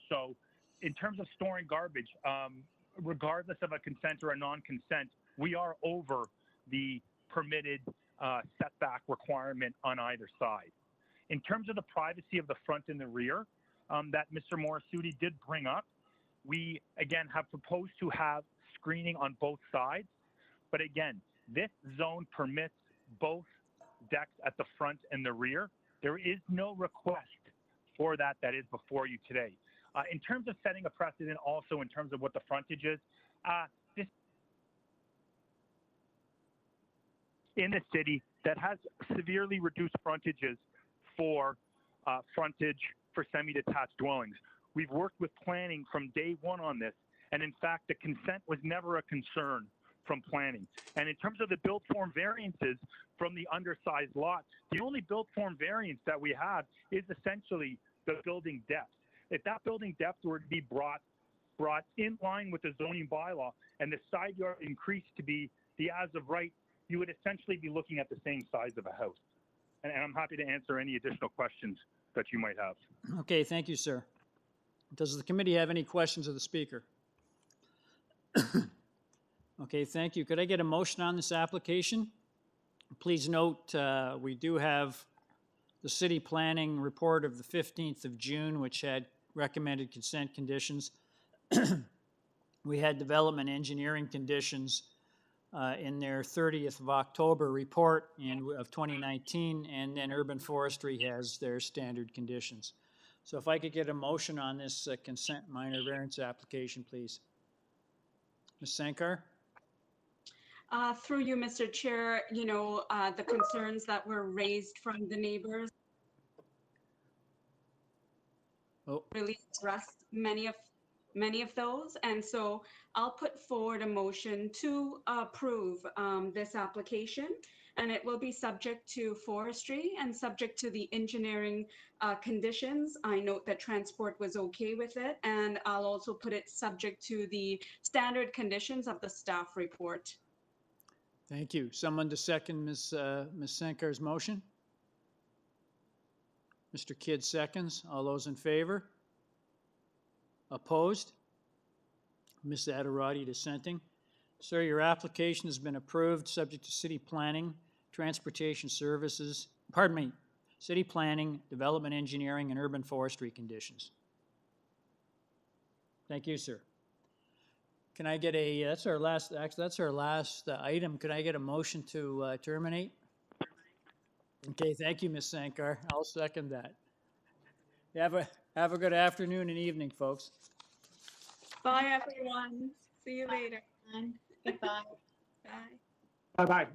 So in terms of storing garbage, regardless of a consent or a non-consent, we are over the permitted setback requirement on either side. In terms of the privacy of the front and the rear that Mr. Morisuti did bring up, we, again, have proposed to have screening on both sides. But again, this zone permits both decks at the front and the rear. There is no request for that is before you today. In terms of setting a precedent, also in terms of what the frontage is, this in the city that has severely reduced frontages for frontage for semi-detached dwellings. We've worked with planning from day one on this. And in fact, the consent was never a concern from planning. And in terms of the build form variances from the undersized lot, the only build form variance that we have is essentially the building depth. If that building depth were to be brought in line with the zoning bylaw and the side yard increased to be the as of right, you would essentially be looking at the same size of a house. And I'm happy to answer any additional questions that you might have. Okay, thank you, sir. Does the committee have any questions of the speaker? Okay, thank you. Could I get a motion on this application? Please note, we do have the city planning report of the 15th of June, which had recommended consent conditions. We had development engineering conditions in their 30th of October report of 2019, and then urban forestry has their standard conditions. So if I could get a motion on this consent minor variance application, please. Ms. Sankar? Through you, Mr. Chair, the concerns that were raised from the neighbors really addressed many of those. And so I'll put forward a motion to approve this application, and it will be subject to forestry and subject to the engineering conditions. I note that transport was okay with it, and I'll also put it subject to the standard conditions of the staff report. Thank you. Someone to second Ms. Sankar's motion? Mr. Kidd seconds. All those in favor? Opposed? Ms. Adirati dissenting. Sir, your application has been approved, subject to city planning, transportation services, city planning, development engineering, and urban forestry conditions. Thank you, sir. Can I get that's our last item. Could I get a motion to terminate? Okay, thank you, Ms. Sankar. I'll second that. Have a good afternoon and evening, folks. Bye, everyone. See you later. Goodbye. Bye. Bye-bye.